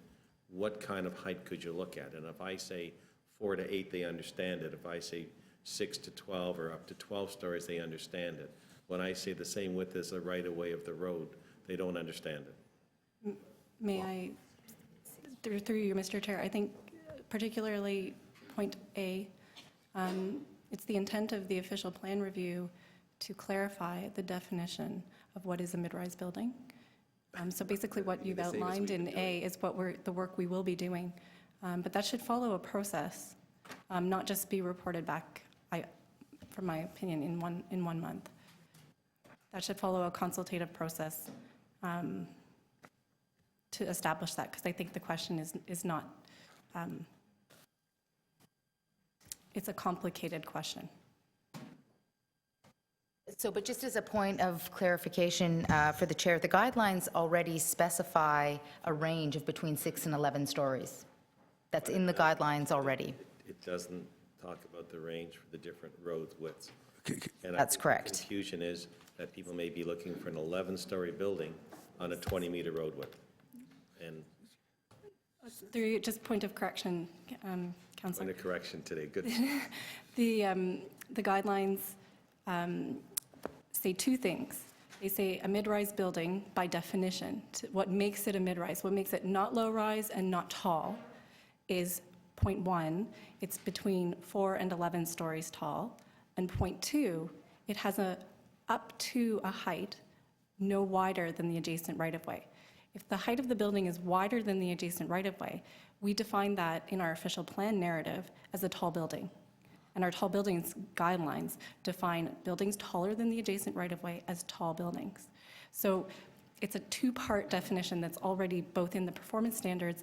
S1: what kind of height could you look at? And if I say 4 to 8, they understand it. If I say 6 to 12 or up to 12 stories, they understand it. When I say the same width as the right-of-way of the road, they don't understand it.
S7: May I, through you, Mr. Chair, I think particularly point A, it's the intent of the official plan review to clarify the definition of what is a mid-rise building. So basically what you've outlined in A is the work we will be doing. But that should follow a process, not just be reported back, from my opinion, in one month. That should follow a consultative process to establish that, because I think the question is not, it's a complicated question.
S8: So, but just as a point of clarification for the chair, the guidelines already specify a range of between 6 and 11 stories. That's in the guidelines already.
S1: It doesn't talk about the range for the different road widths. And I
S8: That's
S1: think
S8: correct.
S1: The confusion is that people may be looking for an 11-story building on a 20-meter road width. And
S7: Through, just point of correction, Councillor.
S1: point of correction today, good.
S7: The guidelines say two things. They say a mid-rise building, by definition, what makes it a mid-rise, what makes it not low-rise and not tall, is point 1, it's between 4 and 11 stories tall, and point 2, it has up to a height no wider than the adjacent right-of-way. If the height of the building is wider than the adjacent right-of-way, we define that in our official plan narrative as a tall building. And our tall buildings guidelines define buildings taller than the adjacent right-of-way as tall buildings. So it's a two-part definition that's already both in the performance standards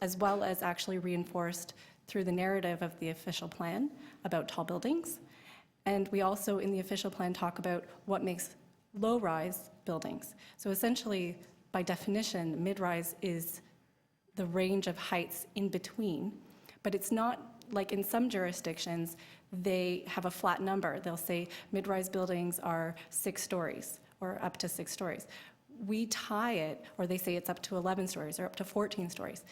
S7: as well as actually reinforced through the narrative of the official plan about tall buildings. And we also, in the official plan, talk about what makes low-rise buildings. So essentially, by definition, mid-rise is the range of heights in between, but it's not like in some jurisdictions, they have a flat number. They'll say mid-rise buildings are 6 stories or up to 6 stories. We tie it, or they say it's up to 11 stories or up to 14 stories.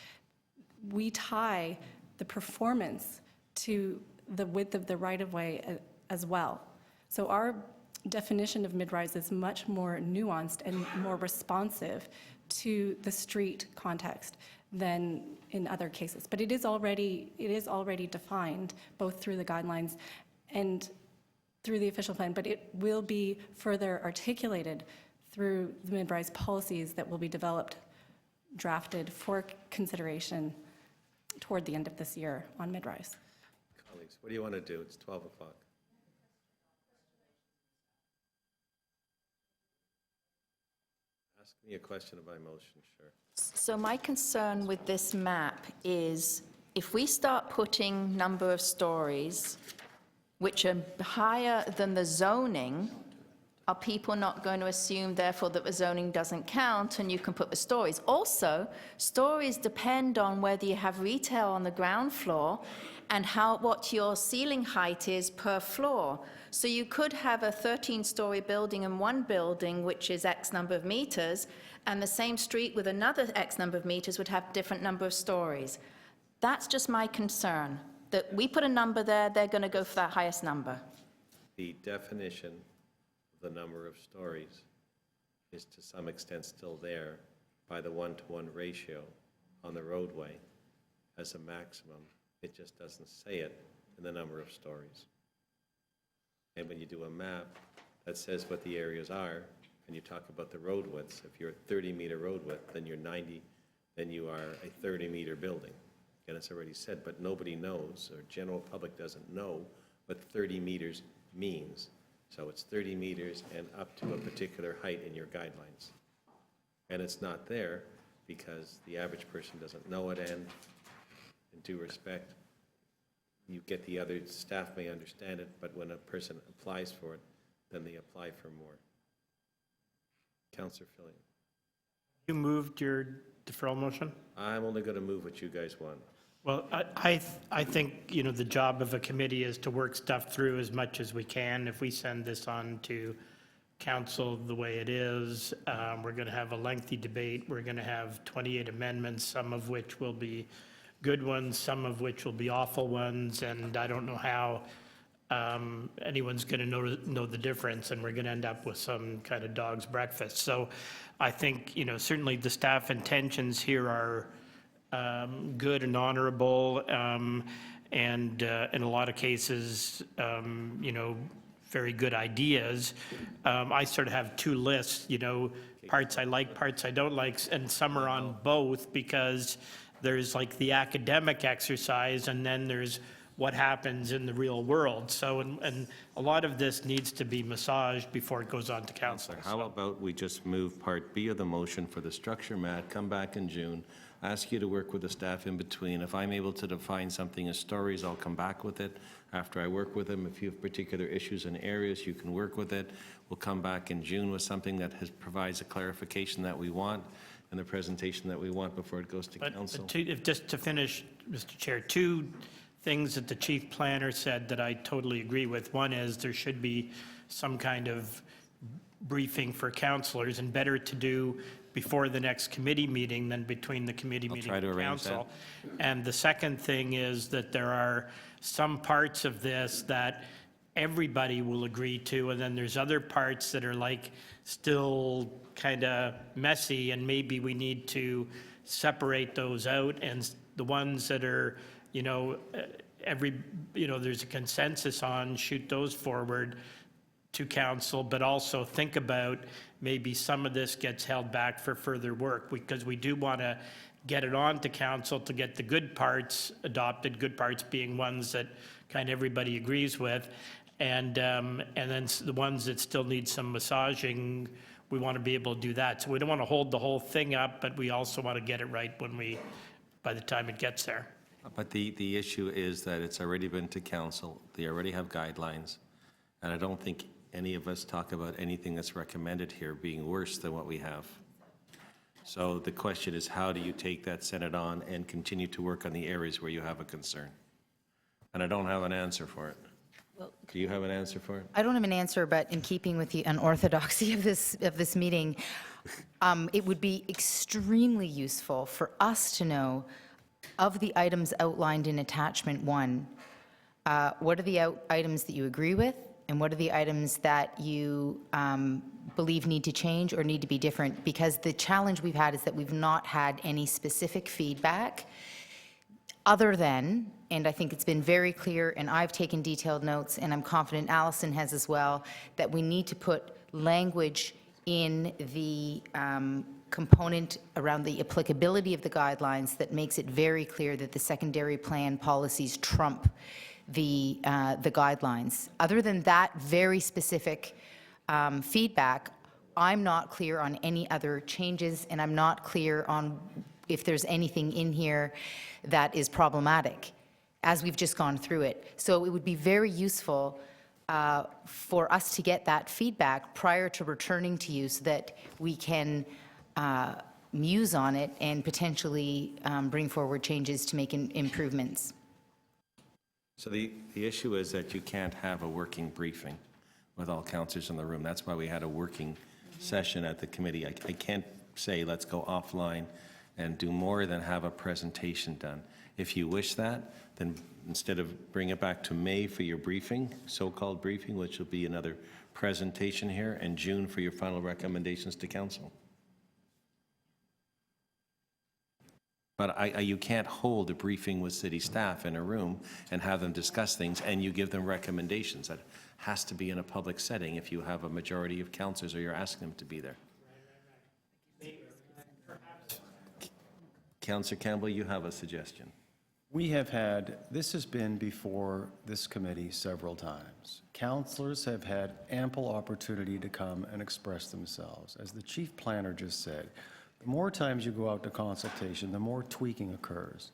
S7: We tie the performance to the width of the right-of-way as well. So our definition of mid-rise is much more nuanced and more responsive to the street context than in other cases. But it is already defined both through the guidelines and through the official plan, but it will be further articulated through the mid-rise policies that will be developed, drafted for consideration toward the end of this year on mid-rise.
S1: Colleagues, what do you want to do? It's 12 o'clock. Ask me a question of my motion, sure.
S4: So my concern with this map is if we start putting number of stories which are higher than the zoning, are people not going to assume therefore that the zoning doesn't count and you can put the stories? Also, stories depend on whether you have retail on the ground floor and what your ceiling height is per floor. So you could have a 13-story building in one building, which is X number of meters, and the same street with another X number of meters would have different number of stories. That's just my concern, that we put a number there, they're going to go for that highest number.
S1: The definition of the number of stories is to some extent still there by the 1-to-1 ratio on the roadway as a maximum. It just doesn't say it in the number of stories. And when you do a map that says what the areas are, and you talk about the road widths, if you're a 30-meter road width, then you are a 30-meter building. And it's already said, but nobody knows, or general public doesn't know what 30 meters means. So it's 30 meters and up to a particular height in your guidelines. And it's not there because the average person doesn't know it, and in due respect, you get the other staff may understand it, but when a person applies for it, then they apply for more. Councillor Fillion.
S11: You moved your deferral motion?
S1: I'm only going to move what you guys want.
S11: Well, I think, the job of a committee is to work stuff through as much as we can. If we send this on to council the way it is, we're going to have a lengthy debate. We're going to have 28 amendments, some of which will be good ones, some of which will be awful ones, and I don't know how anyone's going to know the difference, and we're going to end up with some kind of dog's breakfast. So I think, certainly the staff intentions here are good and honorable, and in a lot of cases, very good ideas. I sort of have two lists, parts I like, parts I don't like, and some are on both because there's like the academic exercise and then there's what happens in the real world. So, and a lot of this needs to be massaged before it goes on to council.
S1: How about we just move Part B of the motion for the structure mat, come back in June, ask you to work with the staff in between. If I'm able to define something as stories, I'll come back with it after I work with them. If you have particular issues in areas, you can work with it. We'll come back in June with something that provides a clarification that we want and the presentation that we want before it goes to council.
S11: Just to finish, Mr. Chair, two things that the chief planner said that I totally agree with. One is there should be some kind of briefing for councillors, and better to do before the next committee meeting than between the committee meeting
S1: try to
S11: and
S1: arrange
S11: council. And the second thing is that there are some parts of this that everybody will agree to, and then there's other parts that are like still kind of messy, and maybe we need to separate those out, and the ones that are, there's a consensus on, shoot those forward to council, but also think about maybe some of this gets held back for further work, because we do want to get it on to council to get the good parts adopted, good parts being ones that kind of everybody agrees with, and then the ones that still need some massaging, we want to be able to do that. So we don't want to hold the whole thing up, but we also want to get it right by the time it gets there.
S1: But the issue is that it's already been to council. They already have guidelines. And I don't think any of us talk about anything that's recommended here being worse than what we have. So the question is, how do you take that, send it on, and continue to work on the areas where you have a concern? And I don't have an answer for it. Do you have an answer for it?
S8: I don't have an answer, but in keeping with the unorthodoxy of this meeting, it would be extremely useful for us to know, of the items outlined in attachment 1, what are the items that you agree with, and what are the items that you believe need to change or need to be different? Because the challenge we've had is that we've not had any specific feedback other than, and I think it's been very clear, and I've taken detailed notes, and I'm confident Allison has as well, that we need to put language in the component around the applicability of the guidelines that makes it very clear that the secondary plan policies trump the guidelines. Other than that very specific feedback, I'm not clear on any other changes, and I'm not clear on if there's anything in here that is problematic, as we've just gone through it. So it would be very useful for us to get that feedback prior to returning to you so that we can muse on it and potentially bring forward changes to make improvements.
S1: So the issue is that you can't have a working briefing with all councillors in the room. That's why we had a working session at the committee. I can't say let's go offline and do more than have a presentation done. If you wish that, then instead of bring it back to May for your briefing, so-called briefing, which will be another presentation here, and June for your final recommendations to council. But you can't hold a briefing with city staff in a room and have them discuss things and you give them recommendations. That has to be in a public setting if you have a majority of councillors or you're asking them to be there. Councillor Campbell, you have a suggestion.
S5: We have had, this has been before this committee several times. Councillors have had ample opportunity to come and express themselves. As the chief planner just said, the more times you go out to consultation, the more tweaking occurs.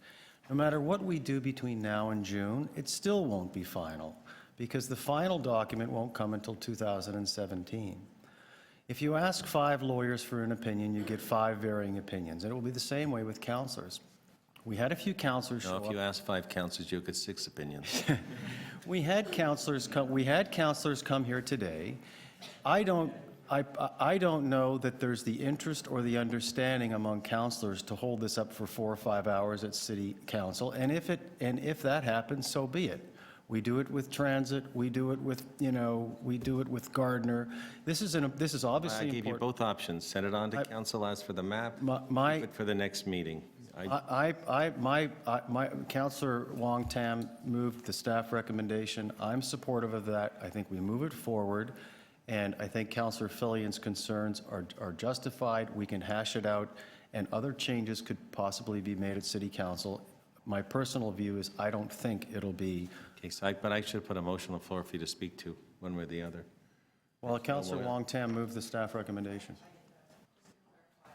S5: No matter what we do between now and June, it still won't be final, because the final document won't come until 2017. If you ask 5 lawyers for an opinion, you get 5 varying opinions, and it will be the same way with councillors. We had a few councillors show
S1: No,
S5: up.
S1: if you ask 5 councillors, you'll get 6 opinions.
S5: We had councillors come here today. I don't know that there's the interest or the understanding among councillors to hold this up for 4 or 5 hours at City Council, and if that happens, so be it. We do it with transit. We do it with, we do it with Gardner. This is obviously
S1: I
S5: important.
S1: gave you both options. Send it on to council, ask for the map, keep it for the next meeting.
S5: Councillor Wong Tam moved the staff recommendation. I'm supportive of that. I think we move it forward, and I think Councillor Fillion's concerns are justified. We can hash it out, and other changes could possibly be made at City Council. My personal view is I don't think it'll be.
S1: Okay, so but I should put a motion on the floor for you to speak to, one way or the other.
S5: Well, Councillor Wong Tam moved the staff recommendation.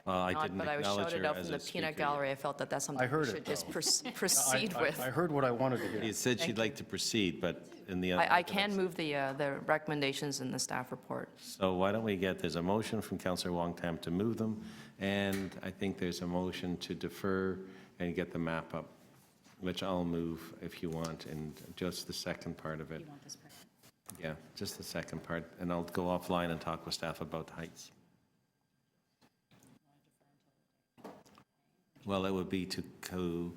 S1: Well, I
S12: not,
S1: didn't
S12: but I was
S1: acknowledge
S12: shouted
S1: her
S12: out
S1: as
S12: from
S1: a
S12: the
S1: speaker
S12: peanut
S1: yet.
S12: gallery. I felt that that's something
S5: I heard
S12: we
S5: it,
S12: should just
S5: though.
S12: proceed with.
S5: I heard what I wanted to hear.
S1: You said she'd like to proceed, but in the...
S12: I can move the recommendations in the staff report.
S1: So why don't we get, there's a motion from Councillor Wong Tam to move them, and I think there's a motion to defer and get the map up, which I'll move if you want, and just the second part of it. Yeah, just the second part, and I'll go offline and talk with staff about heights. Well, it would be to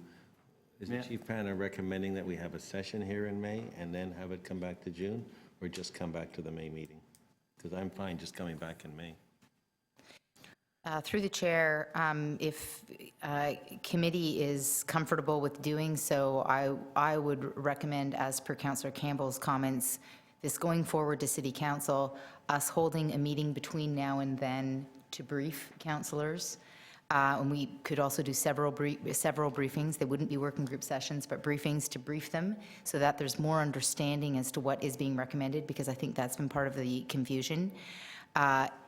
S1: is the chief planner recommending that we have a session here in May and then have it come back to June, or just come back to the May meeting? Because I'm fine just coming back in May.
S8: Through the chair, if committee is comfortable with doing so, I would recommend, as per Councillor Campbell's comments, this going forward to City Council, us holding a meeting between now and then to brief councillors. And we could also do several briefings. They wouldn't be working group sessions, but briefings to brief them so that there's more understanding as to what is being recommended, because I think that's been part of the confusion.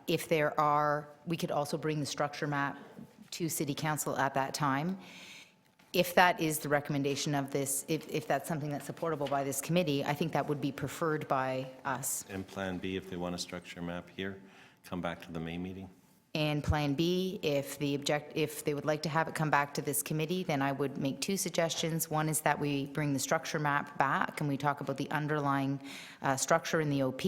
S8: If there are, we could also bring the structure map to City Council at that time. If that is the recommendation of this, if that's something that's supportable by this committee, I think that would be preferred by us.
S1: And Plan B, if they want a structure map here, come back to the May meeting.
S8: And Plan B, if they would like to have it come back to this committee, then I would make two suggestions. One is that we bring the structure map back and we talk about the underlying structure in the OP.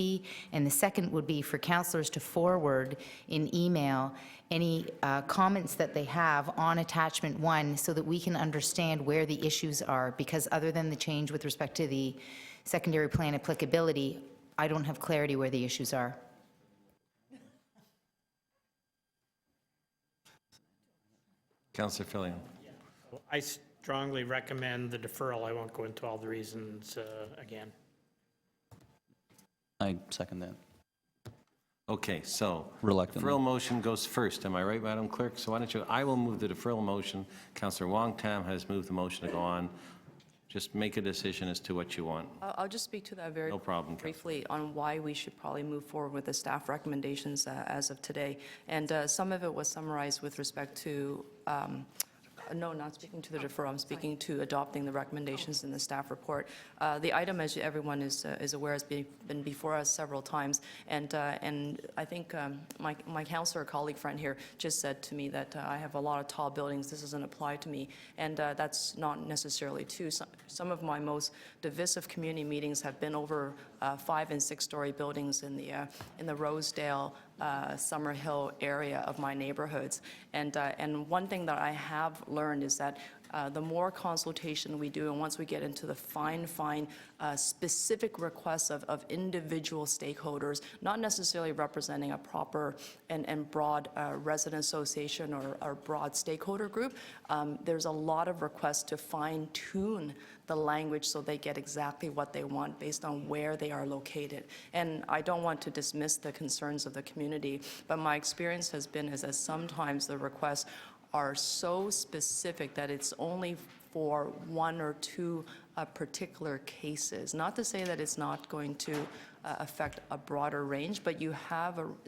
S8: And the second would be for councillors to forward in email any comments that they have on attachment 1 so that we can understand where the issues are. Because other than the change with respect to the secondary plan applicability, I don't have clarity where the issues are.
S1: Councillor Fillion.
S11: I strongly recommend the deferral. I won't go into all the reasons again.
S2: I second that.
S1: Okay, so
S2: Reluctantly.
S1: deferral motion goes first. Am I right, Madam Clerk? So why don't you, I will move the deferral motion. Councillor Wong Tam has moved the motion to go on. Just make a decision as to what you want.
S12: I'll just speak to that very
S1: No problem, Councillor.
S12: briefly on why we should probably move forward with the staff recommendations as of today. And some of it was summarized with respect to, no, not speaking to the deferral, I'm speaking to adopting the recommendations in the staff report. The item, as everyone is aware, has been before us several times, and I think my councillor colleague friend here just said to me that I have a lot of tall buildings, this doesn't apply to me, and that's not necessarily true. Some of my most divisive community meetings have been over 5- and 6-story buildings in the Rosedale, Summerhill area of my neighborhoods. And one thing that I have learned is that the more consultation we do, and once we get into the fine specific requests of individual stakeholders, not necessarily representing a proper and broad resident association or broad stakeholder group, there's a lot of requests to fine-tune the language so they get exactly what they want based on where they are located. And I don't want to dismiss the concerns of the community, but my experience has been is that sometimes the requests are so specific that it's only for 1 or 2 particular cases. Not to say that it's not going to affect a broader range, but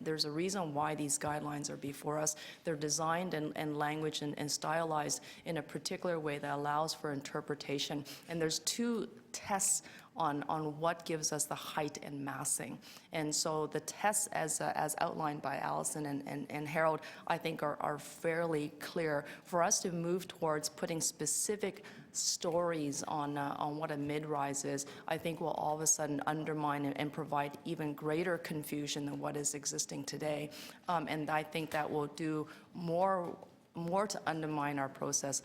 S12: there's a reason why these guidelines are before us. They're designed and language and stylized in a particular way that allows for interpretation. And there's 2 tests on what gives us the height and massing. And so the tests as outlined by Allison and Harold, I think are fairly clear. For us to move towards putting specific stories on what a mid-rise is, I think will all of a sudden undermine and provide even greater confusion than what is existing today. And I think that will do more to undermine our process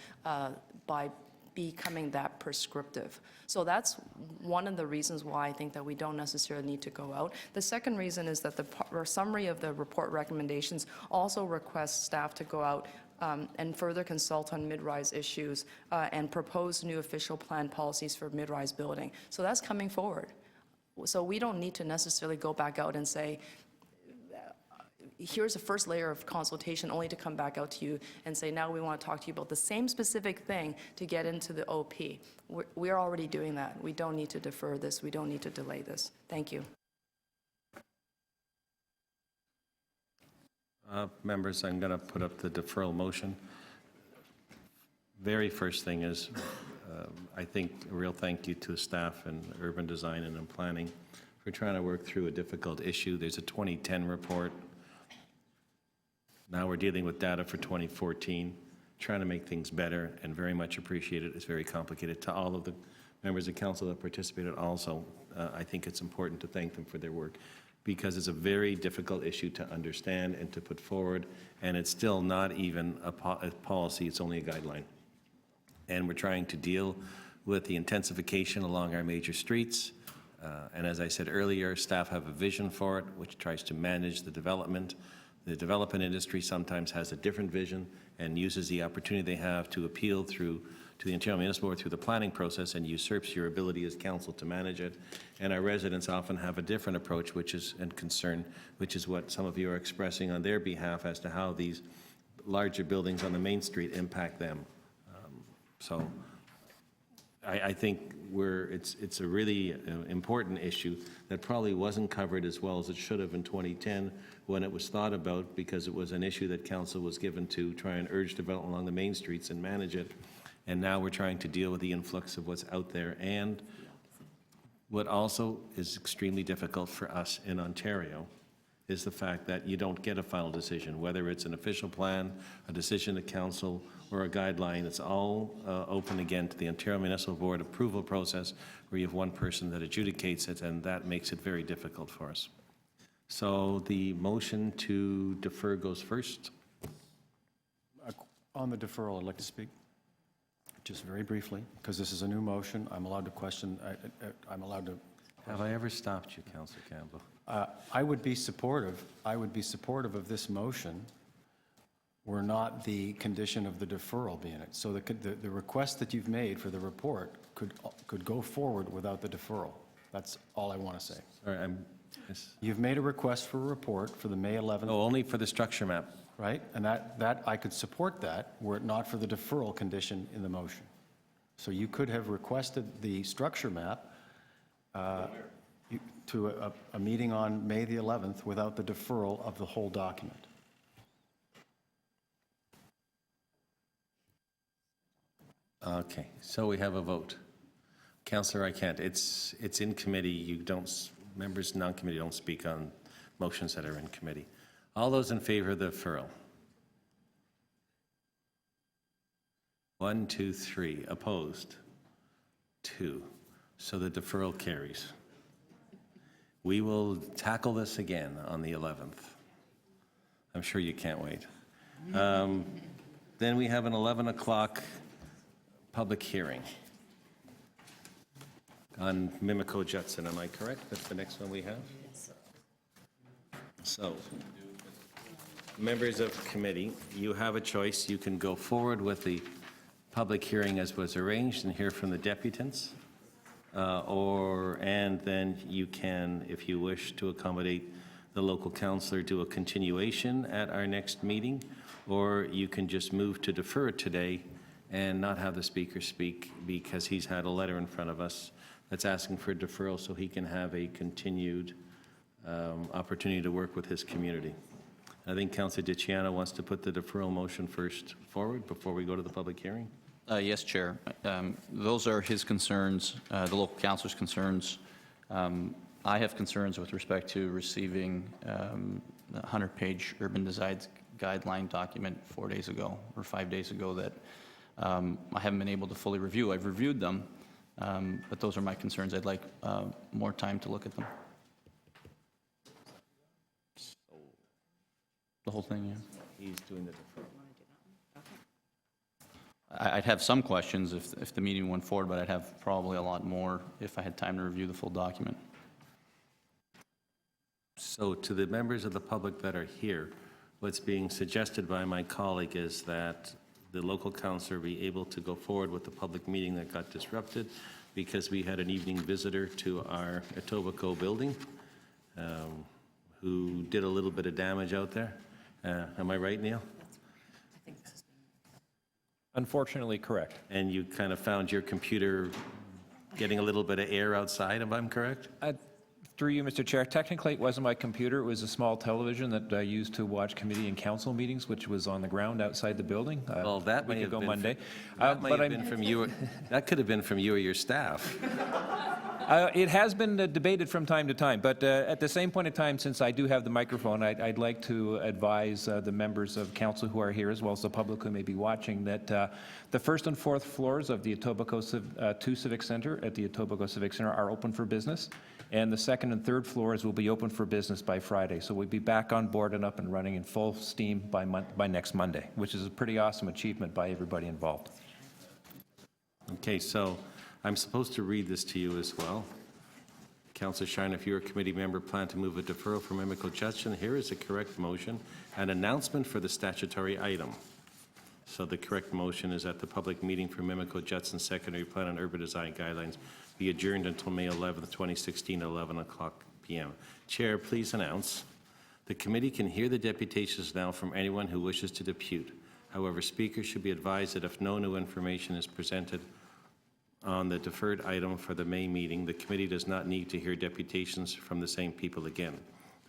S12: by becoming that prescriptive. So that's one of the reasons why I think that we don't necessarily need to go out. The second reason is that the summary of the report recommendations also requests staff to go out and further consult on mid-rise issues and propose new official plan policies for mid-rise building. So that's coming forward. So we don't need to necessarily go back out and say, here's the first layer of consultation, only to come back out to you and say, now we want to talk to you about the same specific thing to get into the OP. We're already doing that. We don't need to defer this. We don't need to delay this. Thank you.
S1: Members, I'm going to put up the deferral motion. Very first thing is, I think a real thank you to staff and urban design and in planning for trying to work through a difficult issue. There's a 2010 report. Now we're dealing with data for 2014, trying to make things better, and very much appreciate it. It's very complicated. To all of the members of council that participated also, I think it's important to thank them for their work, because it's a very difficult issue to understand and to put forward, and it's still not even a policy, it's only a guideline. And we're trying to deal with the intensification along our major streets. And as I said earlier, staff have a vision for it, which tries to manage the development. The development industry sometimes has a different vision and uses the opportunity they have to appeal to the Ontario Municipal Board through the planning process and usurps your ability as council to manage it. And our residents often have a different approach, and concern, which is what some of you are expressing on their behalf as to how these larger buildings on the main street impact them. So I think it's a really important issue that probably wasn't covered as well as it should have in 2010 when it was thought about, because it was an issue that council was given to try and urge development along the main streets and manage it. And now we're trying to deal with the influx of what's out there. And what also is extremely difficult for us in Ontario is the fact that you don't get a final decision, whether it's an official plan, a decision to council, or a guideline. It's all open again to the Ontario Municipal Board approval process, where you have one person that adjudicates it, and that makes it very difficult for us. So the motion to defer goes first.
S5: On the deferral, I'd like to speak, just very briefly, because this is a new motion. I'm allowed to question, I'm allowed to...
S1: Have I ever stopped you, Councillor Campbell?
S5: I would be supportive of this motion were not the condition of the deferral be in it. So the request that you've made for the report could go forward without the deferral. That's all I want to say.
S1: Sorry,
S5: You've made a request for a report for the May 11th.
S1: Oh, only for the structure map.
S5: Right? And that I could support that were it not for the deferral condition in the motion. So you could have requested the structure map to a meeting on May the 11th without the deferral of the whole document.
S1: Okay, so we have a vote. Councillor, I can't. It's in committee. You don't, members non-committee don't speak on motions that are in committee. All those in favor of the deferral? 1, 2, 3. Opposed? 2. So the deferral carries. We will tackle this again on the 11th. I'm sure you can't wait. Then we have an 11 o'clock public hearing on Mimico Judson. Am I correct? That's the next one we have? So, members of committee, you have a choice. You can go forward with the public hearing as was arranged and hear from the deputants, and then you can, if you wish to accommodate the local councillor, do a continuation at our next meeting, or you can just move to defer it today and not have the speaker speak, because he's had a letter in front of us that's asking for deferral so he can have a continued opportunity to work with his community. I think Councillor DiCiano wants to put the deferral motion first forward before we go to the public hearing.
S2: Yes, Chair. Those are his concerns, the local councilor's concerns. I have concerns with respect to receiving the 100-page urban design guideline document 4 days ago or 5 days ago that I haven't been able to fully review. I've reviewed them, but those are my concerns. I'd like more time to look at them. The whole thing, yeah.
S1: He's doing the deferral.
S2: I'd have some questions if the meeting went forward, but I'd have probably a lot more if I had time to review the full document.
S1: So to the members of the public that are here, what's being suggested by my colleague is that the local councillor be able to go forward with the public meeting that got disrupted because we had an evening visitor to our Etobicoke building who did a little bit of damage out there. Am I right, Neil?
S13: Unfortunately, correct.
S1: And you kind of found your computer getting a little bit of air outside, if I'm correct?
S13: Through you, Mr. Chair, technically, it wasn't my computer. It was a small television that I used to watch committee and council meetings, which was on the ground outside the building.
S1: Well, that
S13: a
S1: may
S13: week
S1: have
S13: ago
S1: been
S13: Monday.
S1: That might
S13: But
S1: have
S13: I'm-
S1: been from you, that could have been from you or your staff.
S13: It has been debated from time to time, but at the same point in time, since I do have the microphone, I'd like to advise the members of council who are here, as well as the public who may be watching, that the first and fourth floors of the Etobicoke 2 Civic Center at the Etobicoke Civic Center are open for business, and the second and third floors will be open for business by Friday. So we'll be back on board and up and running in full steam by next Monday, which is a pretty awesome achievement by everybody involved.
S1: Okay, so I'm supposed to read this to you as well. Councillor Shine, if you're a committee member, plan to move a deferral for Mimico Judson, here is a correct motion. An announcement for the statutory item. So the correct motion is that the public meeting for Mimico Judson Secondary Plan and Urban Design Guidelines be adjourned until May 11th, 2016, 11 o'clock p.m. Chair, please announce. The committee can hear the deputations now from anyone who wishes to depute. However, speakers should be advised that if no new information is presented on the deferred item for the May meeting, the committee does not need to hear deputations from the same people again.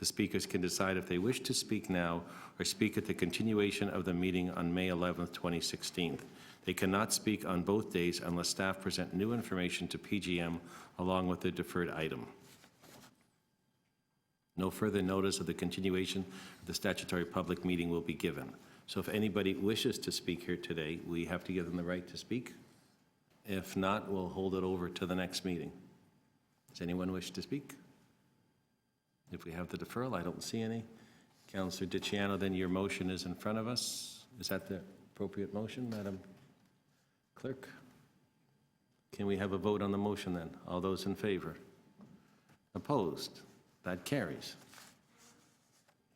S1: The speakers can decide if they wish to speak now or speak at the continuation of the meeting on May 11th, 2016. They cannot speak on both days unless staff present new information to PGM along with the deferred item. No further notice of the continuation of the statutory public meeting will be given. So if anybody wishes to speak here today, we have to give them the right to speak. If not, we'll hold it over to the next meeting. Does anyone wish to speak? If we have the deferral, I don't see any. Councillor Dicciano, then your motion is in front of us. Is that the appropriate motion, Madam Clerk? Can we have a vote on the motion then? All those in favor? Opposed? That carries.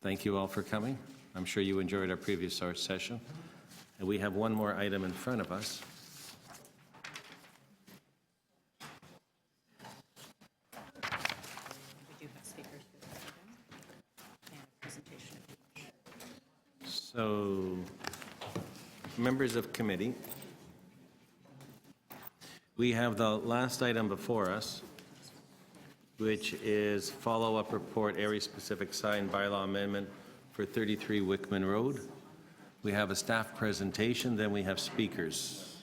S1: Thank you all for coming. I'm sure you enjoyed our previous session. And we have one more item in front of us. So, members of committee, we have the last item before us, which is follow-up report, area-specific sign bylaw amendment for 33 Wickman Road. We have a staff presentation, then we have speakers.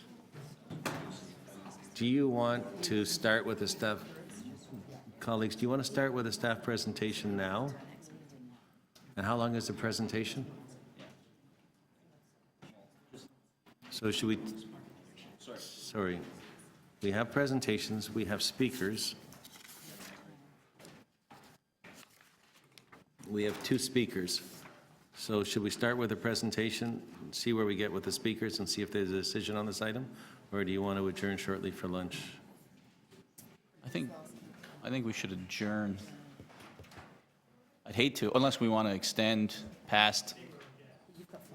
S1: Do you want to start with the staff? Colleagues, do you want to start with a staff presentation now? And how long is the presentation? So should we, sorry, we have presentations, we have speakers. We have two speakers. So should we start with the presentation, see where we get with the speakers and see if there's a decision on this item? Or do you want to adjourn shortly for lunch?
S2: I think we should adjourn. I'd hate to, unless we want to extend past.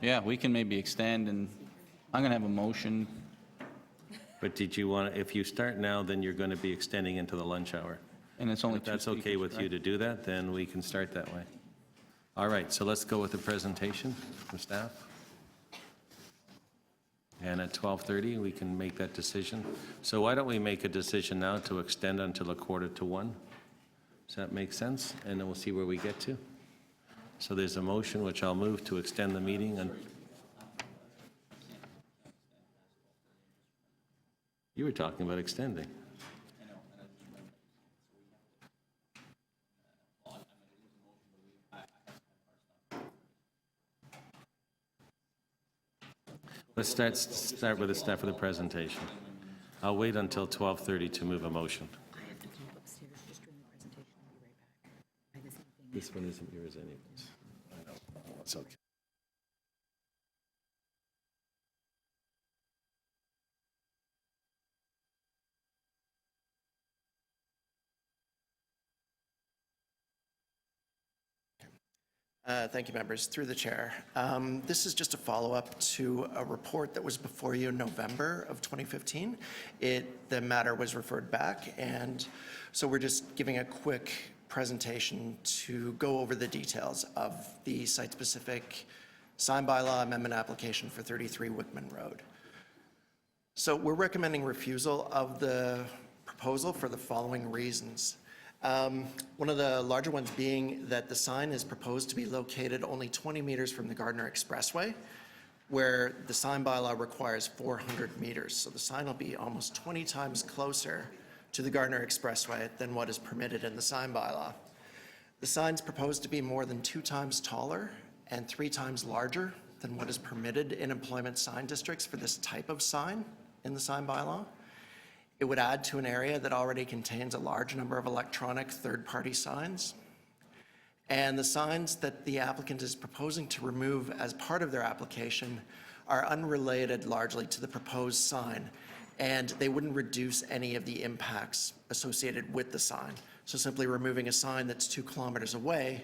S2: Yeah, we can maybe extend, and I'm going to have a motion.
S1: But did you want, if you start now, then you're going to be extending into the lunch hour.
S2: And it's only
S1: If
S2: two
S1: that's okay
S2: speakers,
S1: with you
S2: correct?
S1: to do that, then we can start that way. All right, so let's go with the presentation from staff. And at 12:30, we can make that decision. So why don't we make a decision now to extend until 1:45? Does that make sense? And then we'll see where we get to. So there's a motion which I'll move to extend the meeting. And you were talking about extending. Let's start with the staff of the presentation. I'll wait until 12:30 to move a motion.
S8: I have to go upstairs just during the presentation. I'll be right back. I have the same thing.
S1: This one isn't yours anyways. I know. It's okay.
S14: Thank you, members. Through the chair. This is just a follow-up to a report that was before you in November of 2015. The matter was referred back, and so we're just giving a quick presentation to go over the details of the site-specific sign bylaw amendment application for 33 Wickman Road. So we're recommending refusal of the proposal for the following reasons. One of the larger ones being that the sign is proposed to be located only 20 meters from the Gardner Expressway, where the sign bylaw requires 400 meters. So the sign will be almost 20 times closer to the Gardner Expressway than what is permitted in the sign bylaw. The sign's proposed to be more than 2 times taller and 3 times larger than what is permitted in employment sign districts for this type of sign in the sign bylaw. It would add to an area that already contains a large number of electronic third-party signs. And the signs that the applicant is proposing to remove as part of their application are unrelated largely to the proposed sign, and they wouldn't reduce any of the impacts associated with the sign. So simply removing a sign that's 2 kilometers away,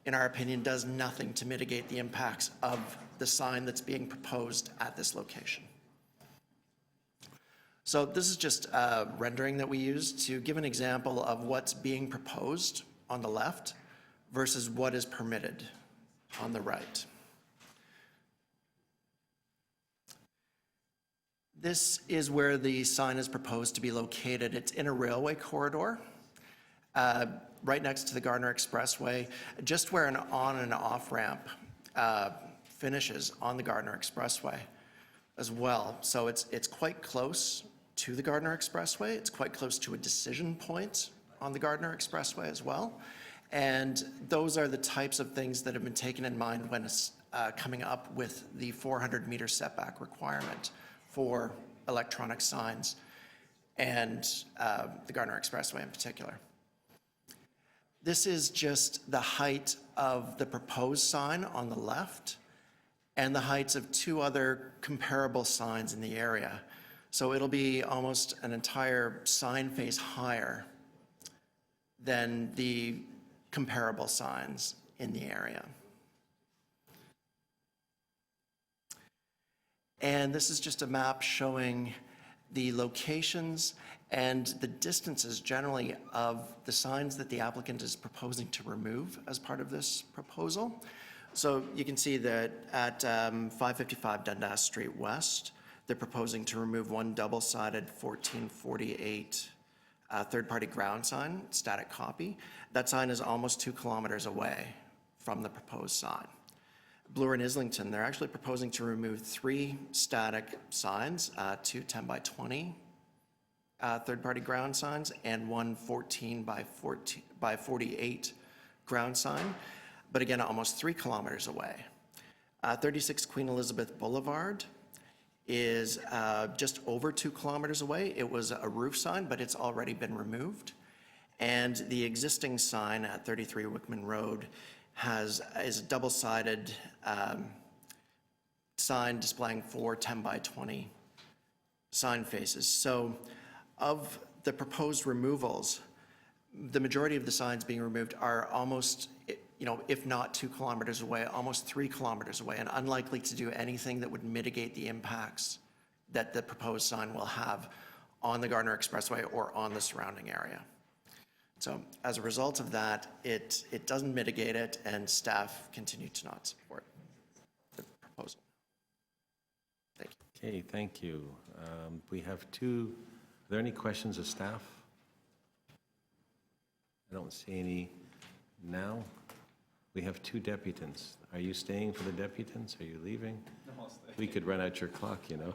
S14: in our opinion, does nothing to mitigate the impacts of the sign that's being proposed at this location. So this is just a rendering that we use to give an example of what's being proposed on the left versus what is permitted on the right. This is where the sign is proposed to be located. It's in a railway corridor, right next to the Gardner Expressway, just where an on and off ramp finishes on the Gardner Expressway as well. So it's quite close to the Gardner Expressway. It's quite close to a decision point on the Gardner Expressway as well. And those are the types of things that have been taken in mind when coming up with the 400-meter setback requirement for electronic signs and the Gardner Expressway in particular. This is just the height of the proposed sign on the left and the heights of 2 other comparable signs in the area. So it'll be almost an entire sign face higher than the comparable signs in the area. And this is just a map showing the locations and the distances generally of the signs that the applicant is proposing to remove as part of this proposal. So you can see that at 555 Dundas Street West, they're proposing to remove 1 double-sided 1448 third-party ground sign, static copy. That sign is almost 2 kilometers away from the proposed sign. Bloor and Islington, they're actually proposing to remove 3 static signs, 2 10 by 20 third-party ground signs and 1 14 by 48 ground sign, but again, almost 3 kilometers away. 36 Queen Elizabeth Boulevard is just over 2 kilometers away. It was a roof sign, but it's already been removed. And the existing sign at 33 Wickman Road is a double-sided sign displaying 4 10 by 20 sign faces. So of the proposed removals, the majority of the signs being removed are almost, if not 2 kilometers away, almost 3 kilometers away, and unlikely to do anything that would mitigate the impacts that the proposed sign will have on the Gardner Expressway or on the surrounding area. So as a result of that, it doesn't mitigate it, and staff continue to not support the proposal. Thank you.
S1: Okay, thank you. We have 2, are there any questions of staff? I don't see any now. We have 2 deputants. Are you staying for the deputants? Are you leaving? No, I'll stay. We could run out your clock, Yeah, go ahead.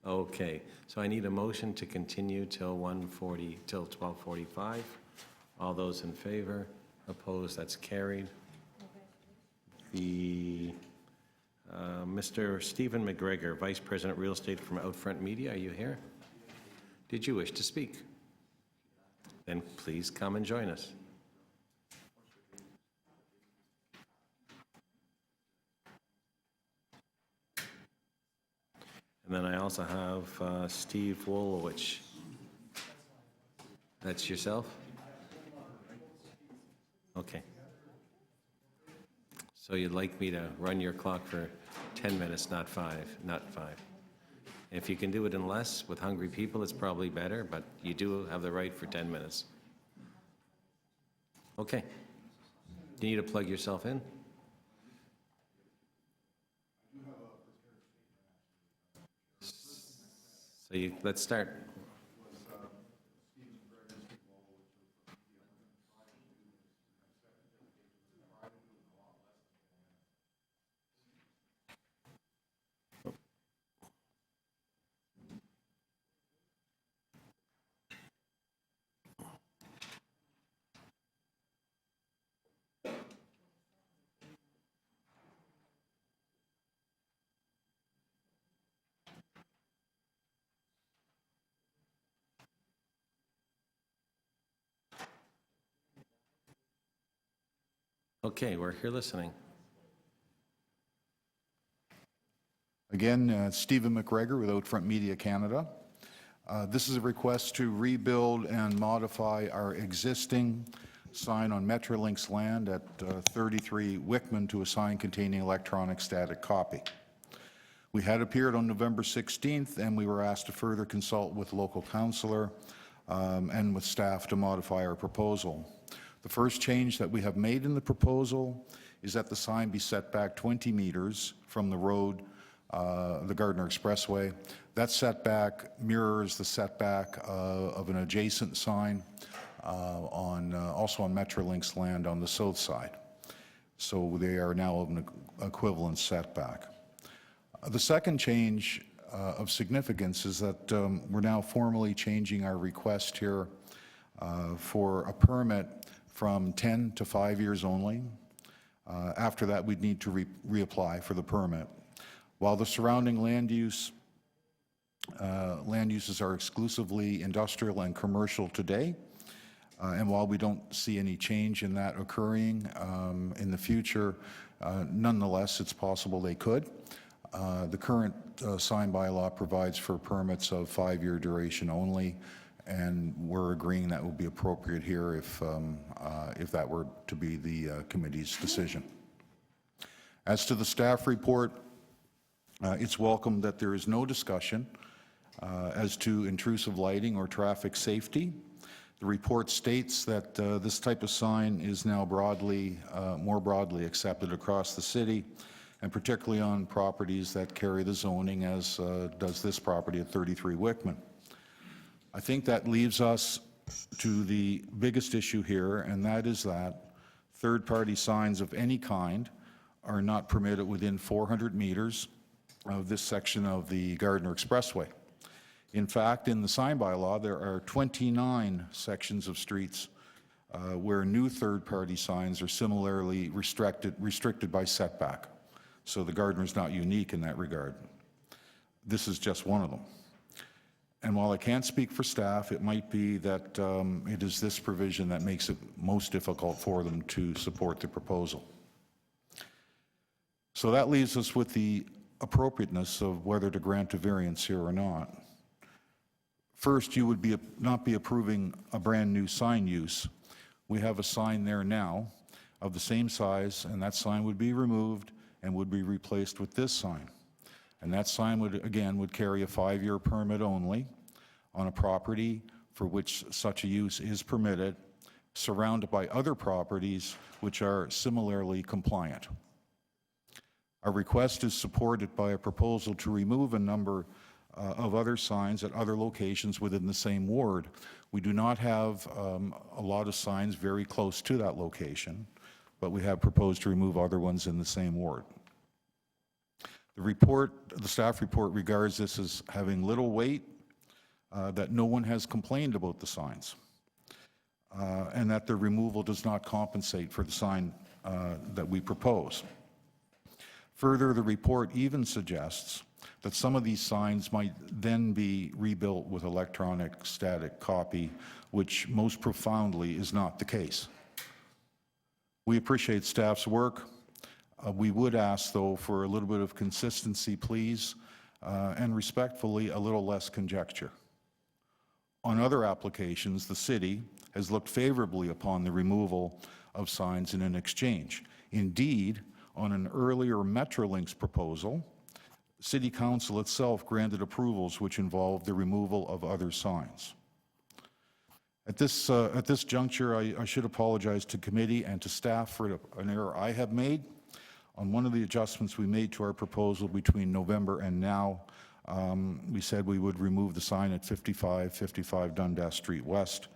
S1: Okay, so I need a motion to continue till 12:45. All those in favor? Opposed? That's carried. Mr. Stephen McGregor, Vice President Real Estate from Outfront Media, are you here? Did you wish to speak? Then please come and join us. And then I also have Steve Wolowich. That's yourself? Okay. So you'd like me to run your clock for 10 minutes, not 5, not 5. If you can do it in less with hungry people, it's probably better, but you do have the right for 10 minutes. Okay. You need to plug yourself in? So let's start. Okay, we're here listening.
S15: Again, Stephen McGregor with Outfront Media Canada. This is a request to rebuild and modify our existing sign on Metrolinx land at 33 Wickman to a sign containing electronic static copy. We had appeared on November 16th, and we were asked to further consult with local councillor and with staff to modify our proposal. The first change that we have made in the proposal is that the sign be set back 20 meters from the road, the Gardiner Expressway. That setback mirrors the setback of an adjacent sign also on Metrolinx land on the south side. So they are now of an equivalent setback. The second change of significance is that we're now formally changing our request here for a permit from 10 to 5 years only. After that, we'd need to reapply for the permit. While the surrounding land uses are exclusively industrial and commercial today, and while we don't see any change in that occurring in the future, nonetheless, it's possible they could. The current sign bylaw provides for permits of 5-year duration only, and we're agreeing that would be appropriate here if that were to be the committee's decision. As to the staff report, it's welcome that there is no discussion as to intrusive lighting or traffic safety. The report states that this type of sign is now more broadly accepted across the city, and particularly on properties that carry the zoning, as does this property at 33 Wickman. I think that leaves us to the biggest issue here, and that is that third-party signs of any kind are not permitted within 400 meters of this section of the Gardiner Expressway. In fact, in the sign bylaw, there are 29 sections of streets where new third-party signs are similarly restricted by setback. So the Gardiner is not unique in that regard. This is just one of them. And while I can't speak for staff, it might be that it is this provision that makes it most difficult for them to support the proposal. So that leaves us with the appropriateness of whether to grant a variance here or not. First, you would not be approving a brand new sign use. We have a sign there now of the same size, and that sign would be removed and would be replaced with this sign. And that sign would carry a 5-year permit only on a property for which such a use is permitted, surrounded by other properties which are similarly compliant. Our request is supported by a proposal to remove a number of other signs at other locations within the same ward. We do not have a lot of signs very close to that location, but we have proposed to remove other ones in the same ward. The staff report regards this as having little weight, that no one has complained about the signs, and that the removal does not compensate for the sign that we propose. Further, the report even suggests that some of these signs might then be rebuilt with electronic static copy, which most profoundly is not the case. We appreciate staff's work. We would ask, though, for a little bit of consistency, please, and respectfully, a little less conjecture. On other applications, the city has looked favorably upon the removal of signs in an exchange. Indeed, on an earlier Metrolinx proposal, City Council itself granted approvals which involved the removal of other signs. At this juncture, I should apologize to committee and to staff for an error I have made. On one of the adjustments we made to our proposal between November and now, we said we would remove the sign at 55 Dundas Street West.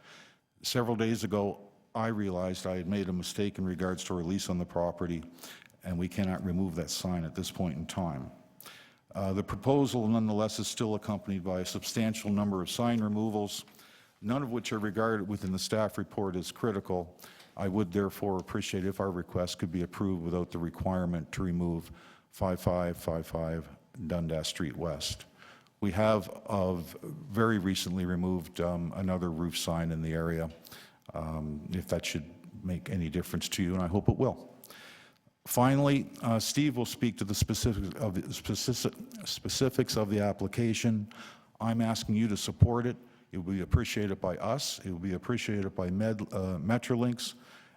S15: Several days ago, I realized I had made a mistake in regards to our lease on the property, and we cannot remove that sign at this point in time. The proposal, nonetheless, is still accompanied by a substantial number of sign removals, none of which are regarded within the staff report as critical. I would therefore appreciate if our request could be approved without the requirement to remove 5555 Dundas Street West. We have very recently removed another roof sign in the area, if that should make any difference to you, and I hope it will. Finally, Steve will speak to the specifics of the application. I'm asking you to support it. It will be appreciated by us. It will be appreciated by Metrolinx.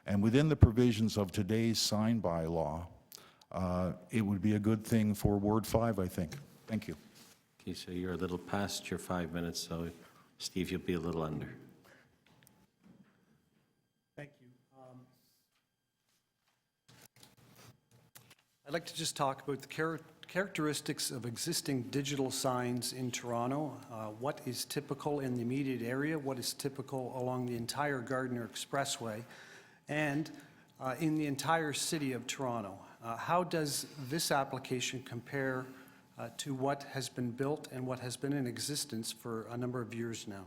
S15: And within the provisions of today's sign bylaw, it would be a good thing for Ward 5, I think. Thank you.
S1: Okay, so you're a little past your 5 minutes, so Steve, you'll be a little under.
S16: Thank you. I'd like to just talk about the characteristics of existing digital signs in Toronto, what is typical in the immediate area, what is typical along the entire Gardiner Expressway, and in the entire city of Toronto. How does this application compare to what has been built and what has been in existence for a number of years now?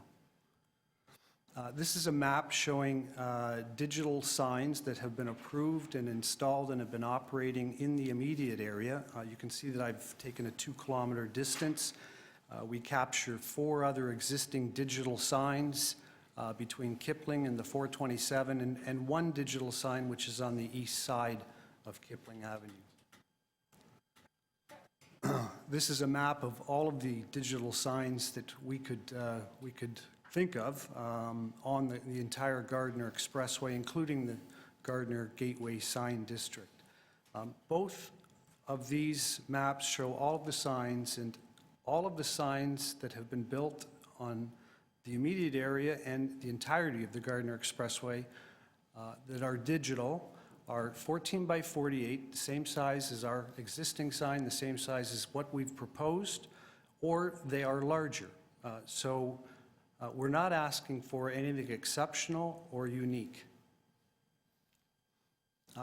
S16: This is a map showing digital signs that have been approved and installed and have been operating in the immediate area. You can see that I've taken a 2-kilometer distance. We capture 4 other existing digital signs between Kipling and the 427, and 1 digital sign which is on the east side of Kipling Avenue. This is a map of all of the digital signs that we could think of on the entire Gardiner Expressway, including the Gardiner Gateway Sign District. Both of these maps show all of the signs, and all of the signs that have been built on the immediate area and the entirety of the Gardiner Expressway that are digital are 14 by 48, the same size as our existing sign, the same size as what we've proposed, or they are larger. We're not asking for anything exceptional or unique.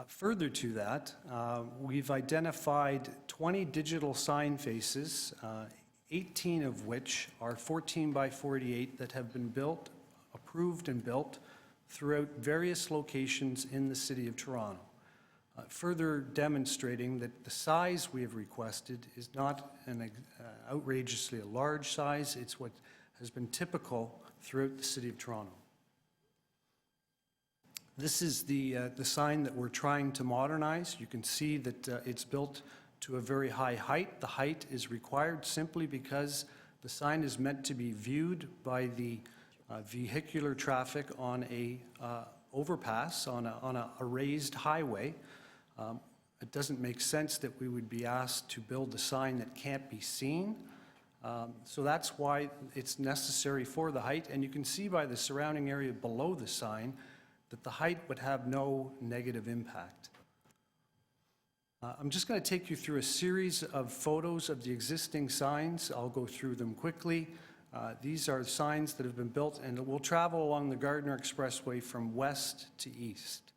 S16: Further to that, we've identified 20 digital sign faces, 18 of which are 14 by 48 that have been built, approved and built throughout various locations in the City of Toronto, further demonstrating that the size we have requested is not an outrageously large size. It's what has been typical throughout the City of Toronto. This is the sign that we're trying to modernize. You can see that it's built to a very high height. The height is required simply because the sign is meant to be viewed by the vehicular traffic on a overpass, on a raised highway. It doesn't make sense that we would be asked to build a sign that can't be seen. So that's why it's necessary for the height. And you can see by the surrounding area below the sign that the height would have no negative impact. I'm just going to take you through a series of photos of the existing signs. I'll go through them quickly. These are signs that have been built and will travel along the Gardiner Expressway from west to east.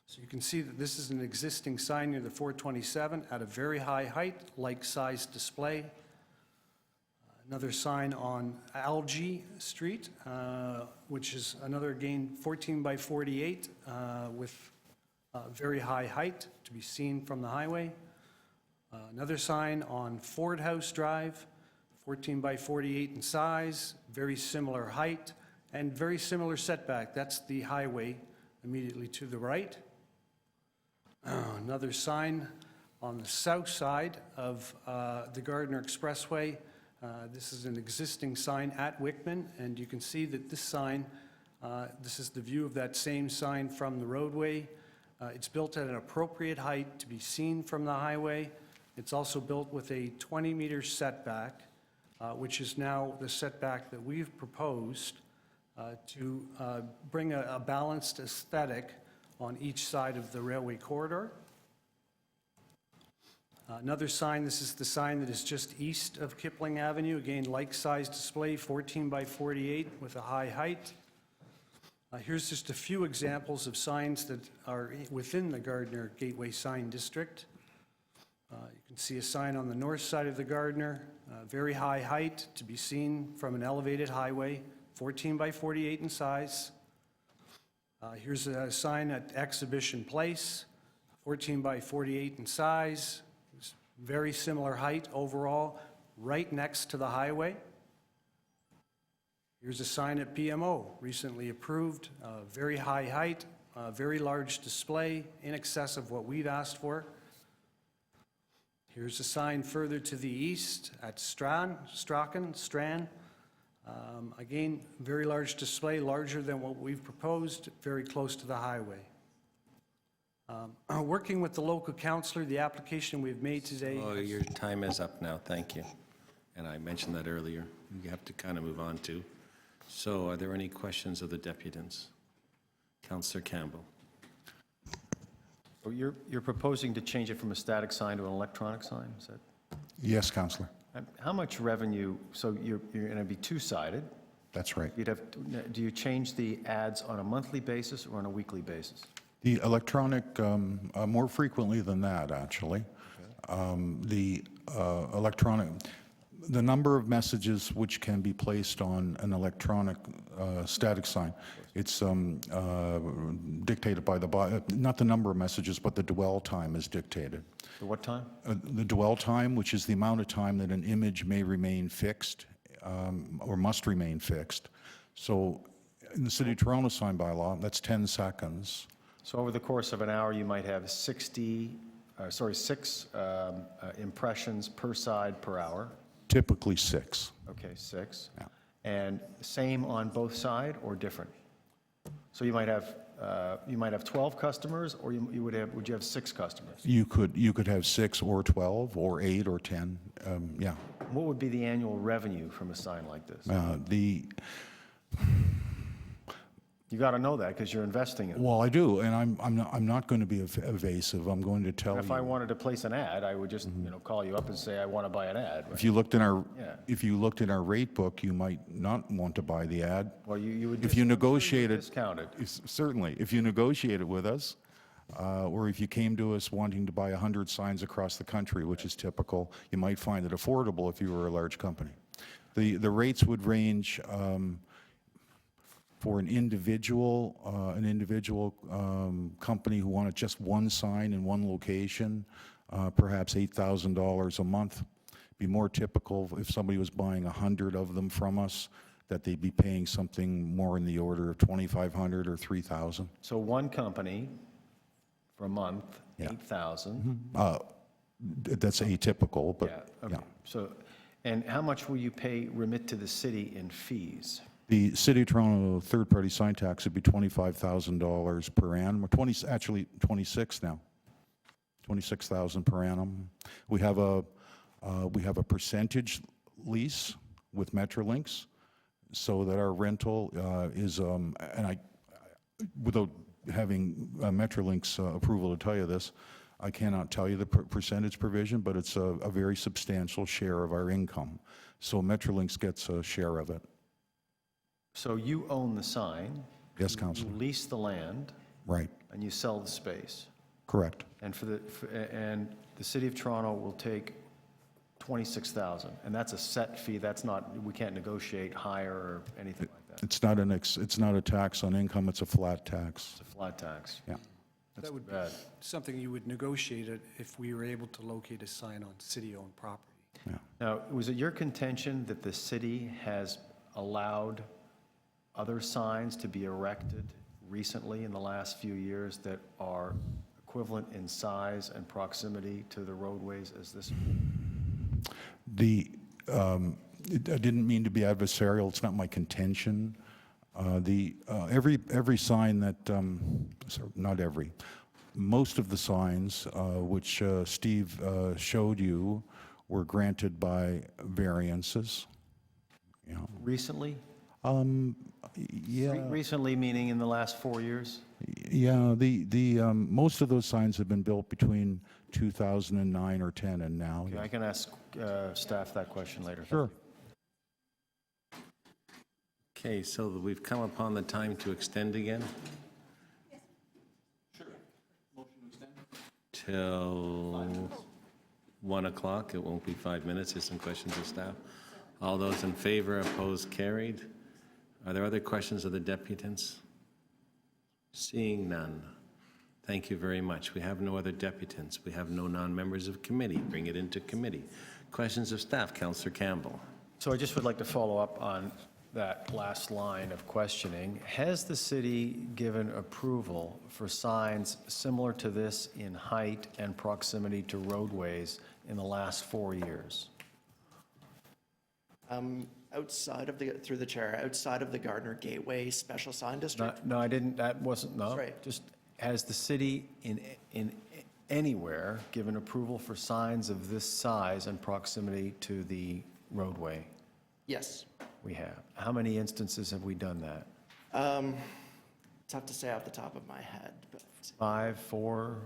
S16: So you can see that this is an existing sign near the 427 at a very high height, like-size display. Another sign on Algie Street, which is another, again, 14 by 48 with very high height to be seen from the highway. Another sign on Ford House Drive, 14 by 48 in size, very similar height, and very similar setback. That's the highway immediately to the right. Another sign on the south side of the Gardiner Expressway. This is an existing sign at Wickman, and you can see that this sign, this is the view of that same sign from the roadway. It's built at an appropriate height to be seen from the highway. It's also built with a 20-meter setback, which is now the setback that we've proposed to bring a balanced aesthetic on each side of the railway corridor. Another sign, this is the sign that is just east of Kipling Avenue. Again, like-size display, 14 by 48 with a high height. Here's just a few examples of signs that are within the Gardiner Gateway Sign District. You can see a sign on the north side of the Gardiner, very high height to be seen from an elevated highway, 14 by 48 in size. Here's a sign at Exhibition Place, 14 by 48 in size, very similar height overall, right next to the highway. Here's a sign at BMO, recently approved, very high height, a very large display in excess of what we've asked for. Here's a sign further to the east at Strand. Again, very large display, larger than what we've proposed, very close to the highway. Working with the local councillor, the application we've made today.
S1: Oh, your time is up now, thank you. And I mentioned that earlier. You have to kind of move on to. So are there any questions of the deputants? Councillor Campbell.
S5: So you're proposing to change it from a static sign to an electronic sign, is that?
S15: Yes, Councillor.
S5: How much revenue, so you're going to be two-sided?
S15: That's right.
S5: Do you change the ads on a monthly basis or on a weekly basis?
S15: The electronic, more frequently than that, actually. The electronic, the number of messages which can be placed on an electronic static sign, it's dictated by not the number of messages, but the dwell time is dictated.
S5: The what time?
S15: The dwell time, which is the amount of time that an image may remain fixed or must remain fixed. So in the City of Toronto sign bylaw, that's 10 seconds.
S5: So over the course of an hour, you might have 6 impressions per side per hour?
S15: Typically 6.
S5: Okay, 6.
S15: Yeah.
S5: And same on both sides or different? So you might have 12 customers, or would you have 6 customers?
S15: You could have 6 or 12 or 8 or 10. Yeah.
S5: What would be the annual revenue from a sign like this? You got to know that because you're investing in it.
S15: Well, I do, and I'm not going to be evasive. I'm going to tell
S5: If
S15: you.
S5: I wanted to place an ad, I would just call you up and say I want to buy an ad. Right?
S15: If you looked in our
S5: Yeah.
S15: if you looked in our rate book, you might not want to buy the ad.
S5: Well, you would.
S15: If you negotiate it,
S5: discounted.
S15: certainly. If you negotiated with us, or if you came to us wanting to buy 100 signs across the country, which is typical, you might find it affordable if you were a large company. The rates would range for an individual company who wanted just one sign in one location, perhaps $8,000 a month. Be more typical if somebody was buying 100 of them from us, that they'd be paying something more in the order of $2,500 or $3,000.
S5: So one company for a month,
S15: Yeah.
S5: 8,000.
S15: That's atypical, but
S5: Yeah. Okay. So, and how much will you remit to the city in fees?
S15: The City of Toronto third-party sign tax would be $25,000 per annum, or 26 now, 26,000 per annum. We have a percentage lease with Metrolinx, so that our rental is, and without having Metrolinx approval to tell you this, I cannot tell you the percentage provision, but it's a very substantial share of our income. So Metrolinx gets a share of it.
S5: So you own the sign.
S15: Yes, Councillor.
S5: You lease the land.
S15: Right.
S5: And you sell the space.
S15: Correct.
S5: And and the City of Toronto will take 26,000, and that's a set fee. That's not, we can't negotiate higher or anything like that.
S15: It's not a tax on income, it's a flat tax.
S5: It's a flat tax.
S15: Yeah.
S5: That's
S16: That would be
S5: bad.
S16: something you would negotiate it if we were able to locate a sign on city-owned property.
S15: Yeah.
S5: Now, was it your contention that the city has allowed other signs to be erected recently in the last few years that are equivalent in size and proximity to the roadways as this?
S15: I didn't mean to be adversarial, it's not my contention. Every sign that, not every, most of the signs which Steve showed you were granted by variances. You know.
S5: Recently?
S15: Yeah.
S5: Recently meaning in the last 4 years?
S15: Yeah, most of those signs have been built between 2009 or 10 and now.
S5: Okay, I can ask staff that question later.
S15: Sure.
S1: Okay, so we've come upon the time to extend again?
S2: Sure. Motion to extend?
S1: Till 1 o'clock. It won't be 5 minutes. Here's some questions of staff. All those in favor, opposed, carried. Are there other questions of the deputants? Seeing none. Thank you very much. We have no other deputants. We have no non-members of committee. Bring it into committee. Questions of staff. Councillor Campbell.
S5: So I just would like to follow up on that last line of questioning. Has the city given approval for signs similar to this in height and proximity to roadways in the last 4 years?
S14: Outside of the, through the chair, outside of the Gardner Gateway Special Sign District?
S5: No, I didn't, that wasn't, no.
S14: Sorry.
S5: Just, has the city in anywhere given approval for signs of this size and proximity to the roadway?
S14: Yes.
S5: We have. How many instances have we done that?
S14: Tough to say off the top of my head, but
S5: 5, 4?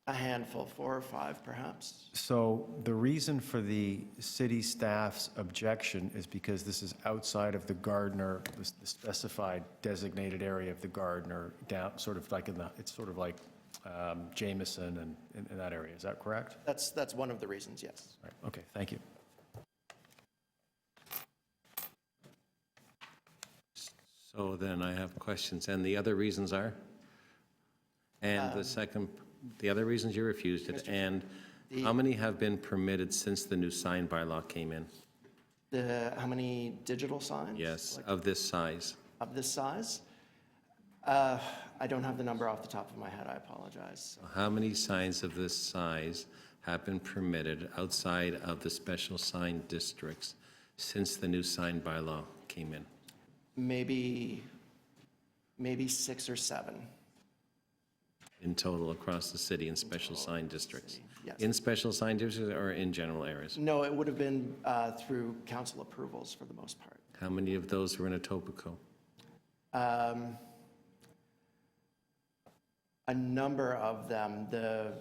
S14: a handful, 4 or 5 perhaps.
S5: So the reason for the city staff's objection is because this is outside of the Gardner, the specified designated area of the Gardner, down, sort of like in the, it's sort of like Jameson and in that area. Is that correct?
S14: That's one of the reasons, yes.
S5: Right. Okay, thank you.
S1: So then I have questions, and the other reasons are? And the second, the other reasons you refused it, and how many have been permitted since the new sign bylaw came in?
S14: How many digital signs?
S1: Yes, of this size.
S14: Of this size? I don't have the number off the top of my head, I apologize.
S1: How many signs of this size have been permitted outside of the special sign districts since the new sign bylaw came in?
S14: Maybe 6 or 7.
S1: In total across the city in special sign districts?
S14: Yes.
S1: In special sign districts or in general areas?
S14: No, it would have been through council approvals for the most part.
S1: How many of those were in Etobicoke?
S14: A number of them, the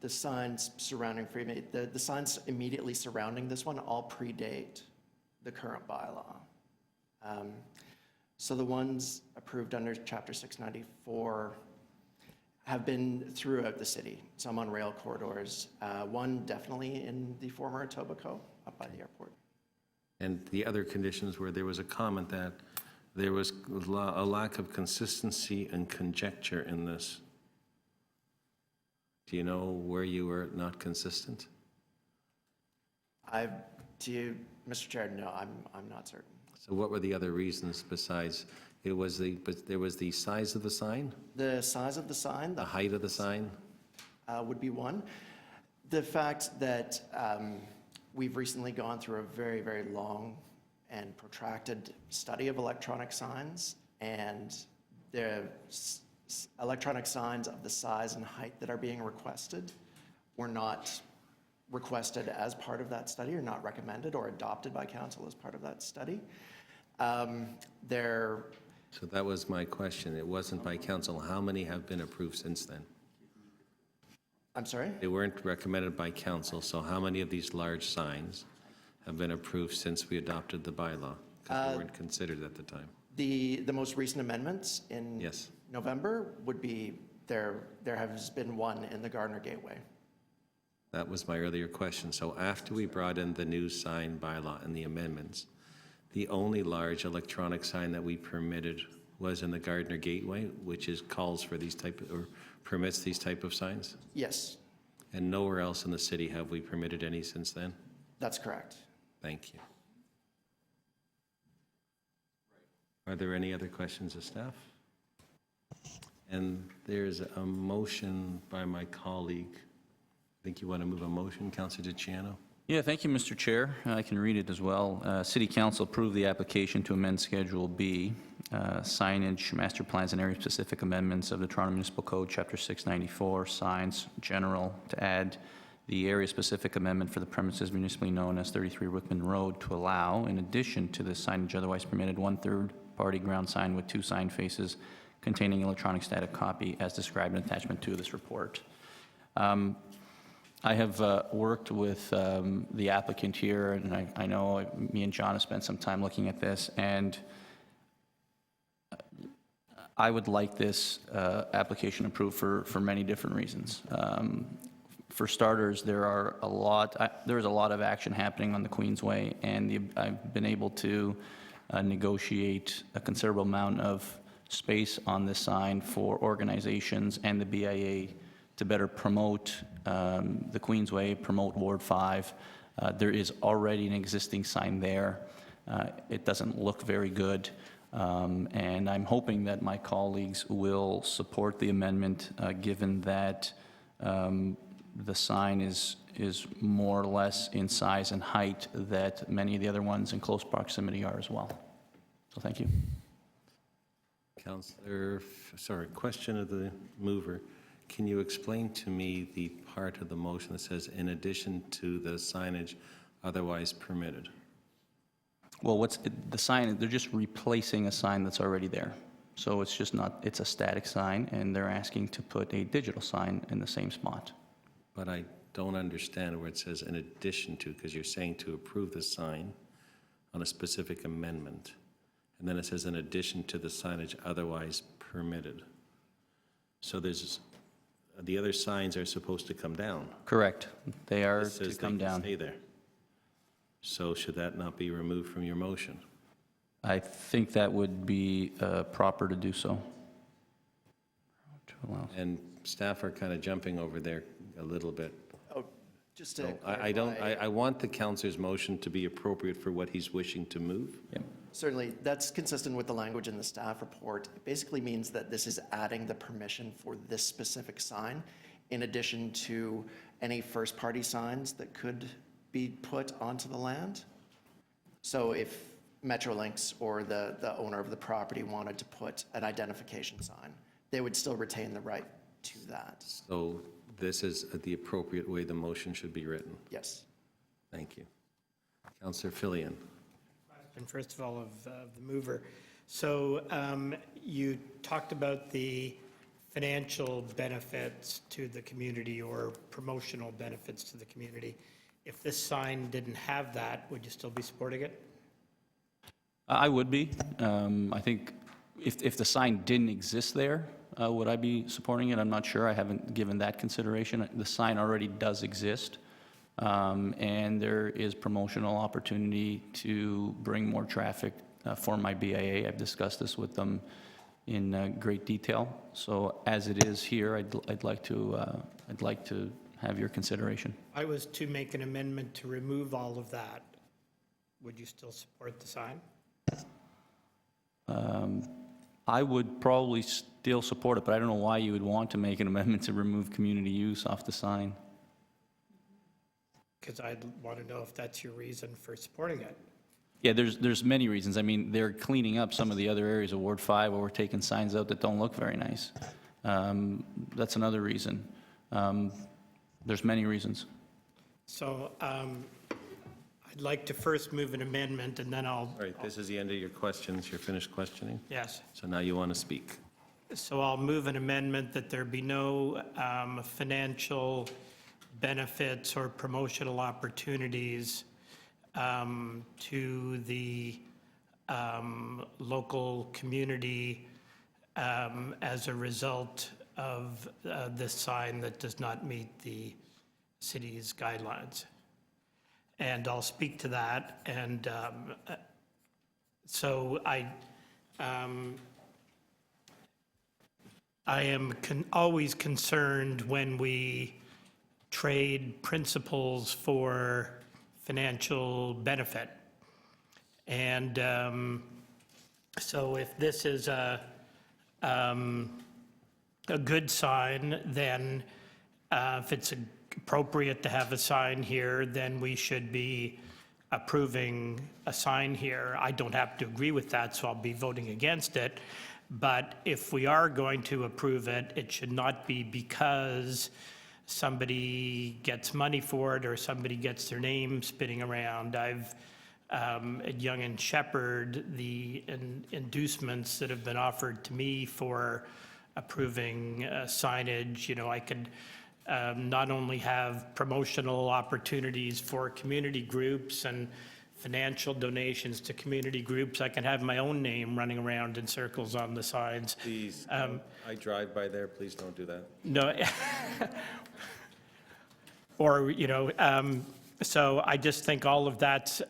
S14: signs surrounding Freeman, the signs immediately surrounding this one all predate the current bylaw. So the ones approved under Chapter 694 have been throughout the city, some on rail corridors, one definitely in the former Etobicoke, up by the airport.
S1: And the other conditions where there was a comment that there was a lack of consistency and conjecture in this. Do you know where you were not consistent?
S14: Mr. Chair, no, I'm not certain.
S1: So what were the other reasons besides, there was the size of the sign?
S14: The size of the sign,
S1: The height of the sign?
S14: would be one. The fact that we've recently gone through a very, very long and protracted study of electronic signs, and the electronic signs of the size and height that are being requested were not requested as part of that study, or not recommended or adopted by council as part of that study.
S1: So that was my question. It wasn't by council. How many have been approved since then?
S14: I'm sorry?
S1: They weren't recommended by council, so how many of these large signs have been approved since we adopted the bylaw? Because they weren't considered at the time.
S14: The most recent amendments in
S1: Yes.
S14: November would be, there has been one in the Gardner Gateway.
S1: That was my earlier question. So after we brought in the new sign bylaw and the amendments, the only large electronic sign that we permitted was in the Gardner Gateway, which calls for these or permits these type of signs?
S14: Yes,
S1: And nowhere else in the city have we permitted any since then?
S14: that's correct.
S1: Thank you. Are there any other questions of staff? And there's a motion by my colleague. I think you want to move a motion, Councilor DiCiano?
S2: Yeah, thank you, Mr. Chair. I can read it as well. City Council approved the application to amend Schedule B, signage, master plans, and area-specific amendments of the Toronto Municipal Code, Chapter 694, signs, general, to add the area-specific amendment for the premises municipally known as 33 Rookman Road to allow, in addition to the signage otherwise permitted, one third-party ground sign with 2 sign faces containing electronic static copy as described in attachment 2 of this report. I have worked with the applicant here, and I know me and John have spent some time looking at this, and I would like this application approved for many different reasons. For starters, there is a lot of action happening on the Queensway, and I've been able to negotiate a considerable amount of space on this sign for organizations and the BIA to better promote the Queensway, promote Ward 5. There is already an existing sign there. It doesn't look very good. And I'm hoping that my colleagues will support the amendment, given that the sign is more or less in size and height that many of the other ones in close proximity are as well. So thank you.
S1: Councillor, sorry, question of the mover. Can you explain to me the part of the motion that says, in addition to the signage otherwise permitted?
S2: Well, the sign, they're just replacing a sign that's already there. So it's just not, it's a static sign, and they're asking to put a digital sign in the same spot.
S1: But I don't understand where it says in addition to, because you're saying to approve the sign on a specific amendment. And then it says in addition to the signage otherwise permitted. So the other signs are supposed to come down.
S2: Correct. They are
S1: It says
S2: to
S1: they
S2: come
S1: can
S2: down.
S1: stay there. So should that not be removed from your motion?
S2: I think that would be proper to do so.
S1: And staff are kind of jumping over there a little bit.
S14: Oh, just to
S1: So I
S14: clarify-
S1: want the councillor's motion to be appropriate for what he's wishing to move.
S14: Certainly, that's consistent with the language in the staff report. It basically means that this is adding the permission for this specific sign in addition to any first-party signs that could be put onto the land. So if Metrolinx or the owner of the property wanted to put an identification sign, they would still retain the right to that.
S1: So this is the appropriate way the motion should be written.
S14: Yes.
S1: Thank you. Councillor Filion.
S11: And first of all, of the mover. So you talked about the financial benefits to the community or promotional benefits to the community. If this sign didn't have that, would you still be supporting it?
S2: I would be. I think if the sign didn't exist there, would I be supporting it? I'm not sure. I haven't given that consideration. The sign already does exist. And there is promotional opportunity to bring more traffic for my BIA. I've discussed this with them in great detail. So as it is here, I'd like to have your consideration.
S11: If I was to make an amendment to remove all of that, would you still support the sign?
S2: I would probably still support it, but I don't know why you would want to make an amendment to remove community use off the sign.
S11: Because I'd want to know if that's your reason for supporting it.
S2: Yeah, there's many reasons. I mean, they're cleaning up some of the other areas of Ward 5 where we're taking signs out that don't look very nice. That's another reason. There's many reasons.
S11: So I'd like to first move an amendment, and then I'll...
S1: All right, this is the end of your questions. You're finished questioning?
S11: Yes.
S1: So now you want to speak.
S11: So I'll move an amendment that there be no financial benefits or promotional opportunities to the local community as a result of this sign that does not meet the city's guidelines. And I'll speak to that. And so I am always concerned when we trade principles for financial benefit. And so if this is a good sign, then if it's appropriate to have a sign here, then we should be approving a sign here. I don't have to agree with that, so I'll be voting against it. But if we are going to approve it, it should not be because somebody gets money for it or somebody gets their name spinning around. I've, at Young and Shepherd, the inducements that have been offered to me for approving signage, you know, I could not only have promotional opportunities for community groups and financial donations to community groups, I can have my own name running around in circles on the signs.
S1: Please, I drive by there. Please don't do that.
S11: No. Or, you know, so I just think all of that's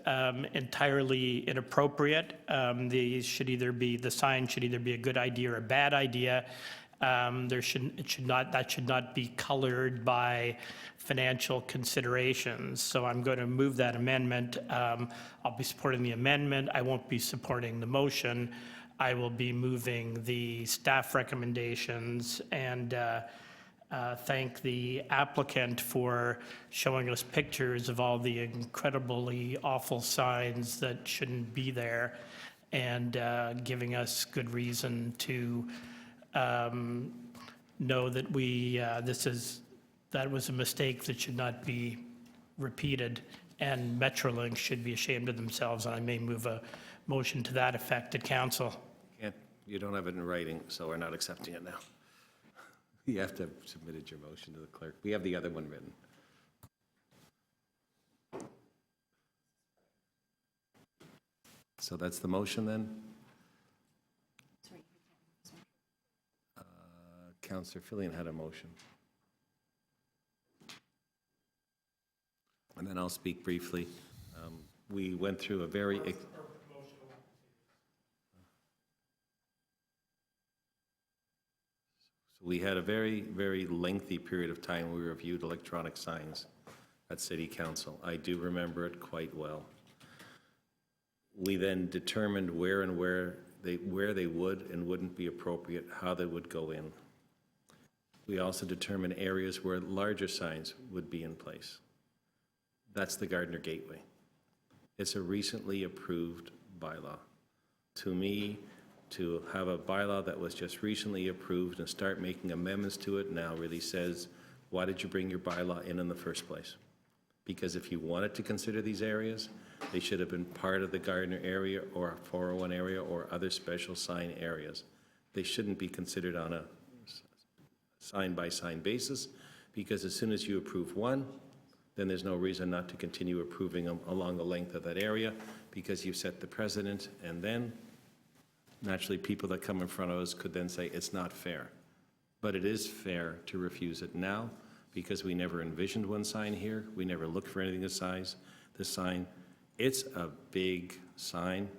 S11: entirely inappropriate. The sign should either be a good idea or a bad idea. that should not be colored by financial considerations. So I'm going to move that amendment. I'll be supporting the amendment. I won't be supporting the motion. I will be moving the staff recommendations and thank the applicant for showing us pictures of all the incredibly awful signs that shouldn't be there, and giving us good reason to know that that was a mistake that should not be repeated, and Metrolink should be ashamed of themselves, and I may move a motion to that effect at council.
S1: You don't have it in writing, so we're not accepting it now. You have to have submitted your motion to the clerk. We have the other one written. So that's the motion then? Councillor Fillion had a motion. And then I'll speak briefly. We went through a very... We had a very, very lengthy period of time we reviewed electronic signs at City Council. I do remember it quite well. We then determined where they would and wouldn't be appropriate, how they would go in. We also determined areas where larger signs would be in place. That's the Gardner Gateway. It's a recently approved bylaw. To me, to have a bylaw that was just recently approved and start making amendments to it now really says, why did you bring your bylaw in the first place? Because if you wanted to consider these areas, they should have been part of the Gardner area or 401 area or other special sign areas. They shouldn't be considered on a sign-by-sign basis, because as soon as you approve one, then there's no reason not to continue approving them along the length of that area, because you set the precedent, and then naturally people that come in front of us could then say it's not fair. But it is fair to refuse it now, because we never envisioned one sign here. We never looked for anything this sign. It's a big sign.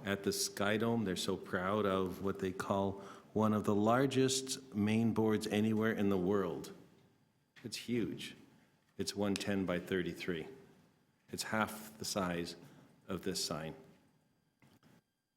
S1: At the Sky Dome, they're so proud of what they call one of the largest main boards anywhere in the world. It's huge. It's 110 by 33. It's half the size of this sign.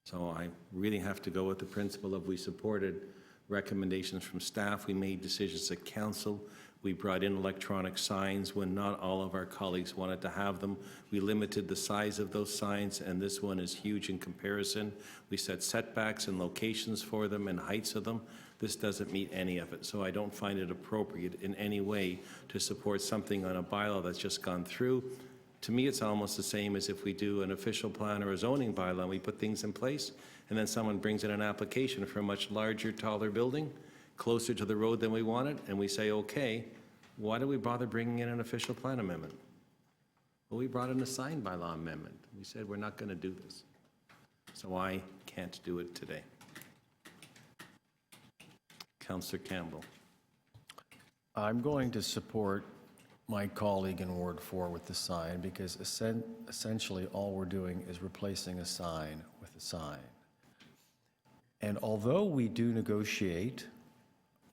S1: So I really have to go with the principle of we supported recommendations from staff. We made decisions at council. We brought in electronic signs when not all of our colleagues wanted to have them. We limited the size of those signs, and this one is huge in comparison. We set setbacks and locations for them and heights of them. This doesn't meet any of it, so I don't find it appropriate in any way to support something on a bylaw that's just gone through. To me, it's almost the same as if we do an official plan or a zoning bylaw, and we put things in place, and then someone brings in an application for a much larger, taller building, closer to the road than we wanted, and we say, okay, why do we bother bringing in an official plan amendment? Well, we brought in a sign bylaw amendment. We said we're not going to do this. So I can't do it today. Councillor Campbell.
S5: I'm going to support my colleague in Ward 4 with the sign, because essentially all we're doing is replacing a sign with a sign. And although we do negotiate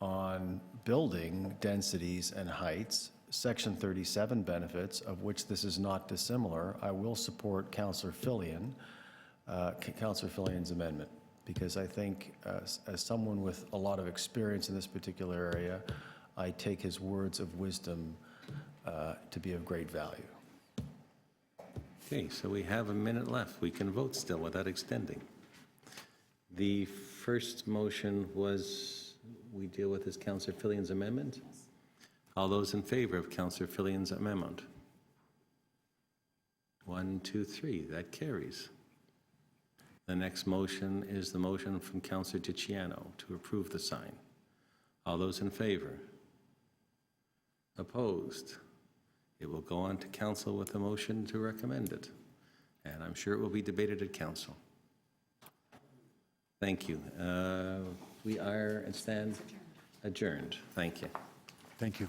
S5: on building densities and heights, Section 37 benefits, of which this is not dissimilar, I will support Councillor Fillion's amendment, because I think as someone with a lot of experience in this particular area, I take his words of wisdom to be of great value.
S1: Okay, so we have a minute left. We can vote still without extending. The first motion was we deal with is Councillor Fillion's amendment. All those in favor of Councillor Fillion's amendment? 1, 2, 3, that carries. The next motion is the motion from Councillor Ticiano to approve the sign. All those in favor? Opposed? It will go on to council with a motion to recommend it, and I'm sure it will be debated at council. Thank you. We are and stand adjourned. Thank you.
S15: Thank you.